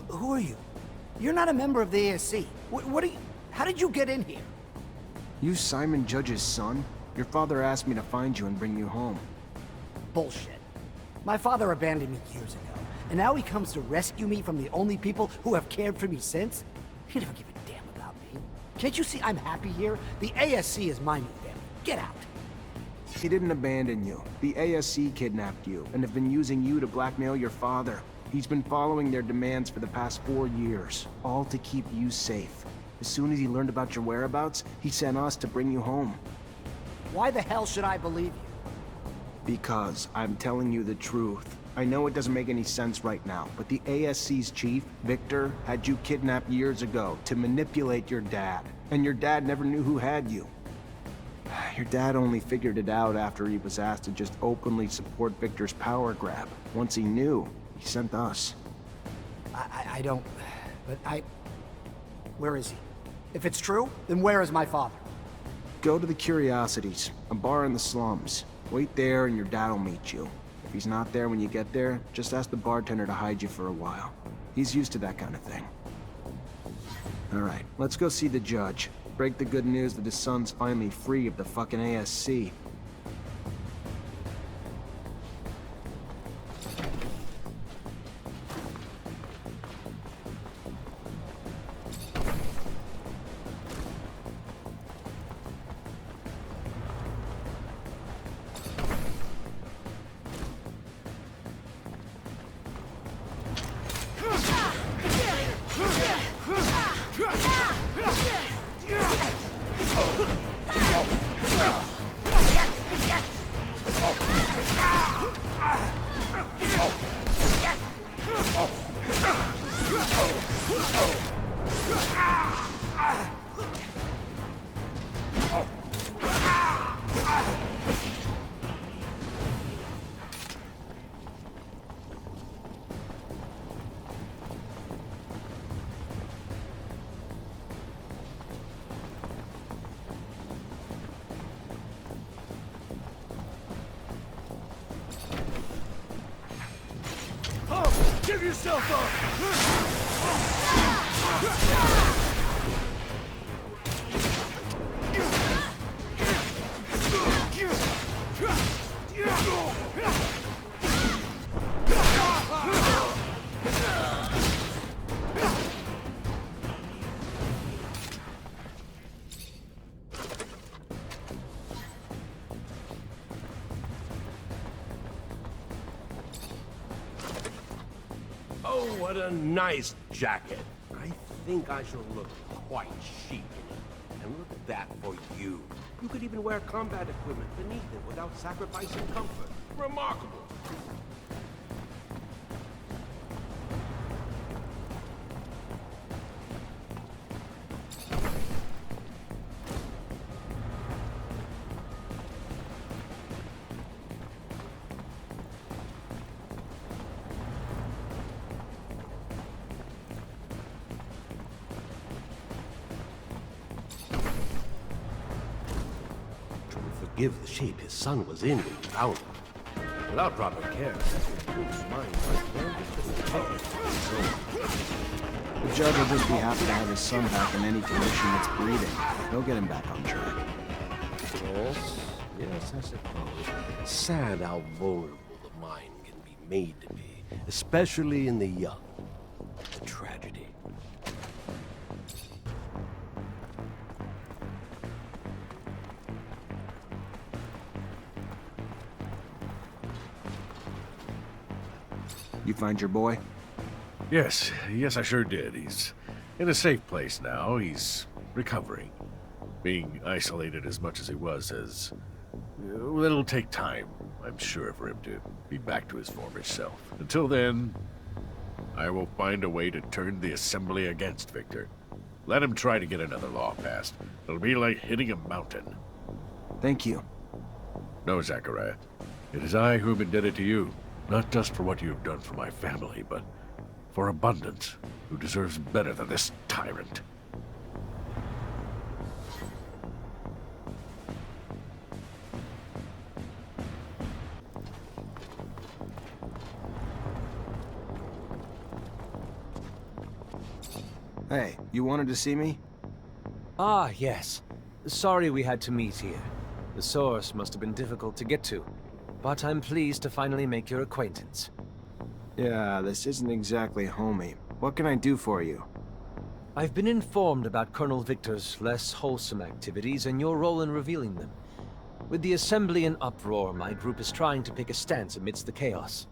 Who are you? You're not a member of the ASC. What are you... How did you get in here? You Simon Judge's son? Your father asked me to find you and bring you home. Bullshit. My father abandoned me years ago, and now he comes to rescue me from the only people who have cared for me since? He never give a damn about me. Can't you see I'm happy here? The ASC is my new family. Get out. He didn't abandon you. The ASC kidnapped you, and have been using you to blackmail your father. He's been following their demands for the past 4 years, all to keep you safe. As soon as he learned about your whereabouts, he sent us to bring you home. Why the hell should I believe you? Because I'm telling you the truth. I know it doesn't make any sense right now, but the ASC's chief, Victor, had you kidnapped years ago to manipulate your dad. And your dad never knew who had you. Your dad only figured it out after he was asked to just openly support Victor's power grab. Once he knew, he sent us. I don't... But where is he? If it's true, then where is my father? Go to the Curiosities, a bar in the slums. Wait there and your dad'll meet you. If he's not there when you get there, just ask the bartender to hide you for a while. He's used to that kind of thing. Alright, let's go see the judge. Break the good news that his son's finally free of the fucking ASC. Give yourself up! Oh, what a nice jacket. I think I shall look quite chic in it. And look at that for you. You could even wear combat equipment beneath it without sacrificing comfort. Remarkable. Give the shape his son was in when he found him. Without proper care, his mind might well The judge will just be happy to have his son back in any condition that's breathing. He'll get him back on track. Yes, I suppose. Sad how vulnerable the mind can be made to be, especially in the young. A tragedy. You find your boy? Yes, I sure did. He's in a safe place now. He's recovering. Being isolated as much as he was well, it'll take time, I'm sure, for him to be back to his former self. Until then, I will find a way to turn the Assembly against Victor. Let him try to get another law passed. It'll be like hitting a mountain. Thank you. No, Zachariah. It is I who am indebted to you. Not just for what you have done for my family, but for Abundance, who deserves better than this tyrant. Hey, you wanted to see me? Ah, yes. Sorry we had to meet here. The source must have been difficult to get to, but I'm pleased to finally make your acquaintance. Yeah, this isn't exactly homey. What can I do for you? I've been informed about Colonel Victor's less wholesome activities and your role in revealing them. With the assembly in uproar, my group is trying to pick a stance amidst the chaos.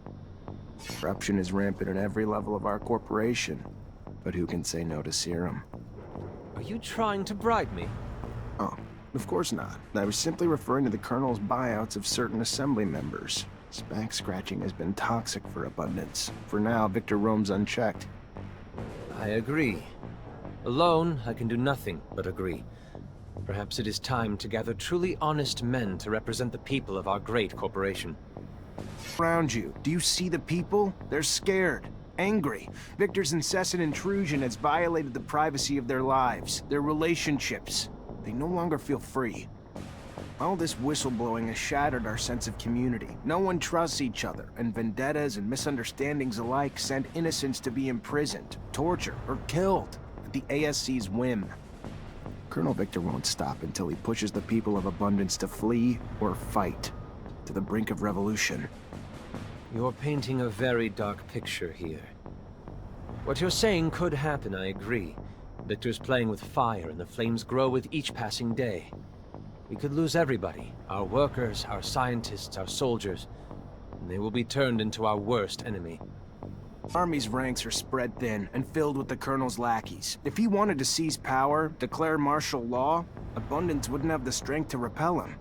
Corruption is rampant at every level of our corporation. But who can say no to serum? Are you trying to bribe me? Oh, of course not. I was simply referring to the Colonel's buyouts of certain assembly members. His back scratching has been toxic for Abundance. For now, Victor roams unchecked. I agree. Alone, I can do nothing but agree. Perhaps it is time to gather truly honest men to represent the people of our great corporation. Around you, do you see the people? They're scared. Angry. Victor's incessant intrusion has violated the privacy of their lives, their relationships. They no longer feel free. All this whistleblowing has shattered our sense of community. No one trusts each other, and vendettas and misunderstandings alike send innocents to be imprisoned, tortured, or killed at the ASC's whim. Colonel Victor won't stop until he pushes the people of Abundance to flee or fight, to the brink of revolution. You're painting a very dark picture here. What you're saying could happen, I agree. Victor's playing with fire, and the flames grow with each passing day. We could lose everybody. Our workers, our scientists, our soldiers. And they will be turned into our worst enemy. Army's ranks are spread thin and filled with the Colonel's lackeys. If he wanted to seize power, declare martial law, Abundance wouldn't have the strength to repel him.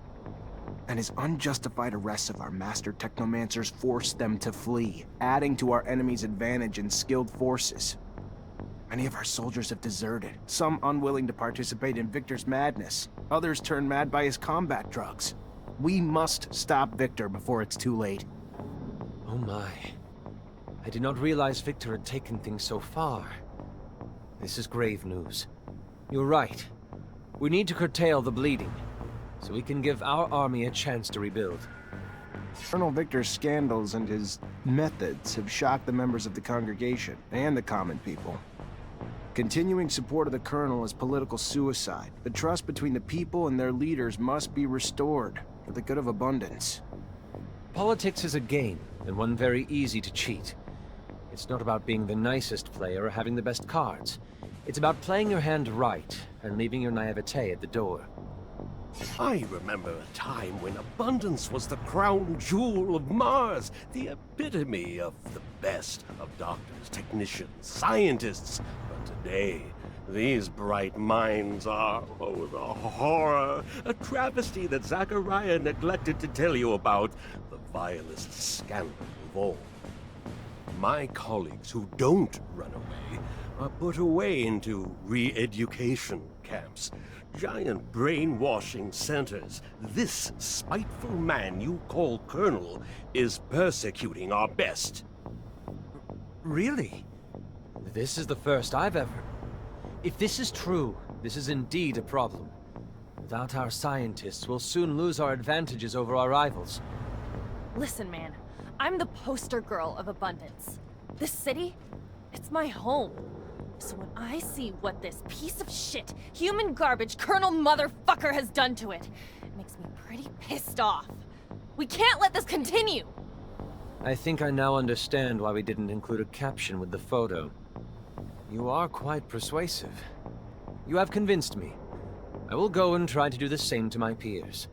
And his unjustified arrests of our master Technomancers forced them to flee, adding to our enemy's advantage in skilled forces. Many of our soldiers have deserted, some unwilling to participate in Victor's madness. Others turned mad by his combat drugs. We must stop Victor before it's too late. Oh my. I did not realize Victor had taken things so far. This is grave news. You're right. We need to curtail the bleeding, so we can give our army a chance to rebuild. Colonel Victor's scandals and his methods have shocked the members of the congregation and the common people. Continuing support of the Colonel is political suicide. The trust between the people and their leaders must be restored for the good of Abundance. Politics is a game, and one very easy to cheat. It's not about being the nicest player or having the best cards. It's about playing your hand right and leaving your naivete at the door. I remember a time when Abundance was the crown jewel of Mars, the epitome of the best of doctors, technicians, scientists. But today, these bright minds are, oh, the horror, a travesty that Zachariah neglected to tell you about, the vilest scandal of all. My colleagues who don't run away are put away into re-education camps, giant brainwashing centers. This spiteful man you call Colonel is persecuting our best. Really? This is the first I've ever... If this is true, this is indeed a problem. Without our scientists, we'll soon lose our advantages over our rivals. Listen, man. I'm the poster girl of Abundance. This city, it's my home. So when I see what this piece of shit, human garbage Colonel Motherfucker has done to it, it makes me pretty pissed off. We can't let this continue! I think I now understand why we didn't include a caption with the photo. You are quite persuasive. You have convinced me. I will go and try to do the same to my peers.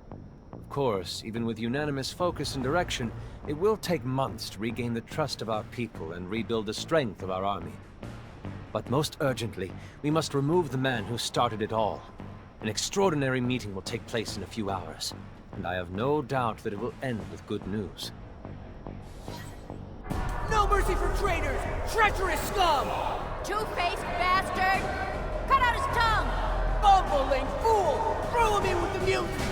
Of course, even with unanimous focus and direction, it will take months to regain the trust of our people and rebuild the strength of our army. But most urgently, we must remove the man who started it all. An extraordinary meeting will take place in a few hours, and I have no doubt that it will end with good news. No mercy for traitors! Treacherous scum! Two-faced bastard! Cut out his tongue! Bumbling fool! Throw him in with the mutants!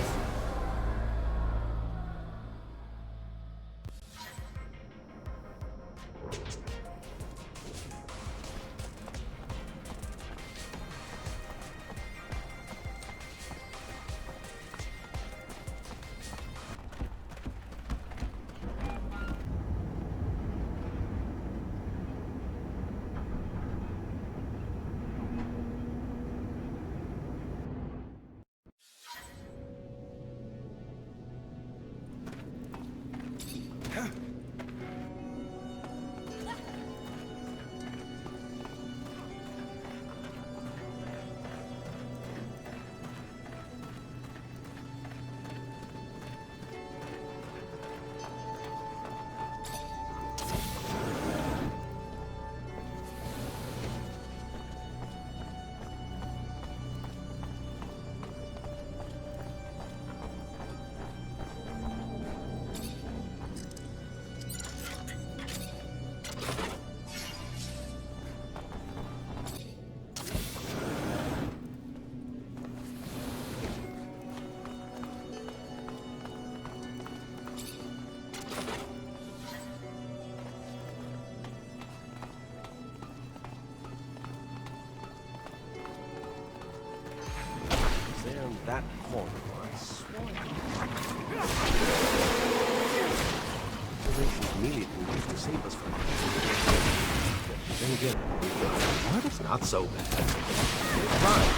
That corner, I swear. Immediately used to save us from it. Then again, what is not so bad? It's fine.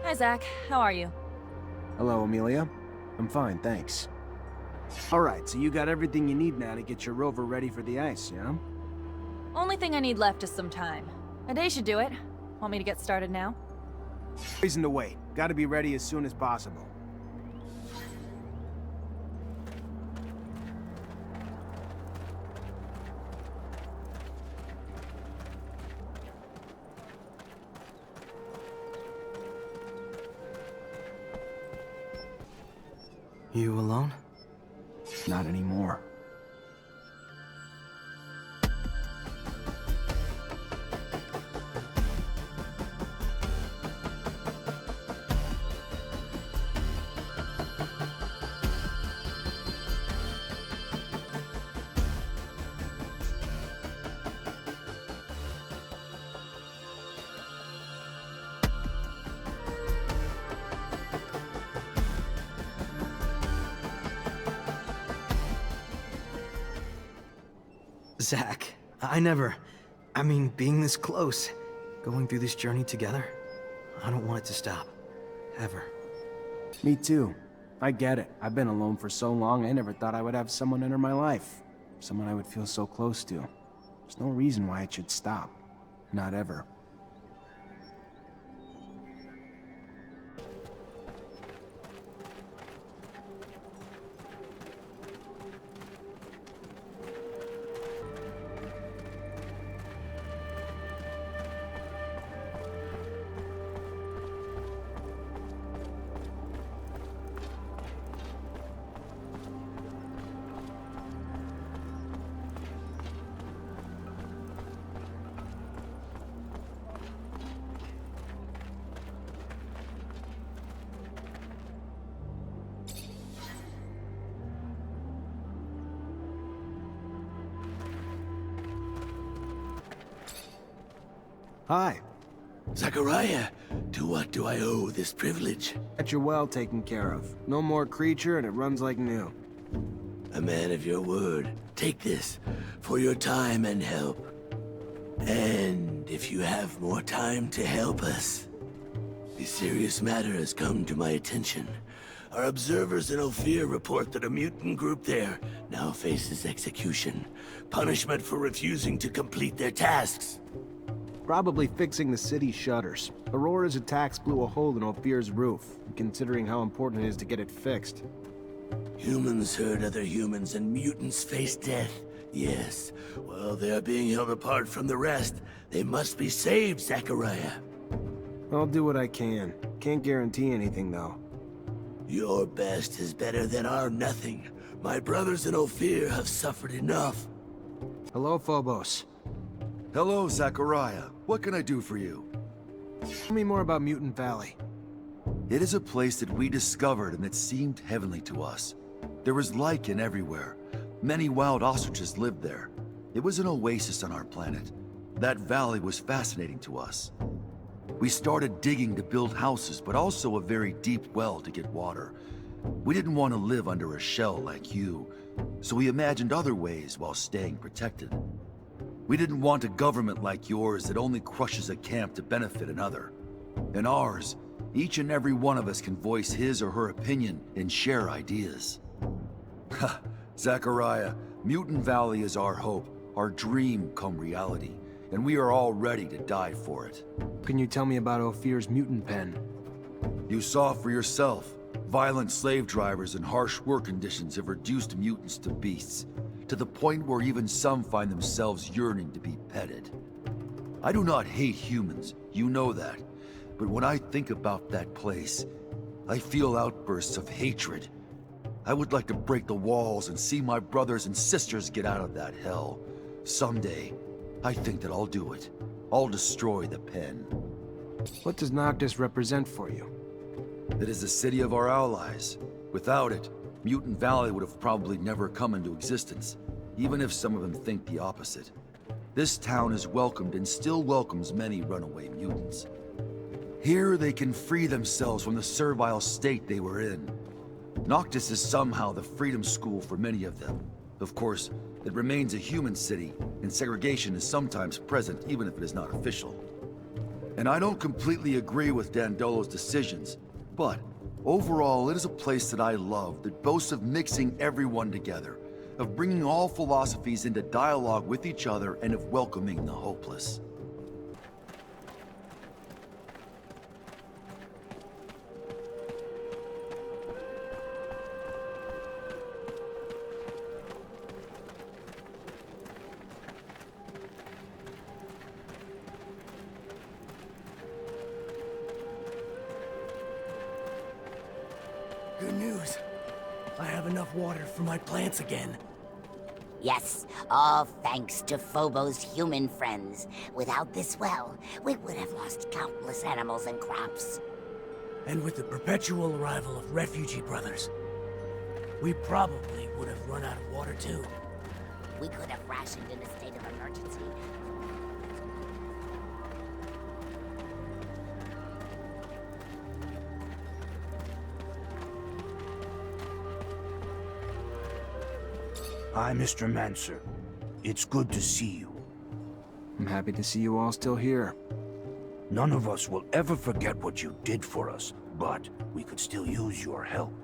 Hi, Zach. How are you? Hello, Amelia. I'm fine, thanks. Alright, so you got everything you need now to get your rover ready for the ice, yeah? Only thing I need left is some time. A day should do it. Want me to get started now? Reason to wait. Gotta be ready as soon as possible. You alone? Not anymore. Zach, I mean, being this close, going through this journey together, I don't want it to stop. Ever. Me too. I get it. I've been alone for so long, I never thought I would have someone enter my life. Someone I would feel so close to. There's no reason why it should stop. Not ever. Hi. Zachariah, to what do I owe this privilege? Get your well taken care of. No more creature and it runs like new. A man of your word. Take this for your time and help. And if you have more time to help us, a serious matter has come to my attention. Our observers in Ophir report that a mutant group there now faces execution. Punishment for refusing to complete their tasks. Probably fixing the city's shutters. Aurora's attacks blew a hole in Ophir's roof, considering how important it is to get it fixed. Humans hurt other humans and mutants face death. Yes, while they are being held apart from the rest, they must be saved, Zachariah. I'll do what I can. Can't guarantee anything, though. Your best is better than our nothing. My brothers in Ophir have suffered enough. Hello, Phobos. Hello, Zachariah. What can I do for you? Tell me more about Mutant Valley. It is a place that we discovered and that seemed heavenly to us. There was lichen everywhere. Many wild ostriches lived there. It was an oasis on our planet. That valley was fascinating to us. We started digging to build houses, but also a very deep well to get water. We didn't want to live under a shell like you, so we imagined other ways while staying protected. We didn't want a government like yours that only crushes a camp to benefit another. In ours, each and every one of us can voice his or her opinion and share ideas. Ha, Zachariah, Mutant Valley is our hope, our dream come reality, and we are all ready to die for it. Can you tell me about Ophir's mutant pen? You saw for yourself. Violent slave drivers and harsh work conditions have reduced mutants to beasts, to the point where even some find themselves yearning to be petted. I do not hate humans, you know that. But when I think about that place, I feel outbursts of hatred. I would like to break the walls and see my brothers and sisters get out of that hell. Someday, I think that I'll do it. I'll destroy the pen. What does Noctis represent for you? It is the city of our allies. Without it, Mutant Valley would have probably never come into existence, even if some of them think the opposite. This town has welcomed and still welcomes many runaway mutants. Here they can free themselves from the servile state they were in. Noctis is somehow the freedom school for many of them. Of course, it remains a human city, and segregation is sometimes present even if it is not official. And I don't completely agree with Dandolo's decisions, but overall it is a place that I love that boasts of mixing everyone together, of bringing all philosophies into dialogue with each other, and of welcoming the hopeless. Good news. I have enough water for my plants again. Yes, all thanks to Phobos' human friends. Without this well, we would have lost countless animals and crops. And with the perpetual arrival of refugee brothers, we probably would have run out of water too. We could have rationed in a state of emergency. Hi, Mr. Mancer. It's good to see you. I'm happy to see you all still here. None of us will ever forget what you did for us, but we could still use your help.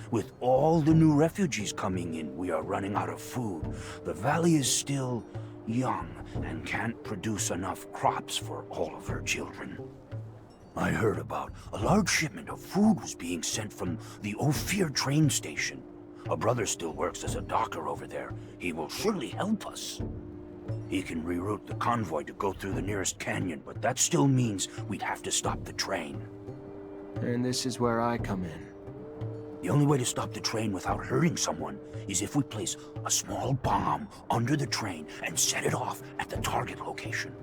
With all the new refugees coming in, we are running out of food. The valley is still young and can't produce enough crops for all of her children. I heard about a large shipment of food was being sent from the Ophir train station. A brother still works as a docker over there. He will surely help us. He can reroute the convoy to go through the nearest canyon, but that still means we'd have to stop the train. And this is where I come in. The only way to stop the train without hurting someone is if we place a small bomb under the train and set it off at the target location.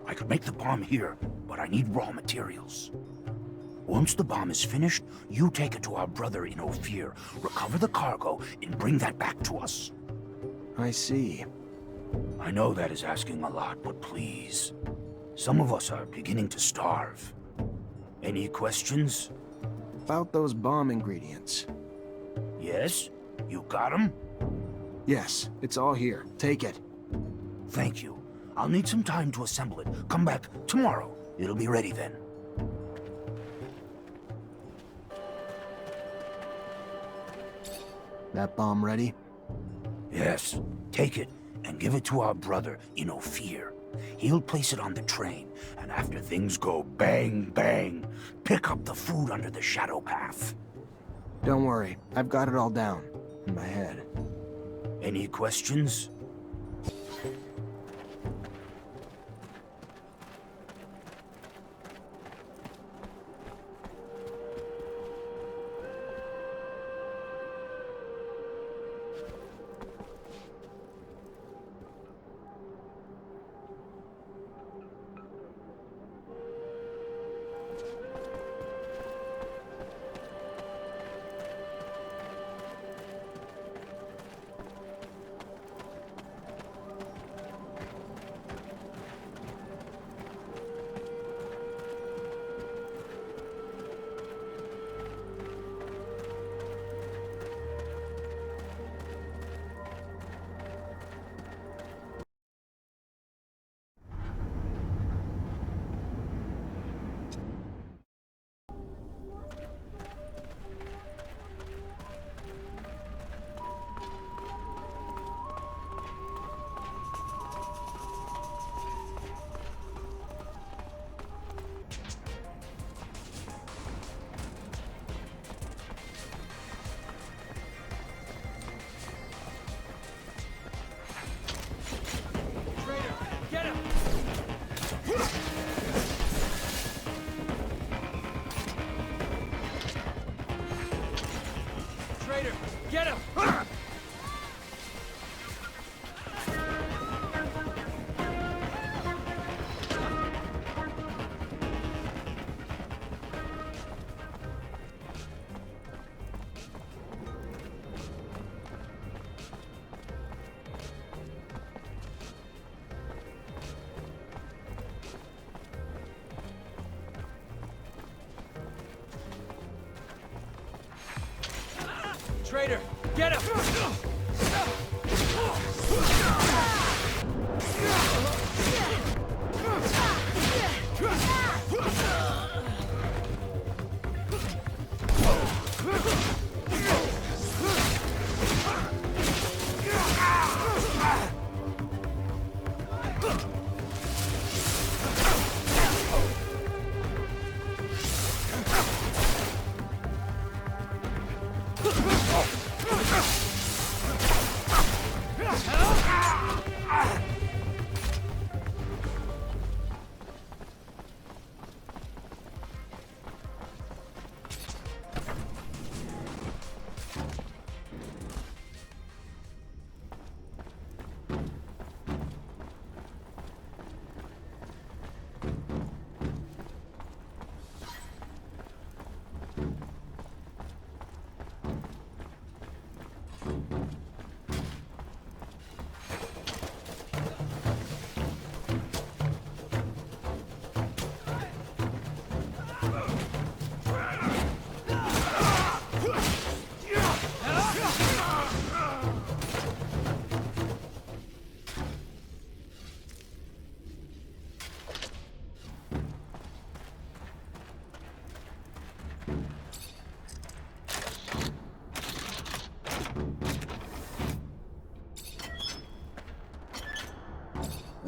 I could make the bomb here, but I need raw materials. Once the bomb is finished, you take it to our brother in Ophir, recover the cargo, and bring that back to us. I see. I know that is asking a lot, but please, Some of us are beginning to starve. Any questions? About those bomb ingredients. Yes? You got them? Yes, it's all here. Take it. Thank you. I'll need some time to assemble it. Come back tomorrow. It'll be ready then. That bomb ready? Yes. Take it and give it to our brother in Ophir. He'll place it on the train, and after things go bang, bang, pick up the food under the shadow path. Don't worry. I've got it all down. In my head. Any questions? Get him! Traitor, get him!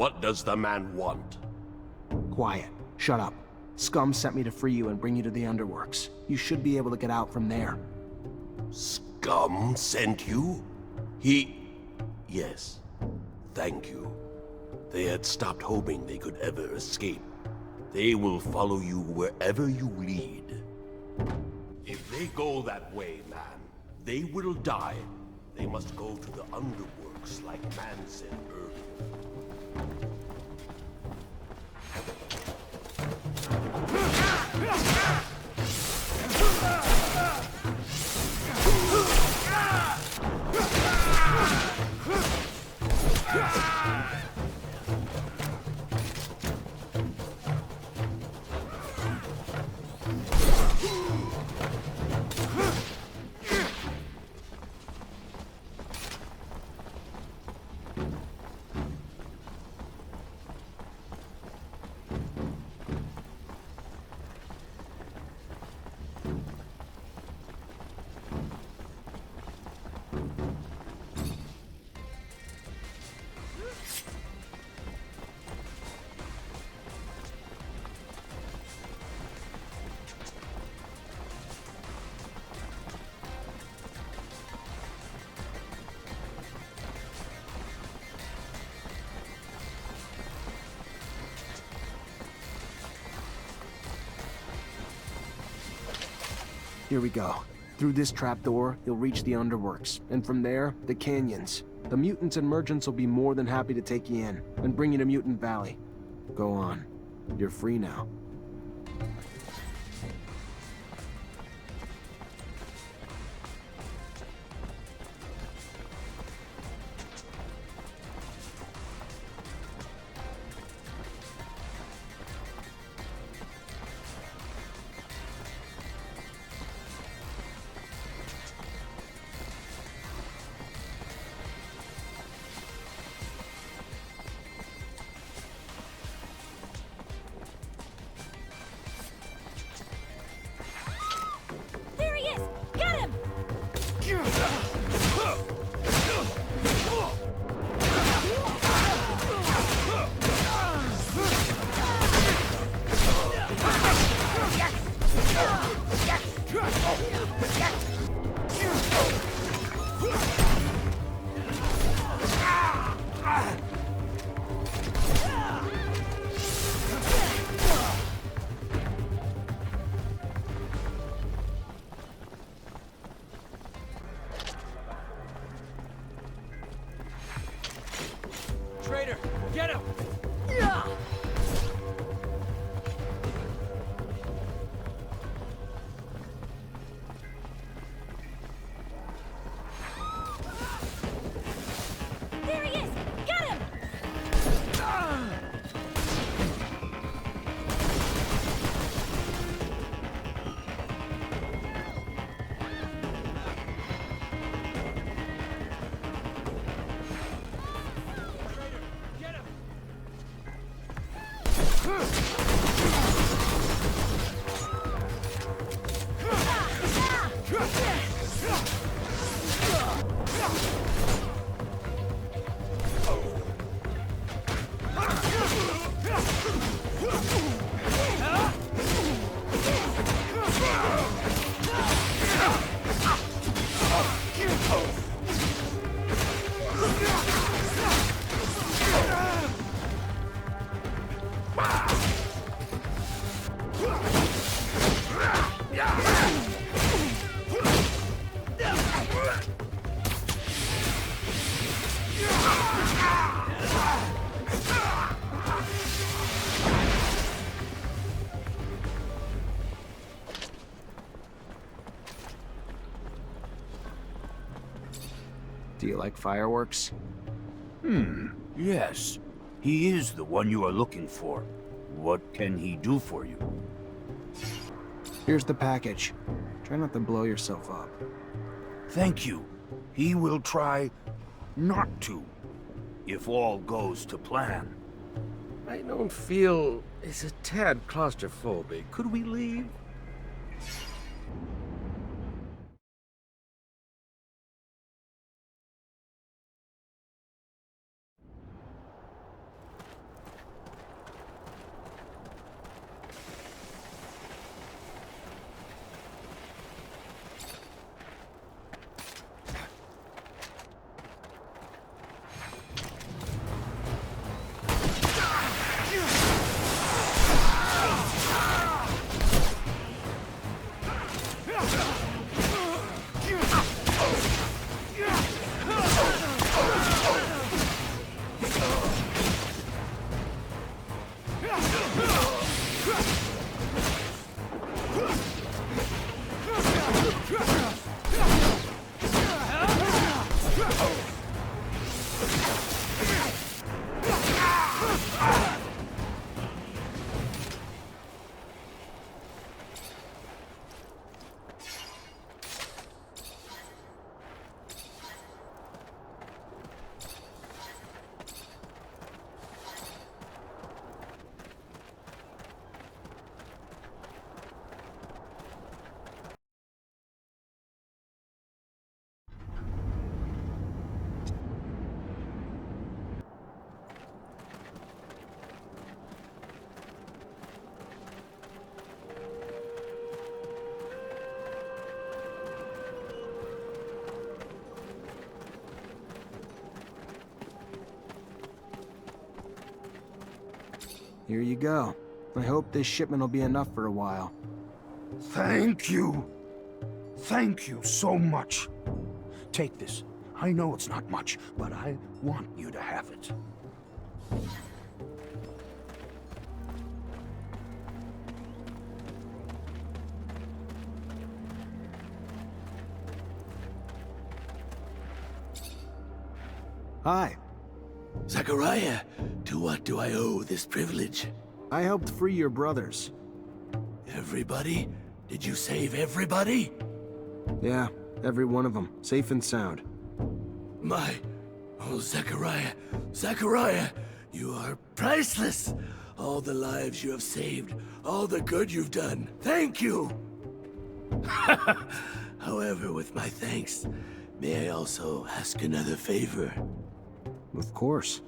What does the man want? Quiet. Shut up. Scum sent me to free you and bring you to the Underworks. You should be able to get out from there. Scum sent you? Yes. Thank you. They had stopped hoping they could ever escape. They will follow you wherever you lead. If they go that way, man, they will die. They must go to the Underworks like man said earlier. Here we go. Through this trapdoor, you'll reach the underworks, and from there, the canyons. The mutants and merchants will be more than happy to take you in, and bring you to Mutant Valley. Go on. You're free now. There he is! Get him! Traitor, get him! There he is! Get him! Do you like fireworks? Yes. He is the one you are looking for. What can he do for you? Here's the package. Try not to blow yourself up. Thank you. He will try not to, if all goes to plan. I don't feel... it's a tad claustrophobic. Could we leave? Here you go. I hope this shipment will be enough for a while. Thank you. Thank you so much. Take this. I know it's not much, but I want you to have it. Hi. Zachariah, to what do I owe this privilege? I helped free your brothers. Everybody? Did you save everybody? Yeah, every one of them, safe and sound. Oh, Zachariah, Zachariah, you are priceless. All the lives you have saved, all the good you've done, thank you. However, with my thanks, may I also ask another favor? Of course.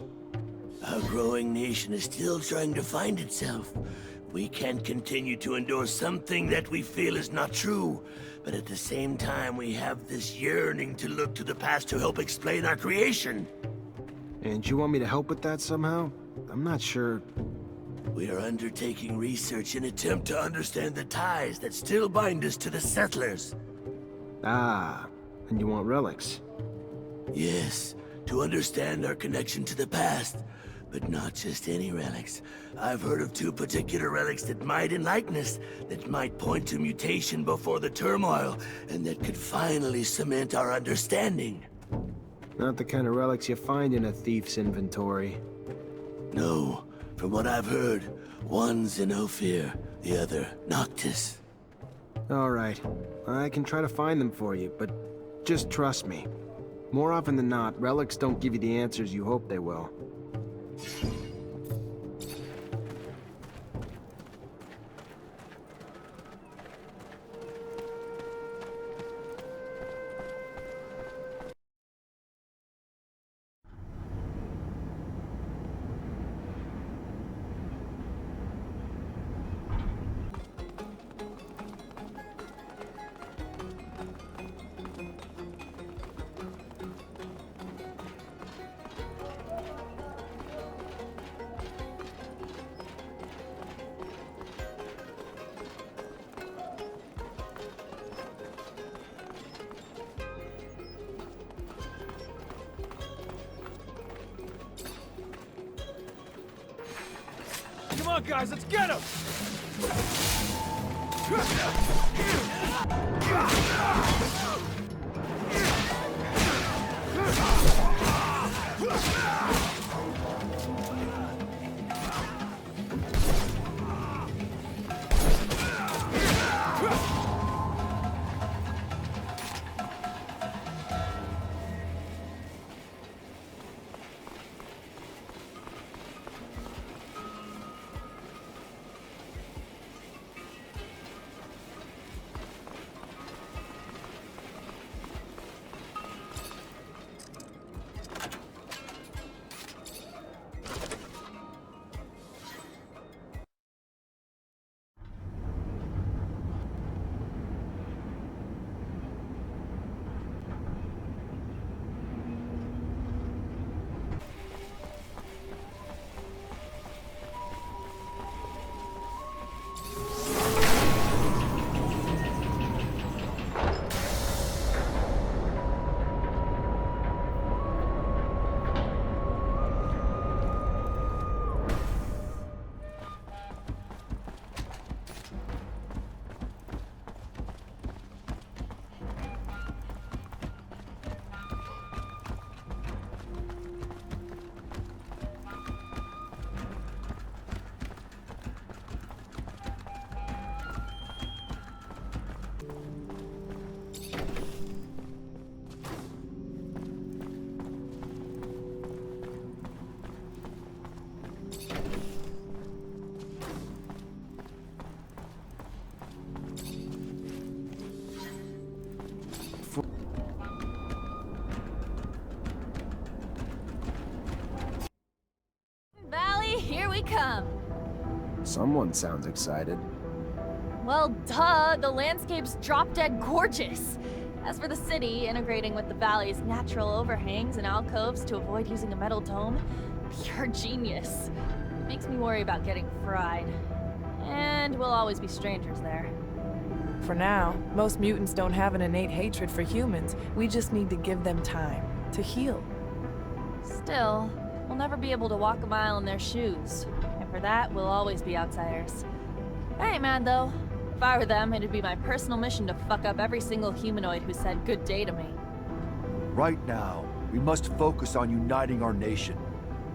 Our growing nation is still trying to find itself. We can't continue to endure something that we feel is not true, but at the same time we have this yearning to look to the past to help explain our creation. And you want me to help with that somehow? I'm not sure. We are undertaking research in attempt to understand the ties that still bind us to the settlers. Ah, and you want relics? Yes, to understand our connection to the past. But not just any relics. I've heard of 2 particular relics that might enlighten us, that might point to mutation before the turmoil, and that could finally cement our understanding. Not the kind of relics you find in a thief's inventory. No, from what I've heard, one's in Ophir, the other Noctis. Alright, I can try to find them for you, but just trust me. More often than not, relics don't give you the answers you hope they will. Come on, guys, let's get him! Valley, here we come. Someone sounds excited. Well, duh, the landscape's drop-dead gorgeous. As for the city, integrating with the valley's natural overhangs and alcoves to avoid using a metal dome, pure genius. Makes me worry about getting fried. And we'll always be strangers there. For now, most mutants don't have an innate hatred for humans. We just need to give them time to heal. Still, we'll never be able to walk a mile in their shoes. And for that, we'll always be outsiders. I ain't mad though. If I were them, it'd be my personal mission to fuck up every single humanoid who said good day to me. Right now, we must focus on uniting our nation.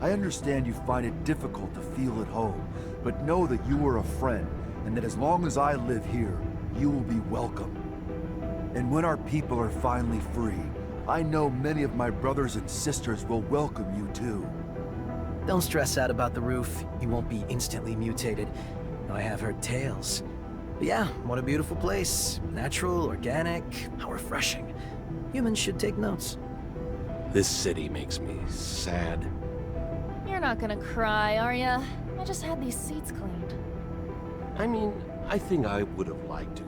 I understand you find it difficult to feel at home, but know that you are a friend, and that as long as I live here, you will be welcome. And when our people are finally free, I know many of my brothers and sisters will welcome you too. Don't stress out about the roof. You won't be instantly mutated. I have heard tales. But yeah, what a beautiful place. Natural, organic, how refreshing. Humans should take notes. This city makes me sad. You're not gonna cry, are ya? I just had these seats cleaned. I mean, I think I would have liked to,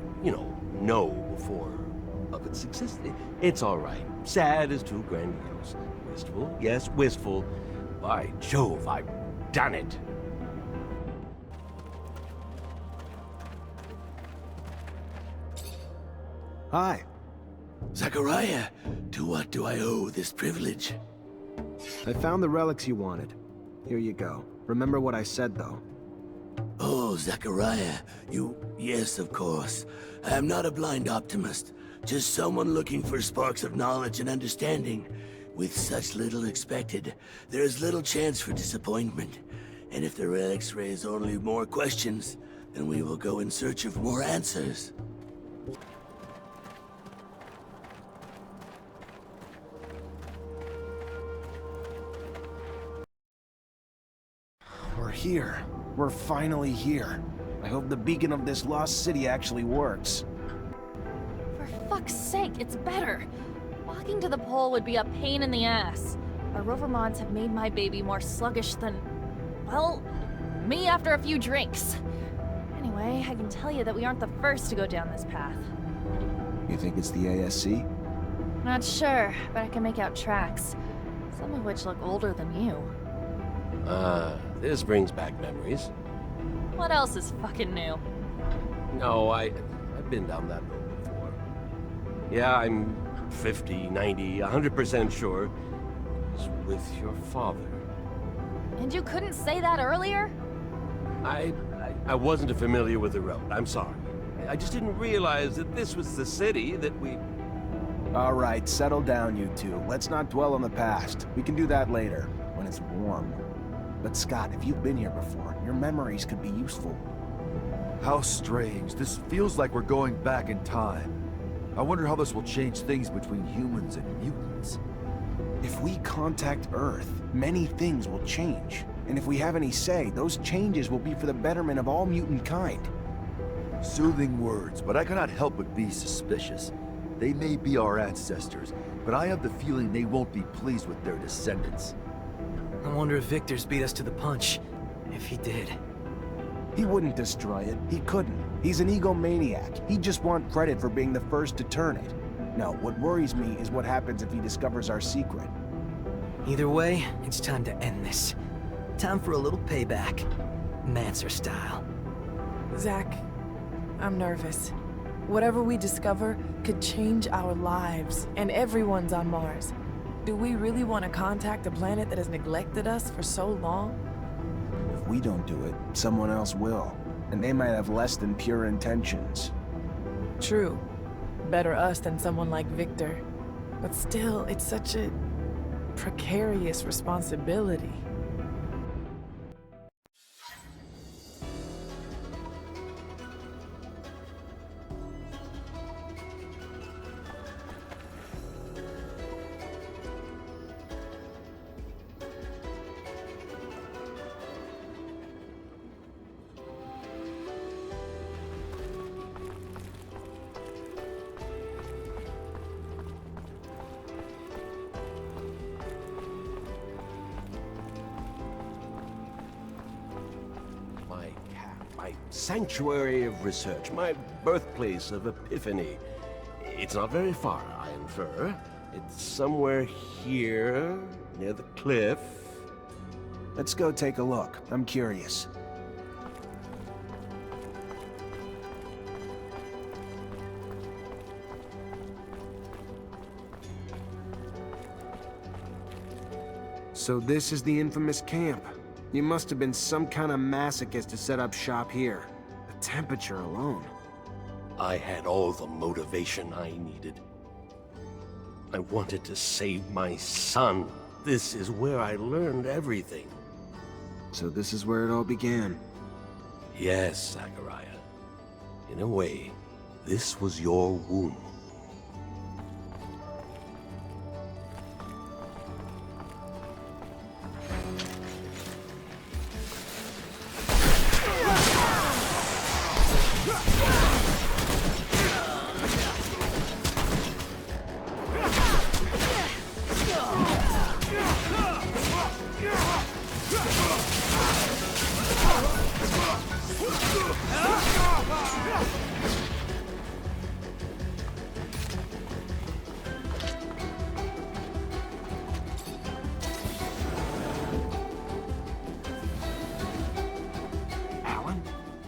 know before of its existence. It's all right. Sad is too grandiose. Wistful? Yes, wistful. By Jove, I've done it. Hi. Zachariah, to what do I owe this privilege? I found the relics you wanted. Here you go. Remember what I said, though. Oh, Zachariah, yes, of course. I am not a blind optimist, just someone looking for sparks of knowledge and understanding. With such little expected, there is little chance for disappointment. And if the relics raise only more questions, then we will go in search of more answers. We're here. We're finally here. I hope the beacon of this lost city actually works. For fuck's sake, it's better. Walking to the pole would be a pain in the ass. Our rover mods have made my baby more sluggish than, well, me after a few drinks. Anyway, I can tell you that we aren't the first to go down this path. You think it's the ASC? Not sure, but I can make out tracks. Some of which look older than you. This brings back memories. What else is fucking new? No, I've been down that road before. Yeah, I'm 50, 90, 100% sure. It was with your father. And you couldn't say that earlier? I wasn't familiar with the road. I'm sorry. I just didn't realize that this was the city that we... All right, settle down, you two. Let's not dwell on the past. We can do that later, when it's warm. But Scott, if you've been here before, your memories could be useful. How strange. This feels like we're going back in time. I wonder how this will change things between humans and mutants. If we contact Earth, many things will change. And if we have any say, those changes will be for the betterment of all mutant kind. Soothing words, but I cannot help but be suspicious. They may be our ancestors, but I have the feeling they won't be pleased with their descendants. I wonder if Victor's beat us to the punch. If he did. He wouldn't destroy it. He couldn't. He's an egomaniac. He'd just want credit for being the first to turn it. No, what worries me is what happens if he discovers our secret. Either way, it's time to end this. Time for a little payback. Mancer style. Zach, I'm nervous. Whatever we discover could change our lives, and everyone's on Mars. Do we really want to contact a planet that has neglected us for so long? If we don't do it, someone else will. And they might have less than pure intentions. True. Better us than someone like Victor. But still, it's such a precarious responsibility. My sanctuary of research, my birthplace of epiphany. It's not very far, I infer. It's somewhere here, near the cliff. Let's go take a look. I'm curious. So this is the infamous camp. You must have been some kind of masochist to set up shop here. The temperature alone. I had all the motivation I needed. I wanted to save my son. This is where I learned everything. So this is where it all began. Yes, Zachariah. In a way, this was your womb.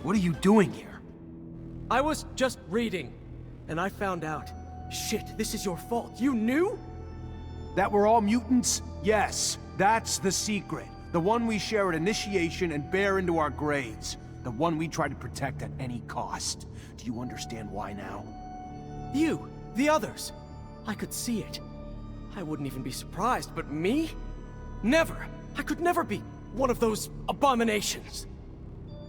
What are you doing here? I was just reading, and I found out. Shit, this is your fault. You knew? That we're all mutants? Yes, that's the secret. The one we share at initiation and bear into our graves. The one we try to protect at any cost. Do you understand why now? You, the others. I could see it. I wouldn't even be surprised, but me? Never. I could never be one of those abominations.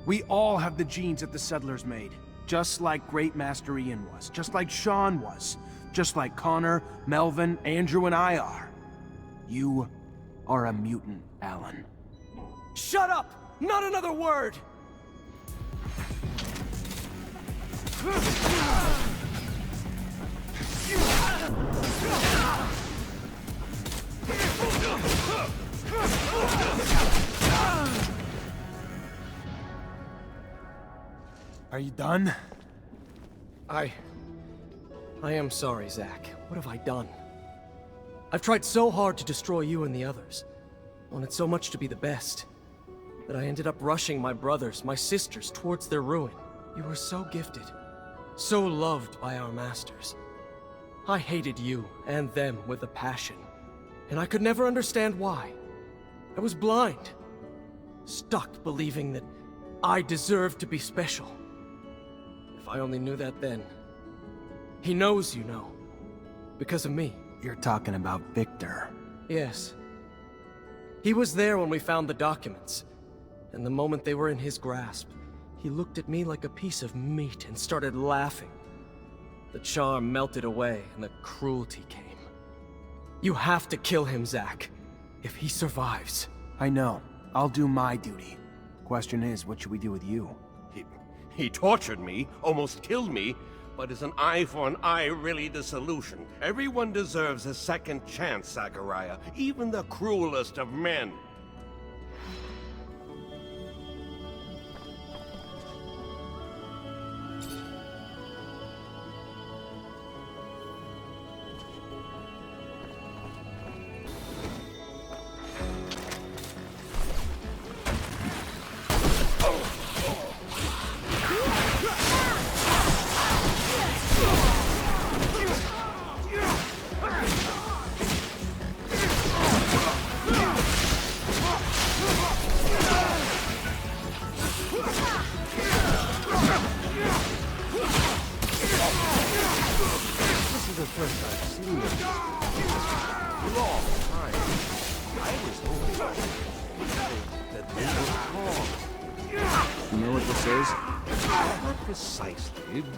We all have the genes that the settlers made. Just like Great Master Ian was. Just like Sean was. Just like Connor, Melvin, Andrew, and I are. You are a mutant, Alan. Shut up! Not another word! Are you done? I am sorry, Zach. What have I done? I've tried so hard to destroy you and the others. Wanted so much to be the best. That I ended up rushing my brothers, my sisters, towards their ruin. You were so gifted. So loved by our masters. I hated you and them with a passion. And I could never understand why. I was blind. Stuck believing that I deserved to be special. If I only knew that then. He knows, you know. Because of me. You're talking about Victor. Yes. He was there when we found the documents. And the moment they were in his grasp, he looked at me like a piece of meat and started laughing. The charm melted away and the cruelty came. You have to kill him, Zach. If he survives. I know. I'll do my duty. Question is, what should we do with you? He tortured me, almost killed me, but is an eye for an eye really the solution? Everyone deserves a second chance, Zachariah, even the cruelest of men.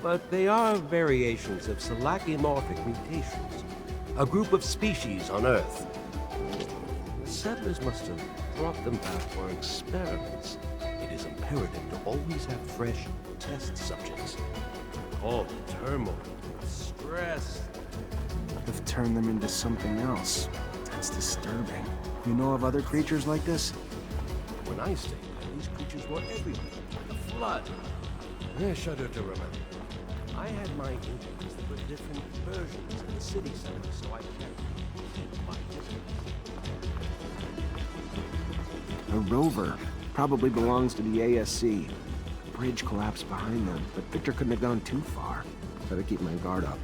But they are variations of selachimorphic mutations, a group of species on Earth. The settlers must have brought them back for experiments. It is imperative to always have fresh test subjects. All the turmoil, stress. Have turned them into something else. That's disturbing. You know of other creatures like this? When I stayed there, these creatures were everywhere. The flood. I shudder to remember. I had my inklings that were different versions in the city center, so I kept my distance. A rover. Probably belongs to the ASC. The bridge collapsed behind them, but Victor couldn't have gone too far. Better keep my guard up.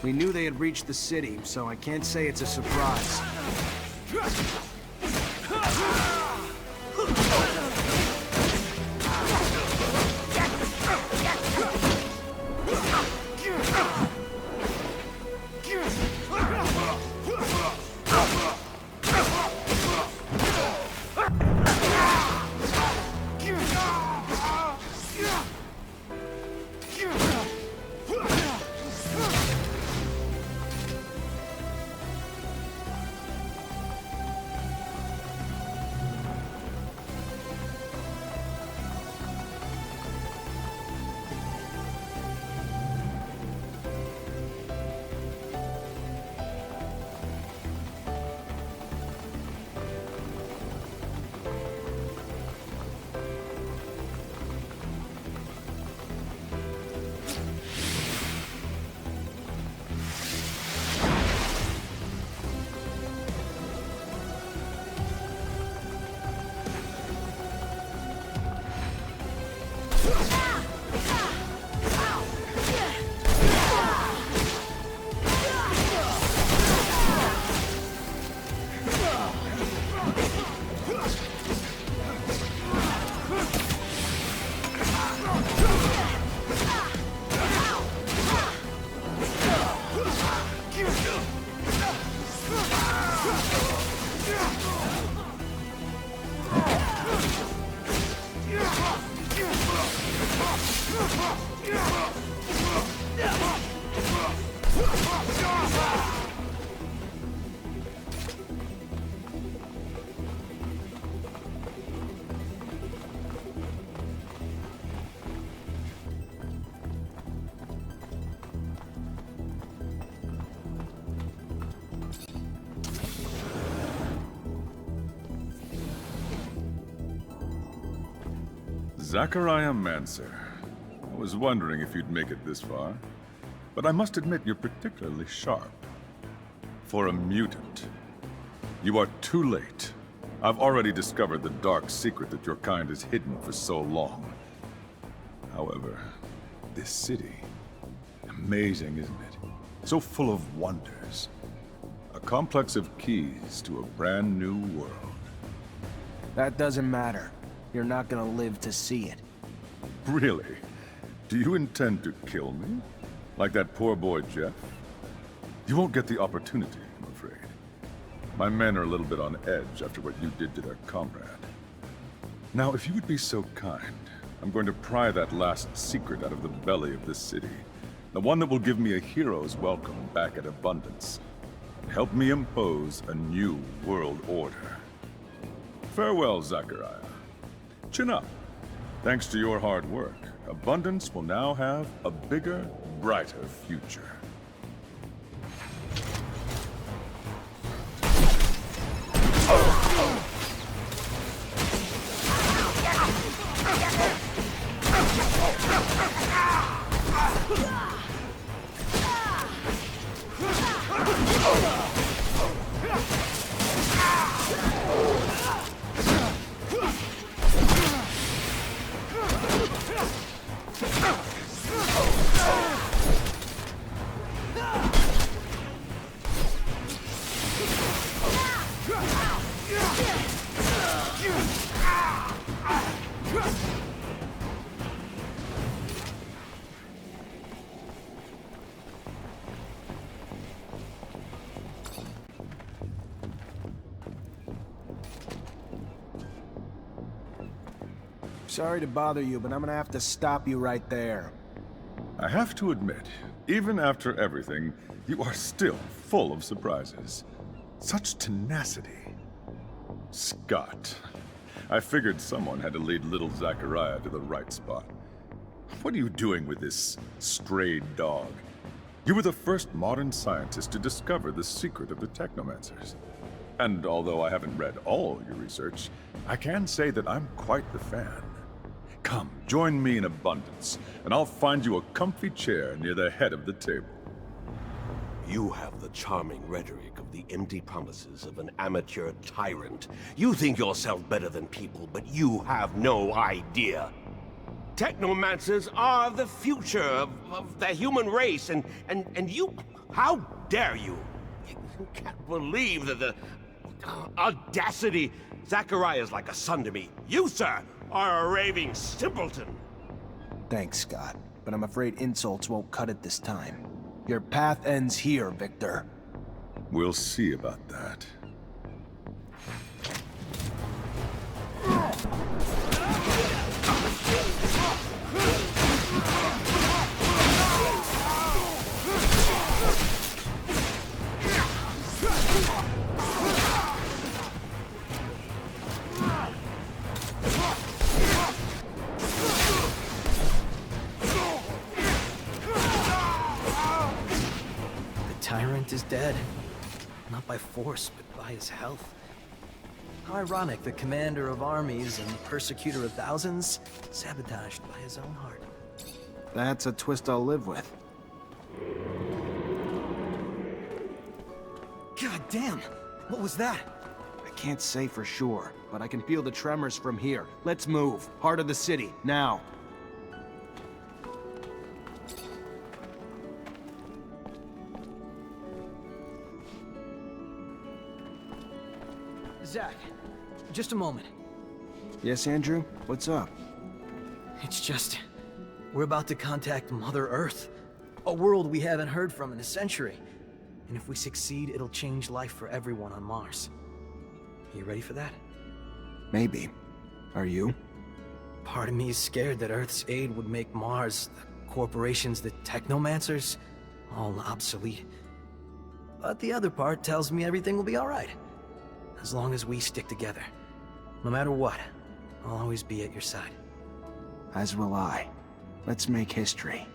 We knew they had reached the city, so I can't say it's a surprise. Zachariah Mancer. I was wondering if you'd make it this far, but I must admit you're particularly sharp. For a mutant. You are too late. I've already discovered the dark secret that your kind has hidden for so long. However, this city, amazing, isn't it? So full of wonders. A complex of keys to a brand new world. That doesn't matter. You're not gonna live to see it. Really? Do you intend to kill me? Like that poor boy Jeff? You won't get the opportunity, I'm afraid. My men are a little bit on edge after what you did to their comrade. Now, if you would be so kind, I'm going to pry that last secret out of the belly of this city. The one that will give me a hero's welcome back at Abundance. Help me impose a new world order. Farewell, Zachariah. Chin up. Thanks to your hard work, Abundance will now have a bigger, brighter future. Sorry to bother you, but I'm gonna have to stop you right there. I have to admit, even after everything, you are still full of surprises. Such tenacity. Scott. I figured someone had to lead little Zachariah to the right spot. What are you doing with this strayed dog? You were the first modern scientist to discover the secret of the Technomancers. And although I haven't read all your research, I can say that I'm quite the fan. Come, join me in Abundance, and I'll find you a comfy chair near the head of the table. You have the charming rhetoric of the empty promises of an amateur tyrant. You think yourself better than people, but you have no idea. Technomancers are the future of the human race, and you... How dare you? You can't believe the audacity. Zachariah's like a son to me. You, sir, are a raving simpleton. Thanks, Scott, but I'm afraid insults won't cut it this time. Your path ends here, Victor. We'll see about that. Tyrant is dead. Not by force, but by his health. How ironic, the commander of armies and the persecutor of thousands, sabotaged by his own heart. That's a twist I'll live with. God damn! What was that? I can't say for sure, but I can feel the tremors from here. Let's move. Heart of the city, now. Zach, just a moment. Yes, Andrew? What's up? It's just... we're about to contact Mother Earth. A world we haven't heard from in a century. And if we succeed, it'll change life for everyone on Mars. Are you ready for that? Maybe. Are you? Part of me is scared that Earth's aid would make Mars, the corporations, the Technomancers, all obsolete. But the other part tells me everything will be alright. As long as we stick together. No matter what, I'll always be at your side. As will I. Let's make history.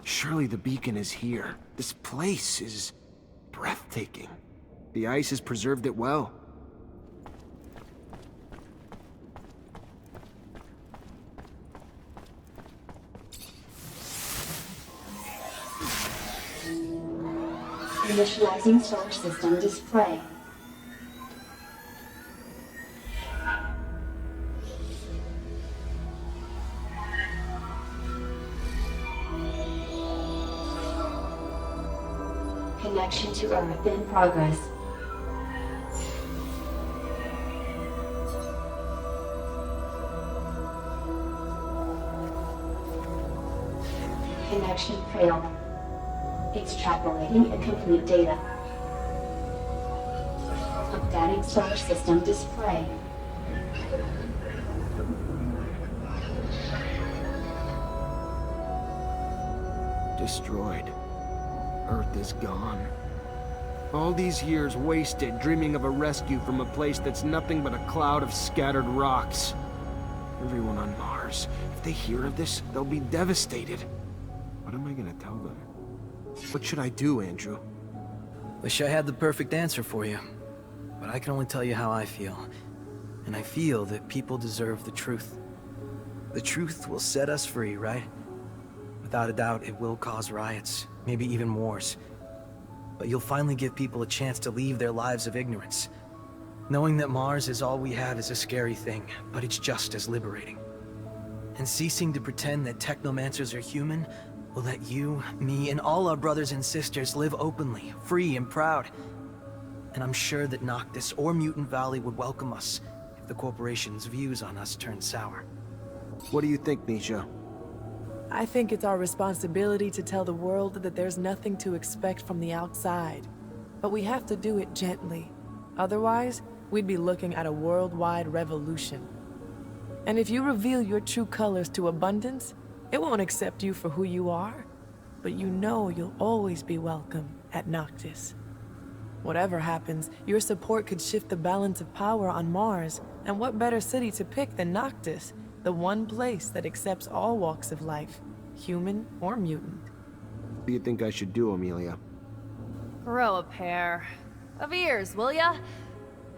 Surely the beacon is here. This place is breathtaking. The ice has preserved it well. Initializing solar system display. Connection to Earth in progress. Connection failed. Extrapolating incomplete data. Updating solar system display. Destroyed. Earth is gone. All these years wasted dreaming of a rescue from a place that's nothing but a cloud of scattered rocks. Everyone on Mars, if they hear of this, they'll be devastated. What am I gonna tell them? What should I do, Andrew? Wish I had the perfect answer for you, but I can only tell you how I feel. And I feel that people deserve the truth. The truth will set us free, right? Without a doubt, it will cause riots, maybe even wars. But you'll finally give people a chance to leave their lives of ignorance. Knowing that Mars is all we have is a scary thing, but it's just as liberating. And ceasing to pretend that Technomancers are human will let you, me, and all our brothers and sisters live openly, free and proud. And I'm sure that Noctis or Mutant Valley would welcome us if the corporation's views on us turn sour. What do you think, Nisha? I think it's our responsibility to tell the world that there's nothing to expect from the outside. But we have to do it gently. Otherwise, we'd be looking at a worldwide revolution. And if you reveal your true colors to Abundance, it won't accept you for who you are. But you know you'll always be welcome at Noctis. Whatever happens, your support could shift the balance of power on Mars, and what better city to pick than Noctis, the one place that accepts all walks of life, human or mutant. What do you think I should do, Amelia? Grow a pair of ears, will ya?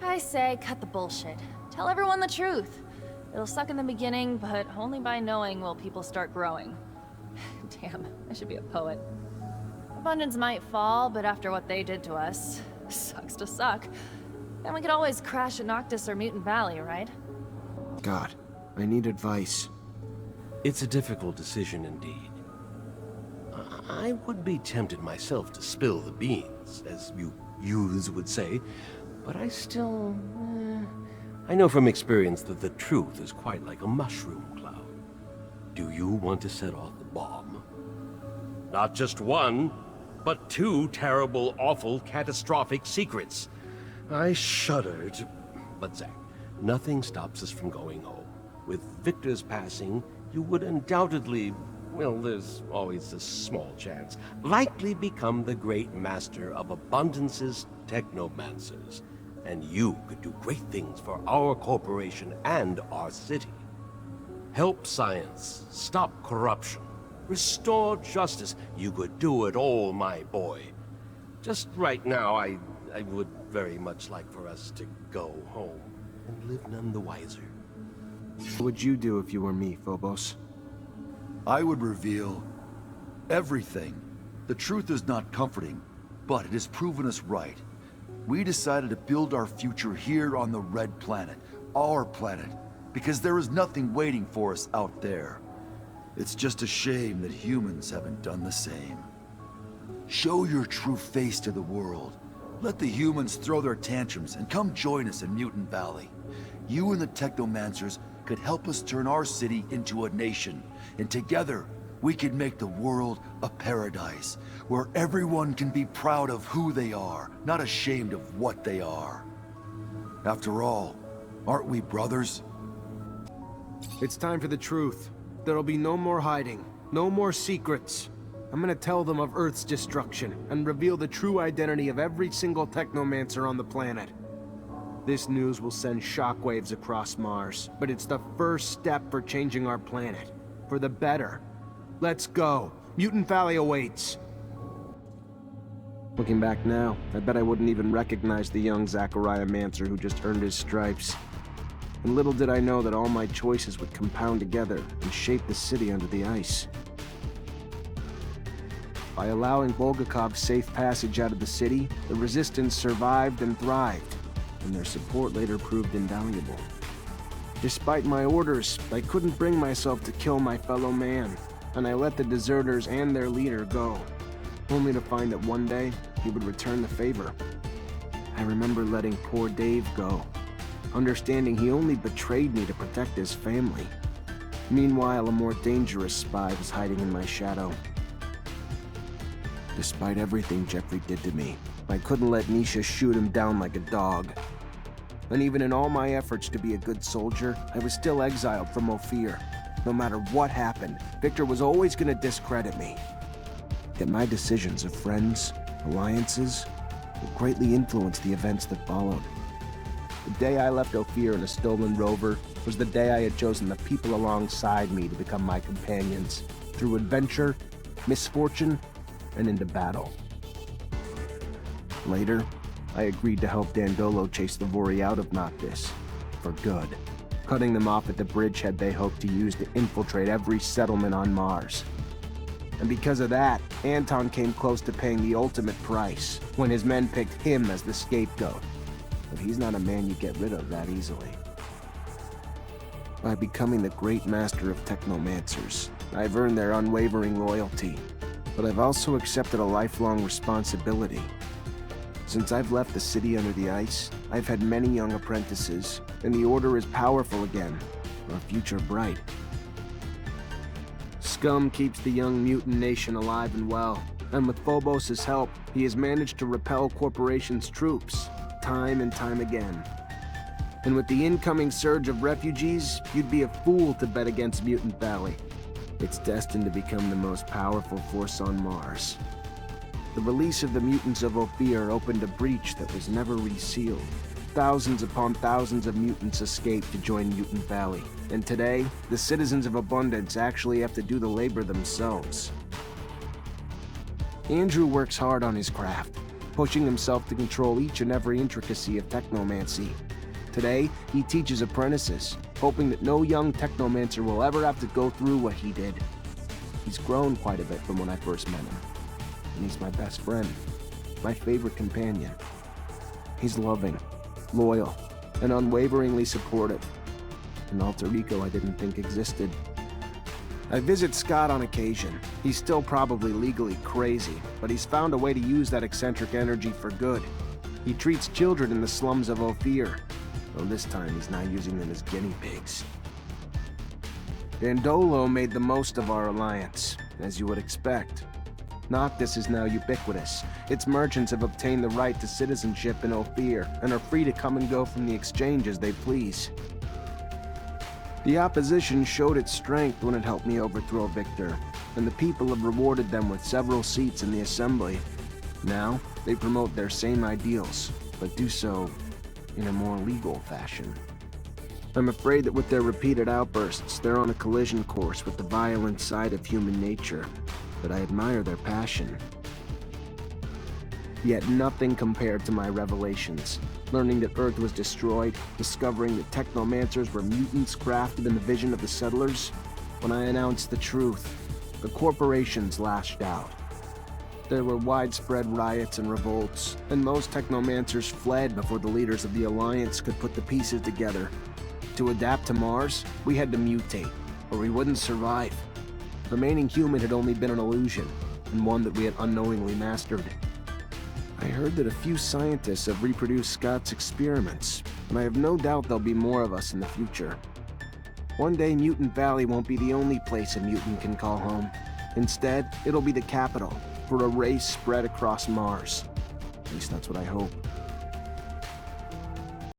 I say, cut the bullshit. Tell everyone the truth. It'll suck in the beginning, but only by knowing will people start growing. Damn, I should be a poet. Abundance might fall, but after what they did to us, sucks to suck. Then we could always crash at Noctis or Mutant Valley, right? God, I need advice. It's a difficult decision indeed. I would be tempted myself to spill the beans, as you youths would say, but I still... I know from experience that the truth is quite like a mushroom cloud. Do you want to set off the bomb? Not just one, but two terrible, awful, catastrophic secrets. I shuddered, but Zack, nothing stops us from going home. With Victor's passing, you would undoubtedly, well, there's always a small chance, likely become the great master of Abundance's Technomancers. And you could do great things for our corporation and our city. Help science, stop corruption, restore justice. You could do it all, my boy. Just right now, I would very much like for us to go home and live none the wiser. What would you do if you were me, Phobos? I would reveal everything. The truth is not comforting, but it has proven us right. We decided to build our future here on the Red Planet, our planet, because there is nothing waiting for us out there. It's just a shame that humans haven't done the same. Show your true face to the world. Let the humans throw their tantrums and come join us in Mutant Valley. You and the Technomancers could help us turn our city into a nation, and together we could make the world a paradise, where everyone can be proud of who they are, not ashamed of what they are. After all, aren't we brothers? It's time for the truth. There'll be no more hiding, no more secrets. I'm gonna tell them of Earth's destruction, and reveal the true identity of every single Technomancer on the planet. This news will send shockwaves across Mars, but it's the first step for changing our planet. For the better. Let's go. Mutant Valley awaits. Looking back now, I bet I wouldn't even recognize the young Zachariah Mancer who just earned his stripes. And little did I know that all my choices would compound together and shape the city under the ice. By allowing Bulgakov safe passage out of the city, the Resistance survived and thrived, and their support later proved invaluable. Despite my orders, I couldn't bring myself to kill my fellow man, and I let the deserters and their leader go, only to find that one day he would return the favor. I remember letting poor Dave go, understanding he only betrayed me to protect his family. Meanwhile, a more dangerous spy was hiding in my shadow. Despite everything Jeffrey did to me, I couldn't let Nisha shoot him down like a dog. And even in all my efforts to be a good soldier, I was still exiled from Ophir. No matter what happened, Victor was always going to discredit me. Yet my decisions of friends, alliances, would greatly influence the events that followed. The day I left Ophir in a stolen rover was the day I had chosen the people alongside me to become my companions, through adventure, misfortune, and into battle. Later, I agreed to help Dandolo chase the Vori out of Noctis, for good, cutting them off at the bridgehead they hoped to use to infiltrate every settlement on Mars. And because of that, Anton came close to paying the ultimate price, when his men picked him as the scapegoat. But he's not a man you get rid of that easily. By becoming the great master of Technomancers, I've earned their unwavering loyalty, but I've also accepted a lifelong responsibility. Since I've left the city under the ice, I've had many young apprentices, and the Order is powerful again, our future bright. Scum keeps the young mutant nation alive and well, and with Phobos' help, he has managed to repel Corporation's troops, time and time again. And with the incoming surge of refugees, you'd be a fool to bet against Mutant Valley. It's destined to become the most powerful force on Mars. The release of the mutants of Ophir opened a breach that was never resealed. Thousands upon thousands of mutants escaped to join Mutant Valley, and today, the citizens of Abundance actually have to do the labor themselves. Andrew works hard on his craft, pushing himself to control each and every intricacy of technomancy. Today, he teaches apprentices, hoping that no young technomancer will ever have to go through what he did. He's grown quite a bit from when I first met him. And he's my best friend, my favorite companion. He's loving, loyal, and unwaveringly supportive. An alter ego I didn't think existed. I visit Scott on occasion. He's still probably legally crazy, but he's found a way to use that eccentric energy for good. He treats children in the slums of Ophir, though this time he's now using them as guinea pigs. Dandolo made the most of our alliance, as you would expect. Noctis is now ubiquitous. Its merchants have obtained the right to citizenship in Ophir and are free to come and go from the exchange as they please. The opposition showed its strength when it helped me overthrow Victor, and the people have rewarded them with several seats in the assembly. Now, they promote their same ideals, but do so in a more legal fashion. I'm afraid that with their repeated outbursts, they're on a collision course with the violent side of human nature. But I admire their passion. Yet nothing compared to my revelations. Learning that Earth was destroyed, discovering that Technomancers were mutants crafted in the vision of the settlers. When I announced the truth, the corporations lashed out. There were widespread riots and revolts, and most Technomancers fled before the leaders of the Alliance could put the pieces together. To adapt to Mars, we had to mutate, or we wouldn't survive. Remaining human had only been an illusion, and one that we had unknowingly mastered. I heard that a few scientists have reproduced Scott's experiments, and I have no doubt there'll be more of us in the future. One day, Mutant Valley won't be the only place a mutant can call home. Instead, it'll be the capital for a race spread across Mars. At least that's what I hope.